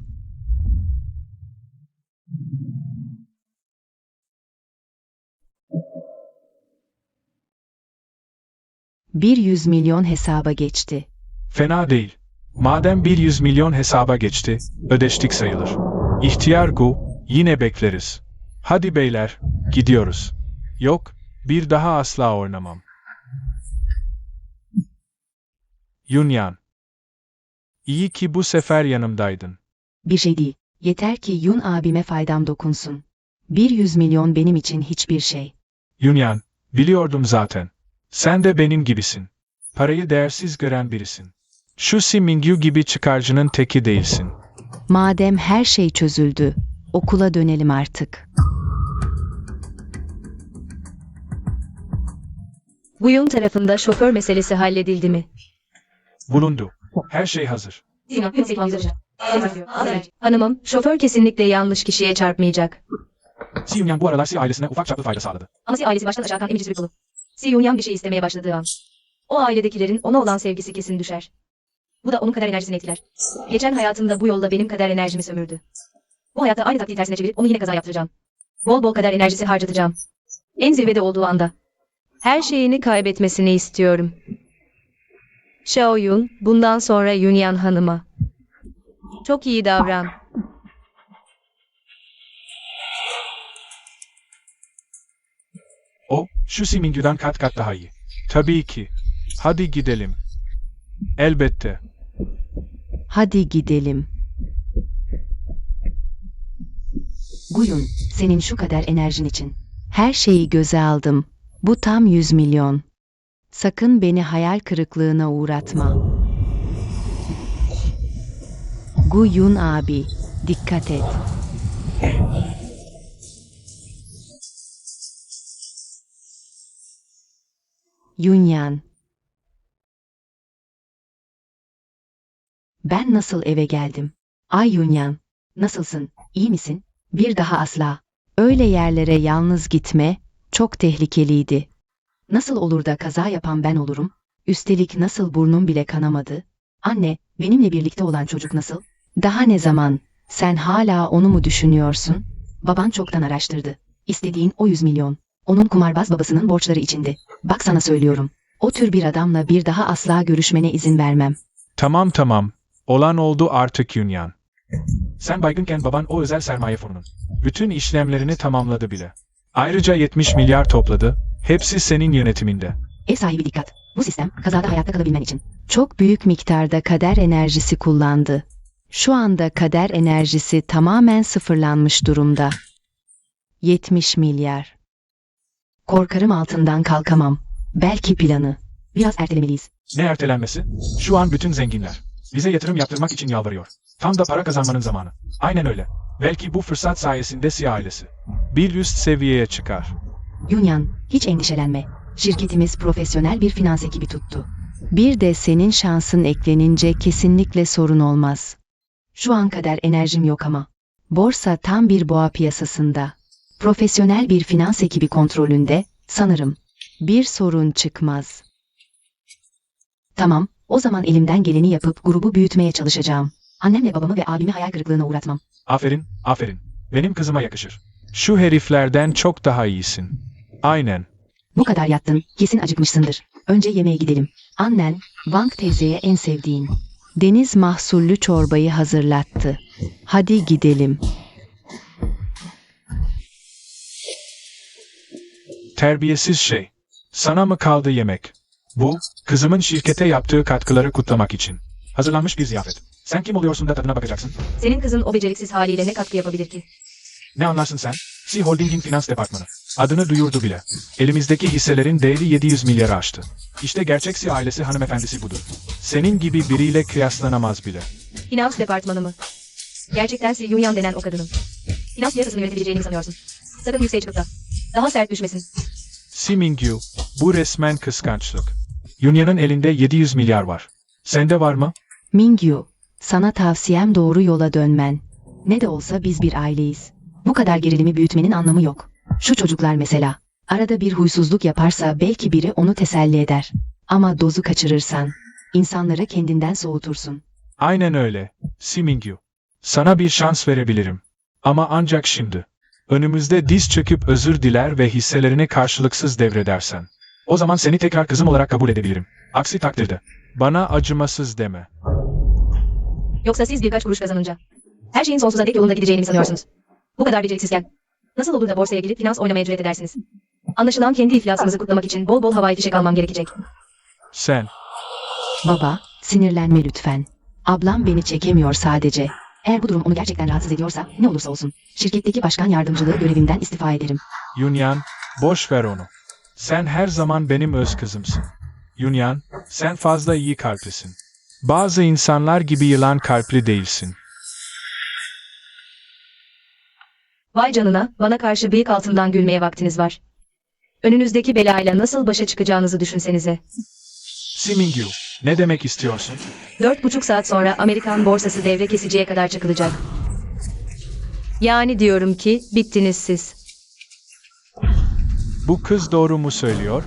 Bir 100 milyon hesaba geçti. Fena değil. Madem bir 100 milyon hesaba geçti, ödeştik sayılır. İhtiyar Gu, yine bekleriz. Hadi beyler, gidiyoruz. Yok, bir daha asla oynamam. Yunyan. İyi ki bu sefer yanımdaydın. Bir şey değil. Yeter ki Yun abime faydam dokunsun. Bir 100 milyon benim için hiçbir şey. Yunyan, biliyordum zaten. Sen de benim gibisin. Parayı değersiz gören birisin. Şu Si Mingyu gibi çıkarcının teki değilsin. Madem her şey çözüldü, okula dönelim artık. Guyun tarafında şoför meselesi halledildi mi? Bulundu. Her şey hazır. Hanımım, şoför kesinlikle yanlış kişiye çarpmayacak. Si Yunyan bu aralar Si ailesine ufak çaplı fayda sağladı. Ama Si ailesi baştan aşağı kan emici bir kulu. Si Yunyan bir şey istemeye başladığı an. O ailedekilerin ona olan sevgisi kesin düşer. Bu da onun kader enerjisini etkiler. Geçen hayatımda bu yolda benim kader enerjimi sömürdü. Bu hayatta aynı taktiği tersine çevirip onu yine kaza yaptıracağım. Bol bol kader enerjisi harcatacağım. En zirvede olduğu anda. Her şeyini kaybetmesini istiyorum. Xiaoyun, bundan sonra Yunyan hanıma. Çok iyi davran. O, şu Si Mingyu'dan kat kat daha iyi. Tabii ki. Hadi gidelim. Elbette. Hadi gidelim. Guyun, senin şu kadar enerjin için. Her şeyi göze aldım. Bu tam 100 milyon. Sakın beni hayal kırıklığına uğratma. Guyun abi, dikkat et. Yunyan. Ben nasıl eve geldim? Ay Yunyan, nasılsın? İyi misin? Bir daha asla. Öyle yerlere yalnız gitme, çok tehlikeliydi. Nasıl olur da kaza yapan ben olurum? Üstelik nasıl burnum bile kanamadı? Anne, benimle birlikte olan çocuk nasıl? Daha ne zaman? Sen hala onu mu düşünüyorsun? Baban çoktan araştırdı. İstediğin o 100 milyon. Onun kumarbaz babasının borçları içindi. Bak sana söylüyorum. O tür bir adamla bir daha asla görüşmene izin vermem. Tamam. Olan oldu artık Yunyan. Sen baygınken baban o özel sermaye fonunun bütün işlemlerini tamamladı bile. Ayrıca 70 milyar topladı. Hepsi senin yönetiminde. Ev sahibi dikkat. Bu sistem kazada hayatta kalabilmen için. Çok büyük miktarda kader enerjisi kullandı. Şu anda kader enerjisi tamamen sıfırlanmış durumda. 70 milyar. Korkarım altından kalkamam. Belki planı. Biraz ertelemeliyiz. Ne ertelenmesi? Şu an bütün zenginler bize yatırım yaptırmak için yalvarıyor. Tam da para kazanmanın zamanı. Aynen öyle. Belki bu fırsat sayesinde Siyah ailesi bir üst seviyeye çıkar. Yunyan, hiç endişelenme. Şirketimiz profesyonel bir finans ekibi tuttu. Bir de senin şansın eklenince kesinlikle sorun olmaz. Şu an kadar enerjim yok ama. Borsa tam bir boğa piyasasında. Profesyonel bir finans ekibi kontrolünde, sanırım. Bir sorun çıkmaz. Tamam, o zaman elimden geleni yapıp grubu büyütmeye çalışacağım. Annemle babamı ve abimi hayal kırıklığına uğratmam. Aferin. Benim kızıma yakışır. Şu heriflerden çok daha iyisin. Aynen. Bu kadar yattın, kesin acıkmışsındır. Önce yemeğe gidelim. Annen, Wang teyzeye en sevdiğin deniz mahsullü çorbayı hazırlattı. Hadi gidelim. Terbiyesiz şey. Sana mı kaldı yemek? Bu, kızımın şirkete yaptığı katkıları kutlamak için hazırlanmış bir ziyafet. Sen kim oluyorsun da tadına bakacaksın? Senin kızın o beceriksiz haliyle ne katkı yapabilir ki? Ne anlarsın sen? C Holding'in finans departmanı. Adını duyurdu bile. Elimizdeki hisselerin değeri 700 milyarı aştı. İşte gerçek C ailesi hanımefendisi budur. Senin gibi biriyle kıyaslanamaz bile. Finans departmanı mı? Gerçekten Si Yunyan denen o kadının finans piyasasını yönetebileceğini mi sanıyorsun? Sakın yükseğe çıkıp da daha sert düşmesin. Si Mingyu, bu resmen kıskançlık. Yunya'nın elinde 700 milyar var. Sende var mı? Mingyu, sana tavsiyem doğru yola dönmen. Ne de olsa biz bir aileyiz. Bu kadar gerilimi büyütmenin anlamı yok. Şu çocuklar mesela. Arada bir huysuzluk yaparsa belki biri onu teselli eder. Ama dozu kaçırırsan, insanları kendinden soğutursun. Aynen öyle. Si Mingyu. Sana bir şans verebilirim. Ama ancak şimdi. Önümüzde diz çöküp özür diler ve hisselerini karşılıksız devredersen. O zaman seni tekrar kızım olarak kabul edebilirim. Aksi takdirde. Bana acımasız deme. Yoksa siz birkaç kuruş kazanınca her şeyin sonsuza dek yolunda gideceğini mi sanıyorsunuz? Bu kadar beceriksizken nasıl olur da borsaya girip finans oynamaya cüret edersiniz? Anlaşılan kendi iflasınızı kutlamak için bol bol havai fişek almam gerekecek. Sen. Baba, sinirlenme lütfen. Ablam beni çekemiyor sadece. Eğer bu durum onu gerçekten rahatsız ediyorsa, ne olursa olsun, şirketteki başkan yardımcılığı görevimden istifa ederim. Yunyan, boş ver onu. Sen her zaman benim öz kızımsın. Yunyan, sen fazla iyi kalplisin. Bazı insanlar gibi yılan kalpli değilsin. Vay canına, bana karşı bıyık altından gülmeye vaktiniz var. Önünüzdeki belayla nasıl başa çıkacağınızı düşünsenize. Si Mingyu, ne demek istiyorsun? 4,5 saat sonra Amerikan borsası devre kesiciye kadar çakılacak. Yani diyorum ki, bittiniz siz. Bu kız doğru mu söylüyor?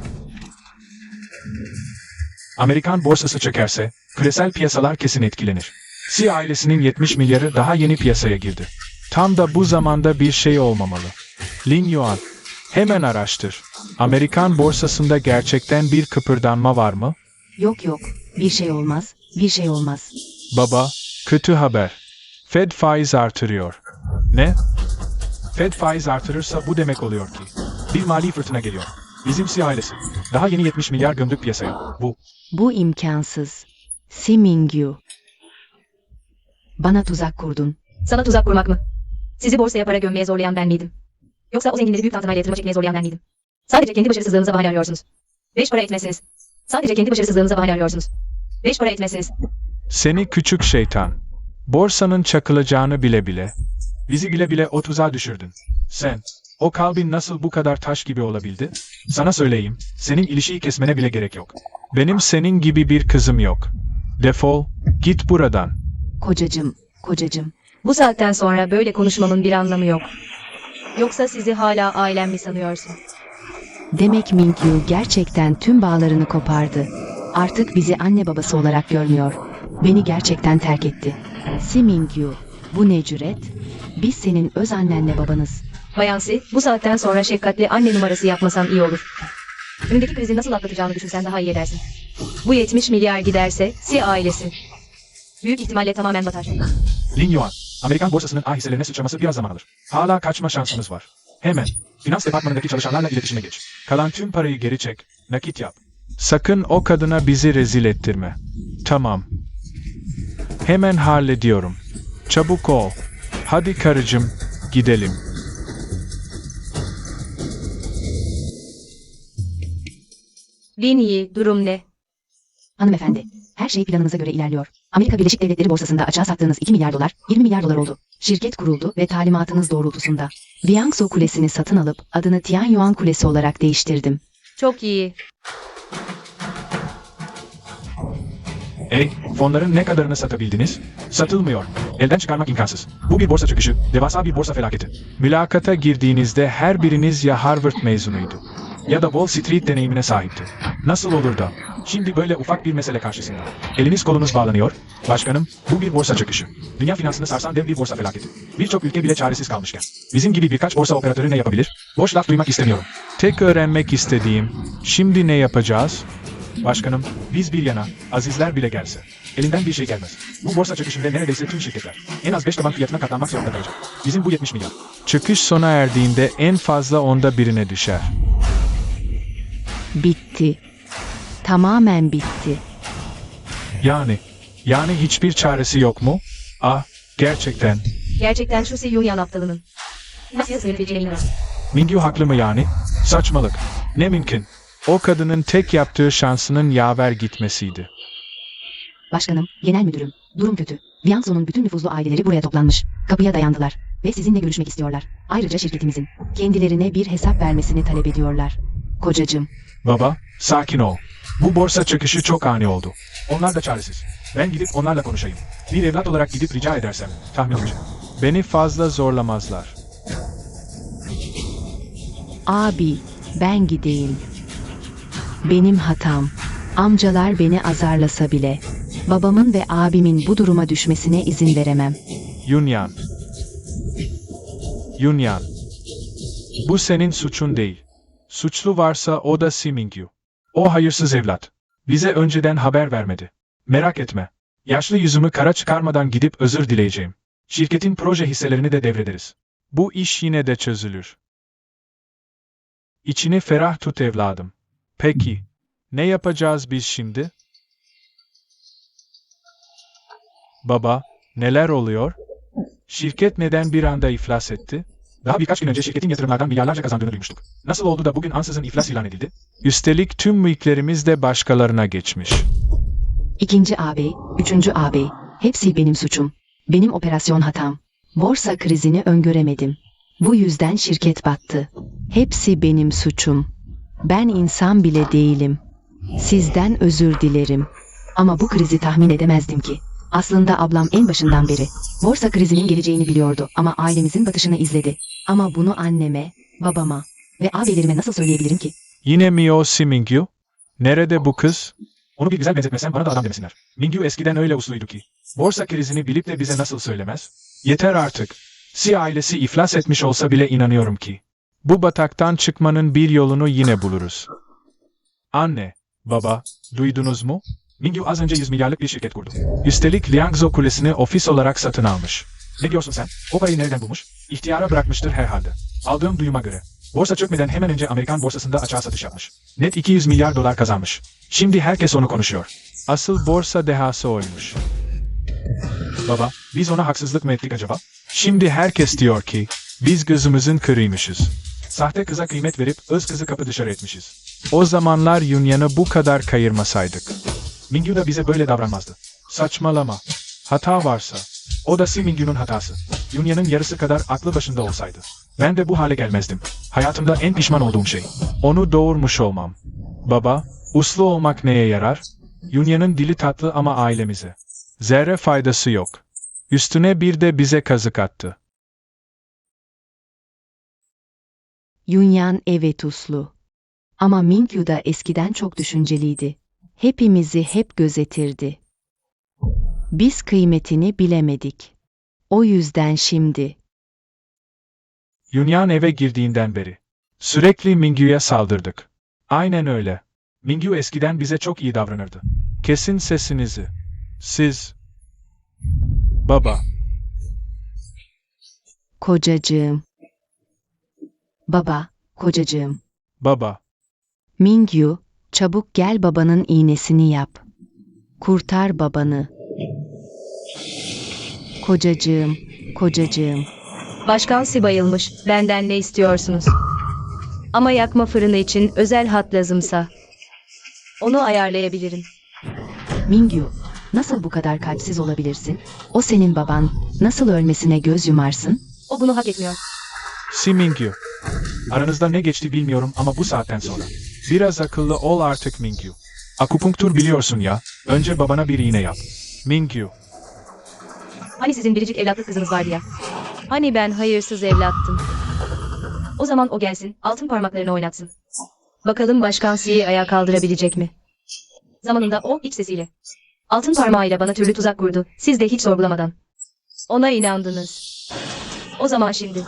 Amerikan borsası çökerse, küresel piyasalar kesin etkilenir. Si ailesinin 70 milyarı daha yeni piyasaya girdi. Tam da bu zamanda bir şey olmamalı. Lin Yuan, hemen araştır. Amerikan borsasında gerçekten bir kıpırdanma var mı? Yok, bir şey olmaz, bir şey olmaz. Baba, kötü haber. Fed faiz artırıyor. Ne? Fed faiz artırırsa bu demek oluyor ki bir mali fırtına geliyor. Bizim Si ailesi daha yeni 70 milyar gömdük piyasaya. Bu imkansız. Si Mingyu. Bana tuzak kurdun. Sana tuzak kurmak mı? Sizi borsaya para gömmeye zorlayan ben miydim? Yoksa o zenginleri büyük tantanayla yatırıma çekmeye zorlayan ben miydim? Sadece kendi başarısızlığınıza bahane arıyorsunuz. Beş para etmezsiniz. Sadece kendi başarısızlığınıza bahane arıyorsunuz. Beş para etmezsiniz. Seni küçük şeytan. Borsanın çakılacağını bile bile, bizi bile bile o tuzağa düşürdün. Sen, o kalbin nasıl bu kadar taş gibi olabildi? Sana söyleyeyim, senin ilişiği kesmene bile gerek yok. Benim senin gibi bir kızım yok. Defol, git buradan. Kocacım. Bu saatten sonra böyle konuşmamın bir anlamı yok. Yoksa sizi hala ailem mi sanıyorsun? Demek Mingyu gerçekten tüm bağlarını kopardı. Artık bizi anne babası olarak görmüyor. Beni gerçekten terk etti. Si Mingyu, bu ne cüret? Biz senin öz annenle babanız. Bayan Si, bu saatten sonra şefkatli anne numarası yapmasan iyi olur. Önündeki krizi nasıl atlatacağını düşünsen daha iyi edersin. Bu 70 milyar giderse Si ailesi büyük ihtimalle tamamen batar. Lin Yuan, Amerikan borsasının A hisselerine sıçraması biraz zaman alır. Hala kaçma şansımız var. Hemen, finans departmanındaki çalışanlarla iletişime geç. Kalan tüm parayı geri çek, nakit yap. Sakın o kadına bizi rezil ettirme. Tamam. Hemen hallediyorum. Çabuk ol. Hadi karıcığım, gidelim. Lin Yi, durum ne? Hanımefendi, her şey planınıza göre ilerliyor. Amerika Birleşik Devletleri borsasında açığa sattığınız 2 milyar dolar, 20 milyar dolar oldu. Şirket kuruldu ve talimatınız doğrultusunda Liangzhou Kulesi'ni satın alıp adını Tianyuan Kulesi olarak değiştirdim. Çok iyi. Fonların ne kadarını satabildiniz? Satılmıyor. Elden çıkarmak imkansız. Bu bir borsa çöküşü, devasa bir borsa felaketi. Mülakata girdiğinizde her biriniz ya Harvard mezunuydu ya da Wall Street deneyimine sahipti. Nasıl olur da? Şimdi böyle ufak bir mesele karşısında. Eliniz kolunuz bağlanıyor. Başkanım, bu bir borsa çöküşü. Dünya finansını sarsan dev bir borsa felaketi. Birçok ülke bile çaresiz kalmışken. Bizim gibi birkaç borsa operatörü ne yapabilir? Boş laf duymak istemiyorum. Tek öğrenmek istediğim, şimdi ne yapacağız? Başkanım, biz bir yana, azizler bile gelse. Elinden bir şey gelmez. Bu borsa çöküşünde neredeyse tüm şirketler en az 5 taban fiyatına katlanmak zorunda kalacak. Bizim bu 70 milyar. Çıkış sona erdiğinde en fazla 1/10'ine düşer. Bitti. Tamamen bitti. Yani hiçbir çaresi yok mu? Gerçekten. Gerçekten şu Si Yuyan aptalının nasıl sığınabileceğini inanamıyorum. Mingyu haklı mı yani? Saçmalık. Ne mümkün? O kadının tek yaptığı şansının yaver gitmesiydi. Başkanım, genel müdürüm, durum kötü. Liangzhou'nun bütün nüfuzlu aileleri buraya toplanmış. Kapıya dayandılar ve sizinle görüşmek istiyorlar. Ayrıca şirketimizin kendilerine bir hesap vermesini talep ediyorlar. Kocacığım, Baba, sakin ol. Bu borsa çöküşü çok ani oldu. Onlar da çaresiz. Ben gidip onlarla konuşayım. Bir evlat olarak gidip rica edersem, tahminimce. Beni fazla zorlamazlar. abi, ben gideyim. Benim hatam. Amcalar beni azarlasa bile. Babamın ve abimin bu duruma düşmesine izin veremem. Yunyan. Bu senin suçun değil. Suçlu varsa o da Si Mingyu. O hayırsız evlat. Bize önceden haber vermedi. Merak etme. Yaşlı yüzümü kara çıkarmadan gidip özür dileyeceğim. Şirketin proje hisselerini de devrederiz. Bu iş yine de çözülür. İçini ferah tut evladım. Peki, ne yapacağız biz şimdi? Baba, neler oluyor? Şirket neden bir anda iflas etti? Daha birkaç gün önce şirketin yatırımlardan milyarlarca kazandığını duymuştuk. Nasıl oldu da bugün ansızın iflas ilan edildi? Üstelik tüm mülklerimiz de başkalarına geçmiş. İkinci ağabey, üçüncü ağabey, hepsi benim suçum. Benim operasyon hatam. Borsa krizini öngöremedim. Bu yüzden şirket battı. Hepsi benim suçum. Ben insan bile değilim. Sizden özür dilerim. Ama bu krizi tahmin edemezdim ki. Aslında ablam en başından beri borsa krizinin geleceğini biliyordu ama ailemizin batışını izledi. Ama bunu anneme, babama ve ağabeylerime nasıl söyleyebilirim ki? Yine mi o Si Mingyu? Nerede bu kız? Onu bir güzel benzetmesen bana da adam demesinler. Mingyu eskiden öyle usluydu ki. Borsa krizini bilip de bize nasıl söylemez? Yeter artık. Si ailesi iflas etmiş olsa bile inanıyorum ki. Bu bataktan çıkmanın bir yolunu yine buluruz. Anne, baba, duydunuz mu? Mingyu az önce 100 milyarlık bir şirket kurdu. Üstelik Liangzhou Kulesi'ni ofis olarak satın almış. Ne diyorsun sen? O parayı nereden bulmuş? İhtiyara bırakmıştır herhalde. Aldığım duyuma göre. Borsa çökmeden hemen önce Amerikan borsasında açığa satış yapmış. Net 200 milyar dolar kazanmış. Şimdi herkes onu konuşuyor. Asıl borsa dehası oymuş. Baba, biz ona haksızlık mı ettik acaba? Şimdi herkes diyor ki, biz gözümüzün kırıymışız. Sahte kıza kıymet verip öz kızı kapı dışarı etmişiz. O zamanlar Yunyan'ı bu kadar kayırmasaydık. Mingyu da bize böyle davranmazdı. Saçmalama. Hata varsa, o da Si Mingyu'nun hatası. Yunyan'ın yarısı kadar aklı başında olsaydı. Ben de bu hale gelmezdim. Hayatımda en pişman olduğum şey. Onu doğurmuş olmam. Baba, uslu olmak neye yarar? Yunyan'ın dili tatlı ama ailemize. Zerre faydası yok. Üstüne bir de bize kazık attı. Yunyan evet uslu. Ama Mingyu da eskiden çok düşünceliydi. Hepimizi hep gözetirdi. Biz kıymetini bilemedik. O yüzden şimdi Yunyan eve girdiğinden beri. Sürekli Mingyu'ya saldırdık. Aynen öyle. Mingyu eskiden bize çok iyi davranırdı. Kesin sesinizi. Siz. Baba. kocacığım. Baba, kocacığım. Baba. Mingyu, çabuk gel babanın iğnesini yap. Kurtar babanı. Kocacığım, kocacığım. Başkan Si bayılmış. Benden ne istiyorsunuz? Ama yakma fırını için özel hat lazımsa onu ayarlayabilirim. Mingyu, nasıl bu kadar kalpsiz olabilirsin? O senin baban, nasıl ölmesine göz yumarsın? O bunu hak etmiyor. Si Mingyu. Aranızda ne geçti bilmiyorum ama bu saatten sonra. Biraz akıllı ol artık Mingyu. Akupunktur biliyorsun ya. Önce babana bir iğne yap. Mingyu. Hani sizin biricik evlatlık kızınız vardı ya. Hani ben hayırsız evlattım. O zaman o gelsin, altın parmaklarını oynatsın. Bakalım Başkan Si'yi ayağa kaldırabilecek mi? Zamanında o iç sesiyle. Altın parmağıyla bana türlü tuzak kurdu. Siz de hiç sorgulamadan. Ona inandınız. O zaman şimdi.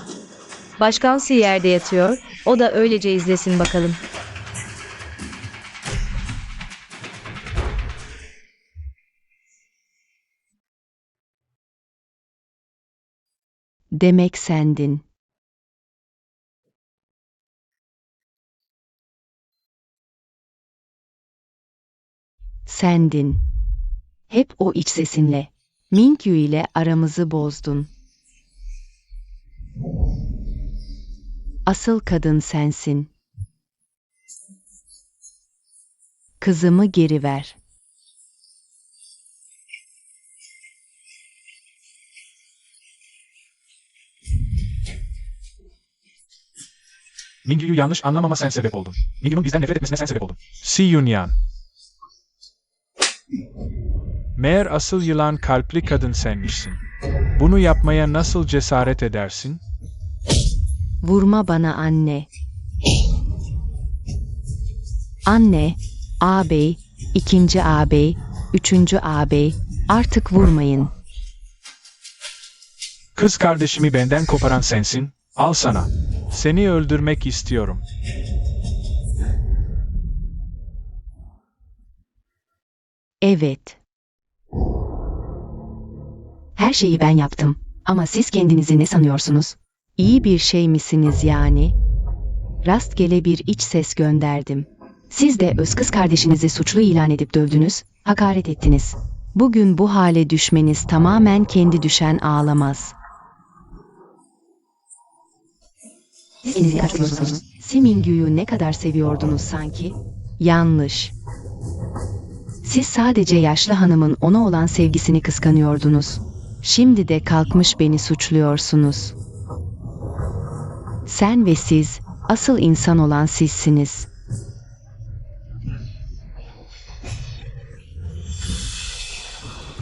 Başkan Si yerde yatıyor. O da öylece izlesin bakalım. Demek sendin. Sendin. Hep o iç sesinle. Mingyu ile aramızı bozdun. Asıl kadın sensin. Kızımı geri ver. Mingyu'yu yanlış anlamama sen sebep oldun. Mingyu'nun bizden nefret etmesine sen sebep oldun. Si Yunyan. Meğer asıl yılan kalpli kadın senmişsin. Bunu yapmaya nasıl cesaret edersin? Vurma bana anne. Anne, ağabey, ikinci ağabey, üçüncü ağabey, artık vurmayın. Kız kardeşimi benden koparan sensin, al sana. Seni öldürmek istiyorum. Evet. Her şeyi ben yaptım. Ama siz kendinizi ne sanıyorsunuz? İyi bir şey misiniz yani? Rastgele bir iç ses gönderdim. Siz de öz kız kardeşinizi suçlu ilan edip dövdünüz, hakaret ettiniz. Bugün bu hale düşmeniz tamamen kendi düşen ağlamaz. Siz kendinizi kaçırıyorsunuz. Simingyu'yu ne kadar seviyordunuz sanki? Yanlış. Siz sadece yaşlı hanımın ona olan sevgisini kıskanıyordunuz. Şimdi de kalkmış beni suçluyorsunuz. Sen ve siz, asıl insan olan sizsiniz.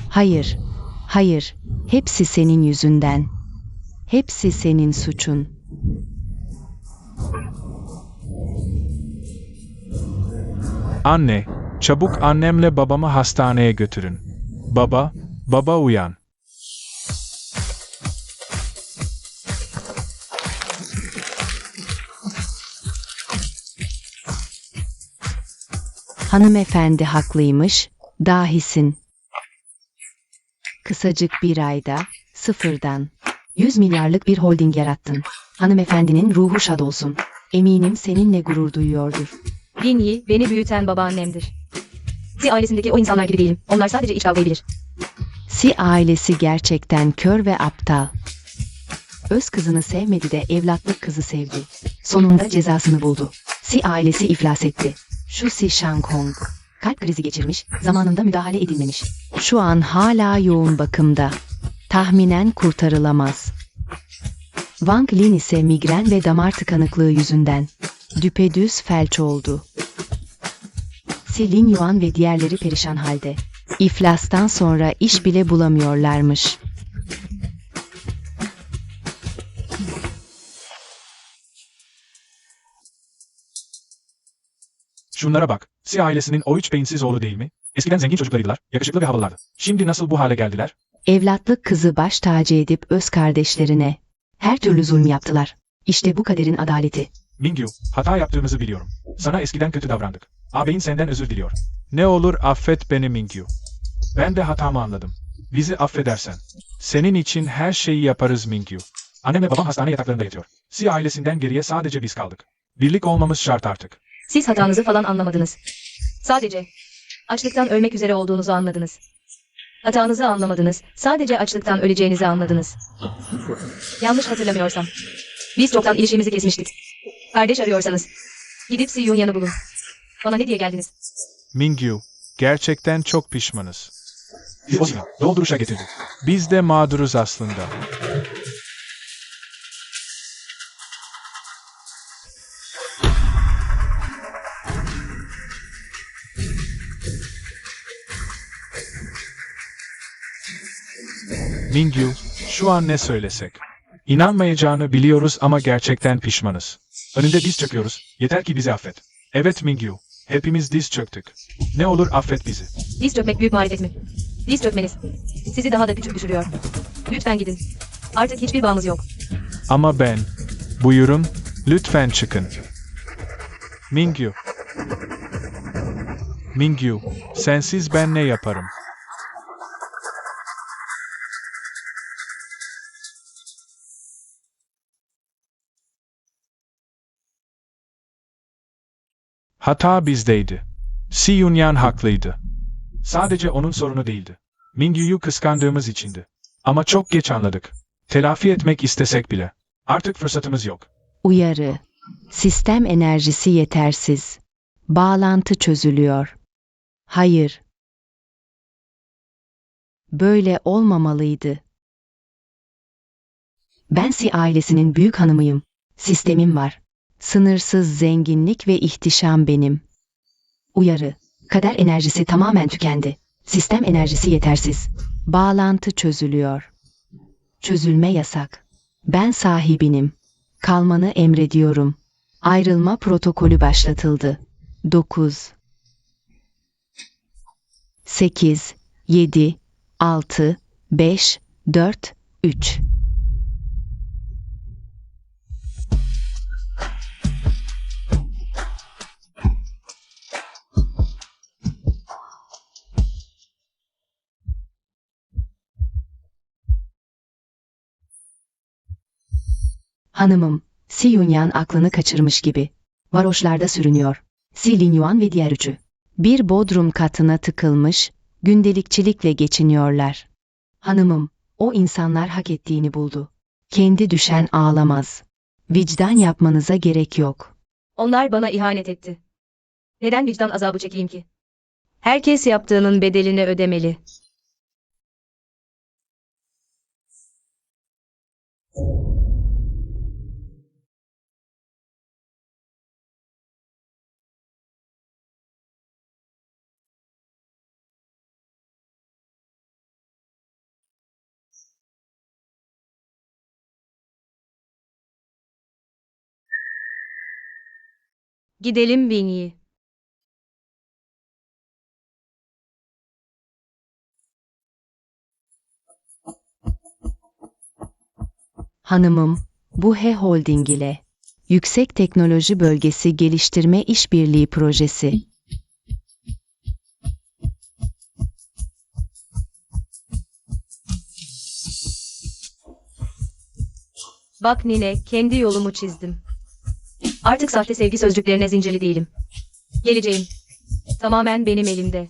Hayır, hayır, hepsi senin yüzünden. Hepsi senin suçun. Anne, çabuk annemle babamı hastaneye götürün. Baba, baba uyan. Hanımefendi haklıymış, dahisin. Kısacık bir ayda, sıfırdan, 100 milyarlık bir holding yarattın. Hanımefendinin ruhu şad olsun. Eminim seninle gurur duyuyordur. Lin Yi, beni büyüten babaannemdir. Si ailesindeki o insanlar gibi değilim. Onlar sadece iç kavgayı bilir. Si ailesi gerçekten kör ve aptal. Öz kızını sevmedi de evlatlık kızı sevdi. Sonunda cezasını buldu. Si ailesi iflas etti. Şu Si Shang-hong. Kalp krizi geçirmiş, zamanında müdahale edilmemiş. Şu an hala yoğun bakımda. Tahminen kurtarılamaz. Wang Lin ise migren ve damar tıkanıklığı yüzünden düpedüz felç oldu. Si Lin Yuan ve diğerleri perişan halde. İflastan sonra iş bile bulamıyorlarmış. Şunlara bak. Si ailesinin o üç beyinsiz oğlu değil mi? Eskiden zengin çocuklarıydılar, yakışıklı ve havalılardı. Şimdi nasıl bu hale geldiler? Evlatlık kızı baş tacı edip öz kardeşlerine her türlü zulüm yaptılar. İşte bu kaderin adaleti. Mingyu, hata yaptığımızı biliyorum. Sana eskiden kötü davrandık. Ağabeyin senden özür diliyor. Ne olur affet beni Mingyu. Ben de hatamı anladım. Bizi affedersen. Senin için her şeyi yaparız Mingyu. Annem ve babam hastane yataklarında yatıyor. Si ailesinden geriye sadece biz kaldık. Birlik olmamız şart artık. Siz hatanızı falan anlamadınız. Sadece açlıktan ölmek üzere olduğunuzu anladınız. Hatanızı anlamadınız. Sadece açlıktan öleceğinizi anladınız. Yanlış hatırlamıyorsam. Biz çoktan ilişkimizi kesmiştik. Kardeş arıyorsanız gidip Si Yunya'nı bulun. Bana ne diye geldiniz? Mingyu, gerçekten çok pişmanız. Biz o zaman dolduruşa getirdik. Biz de mağduruz aslında. Mingyu, şu an ne söylesek? İnanmayacağını biliyoruz ama gerçekten pişmanız. Önünde diz çöküyoruz. Yeter ki bizi affet. Evet Mingyu. Hepimiz diz çöktük. Ne olur affet bizi. Diz çökmek büyük marifet mi? Diz çökmeniz sizi daha da küçük düşürüyor. Lütfen gidin. Artık hiçbir bağımız yok. Ama ben, buyurun, lütfen çıkın. Mingyu. Mingyu, sensiz ben ne yaparım? Hata bizdeydi. Si Yunyan haklıydı. Sadece onun sorunu değildi. Mingyu'yu kıskandığımız içindi. Ama çok geç anladık. Telafi etmek istesek bile. Artık fırsatımız yok. Uyarı. Sistem enerjisi yetersiz. Bağlantı çözülüyor. Hayır. Böyle olmamalıydı. Ben Si ailesinin büyük hanımıyım. Sistemim var. Sınırsız zenginlik ve ihtişam benim. Uyarı. Kader enerjisi tamamen tükendi. Sistem enerjisi yetersiz. Bağlantı çözülüyor. Çözülme yasak. Ben sahibinim. Kalmanı emrediyorum. Ayrılma protokolü başlatıldı. 9 8 7 6 5 4 3 Hanımım, Si Yunyan aklını kaçırmış gibi. Varoşlarda sürünüyor. Si Linyuan ve diğer üçü. Bir bodrum katına tıkılmış, gündelikçilikle geçiniyorlar. Hanımım, o insanlar hak ettiğini buldu. Kendi düşen ağlamaz. Vicdan yapmanıza gerek yok. Onlar bana ihanet etti. Neden vicdan azabı çekeyim ki? Herkes yaptığının bedelini ödemeli. Gidelim Winnie. Hanımım, bu He Holding ile Yüksek Teknoloji Bölgesi Geliştirme İşbirliği Projesi. Bak Nine, kendi yolumu çizdim. Artık sahte sevgi sözcüklerine zincirli değilim. Geleceğim. Tamamen benim elimde.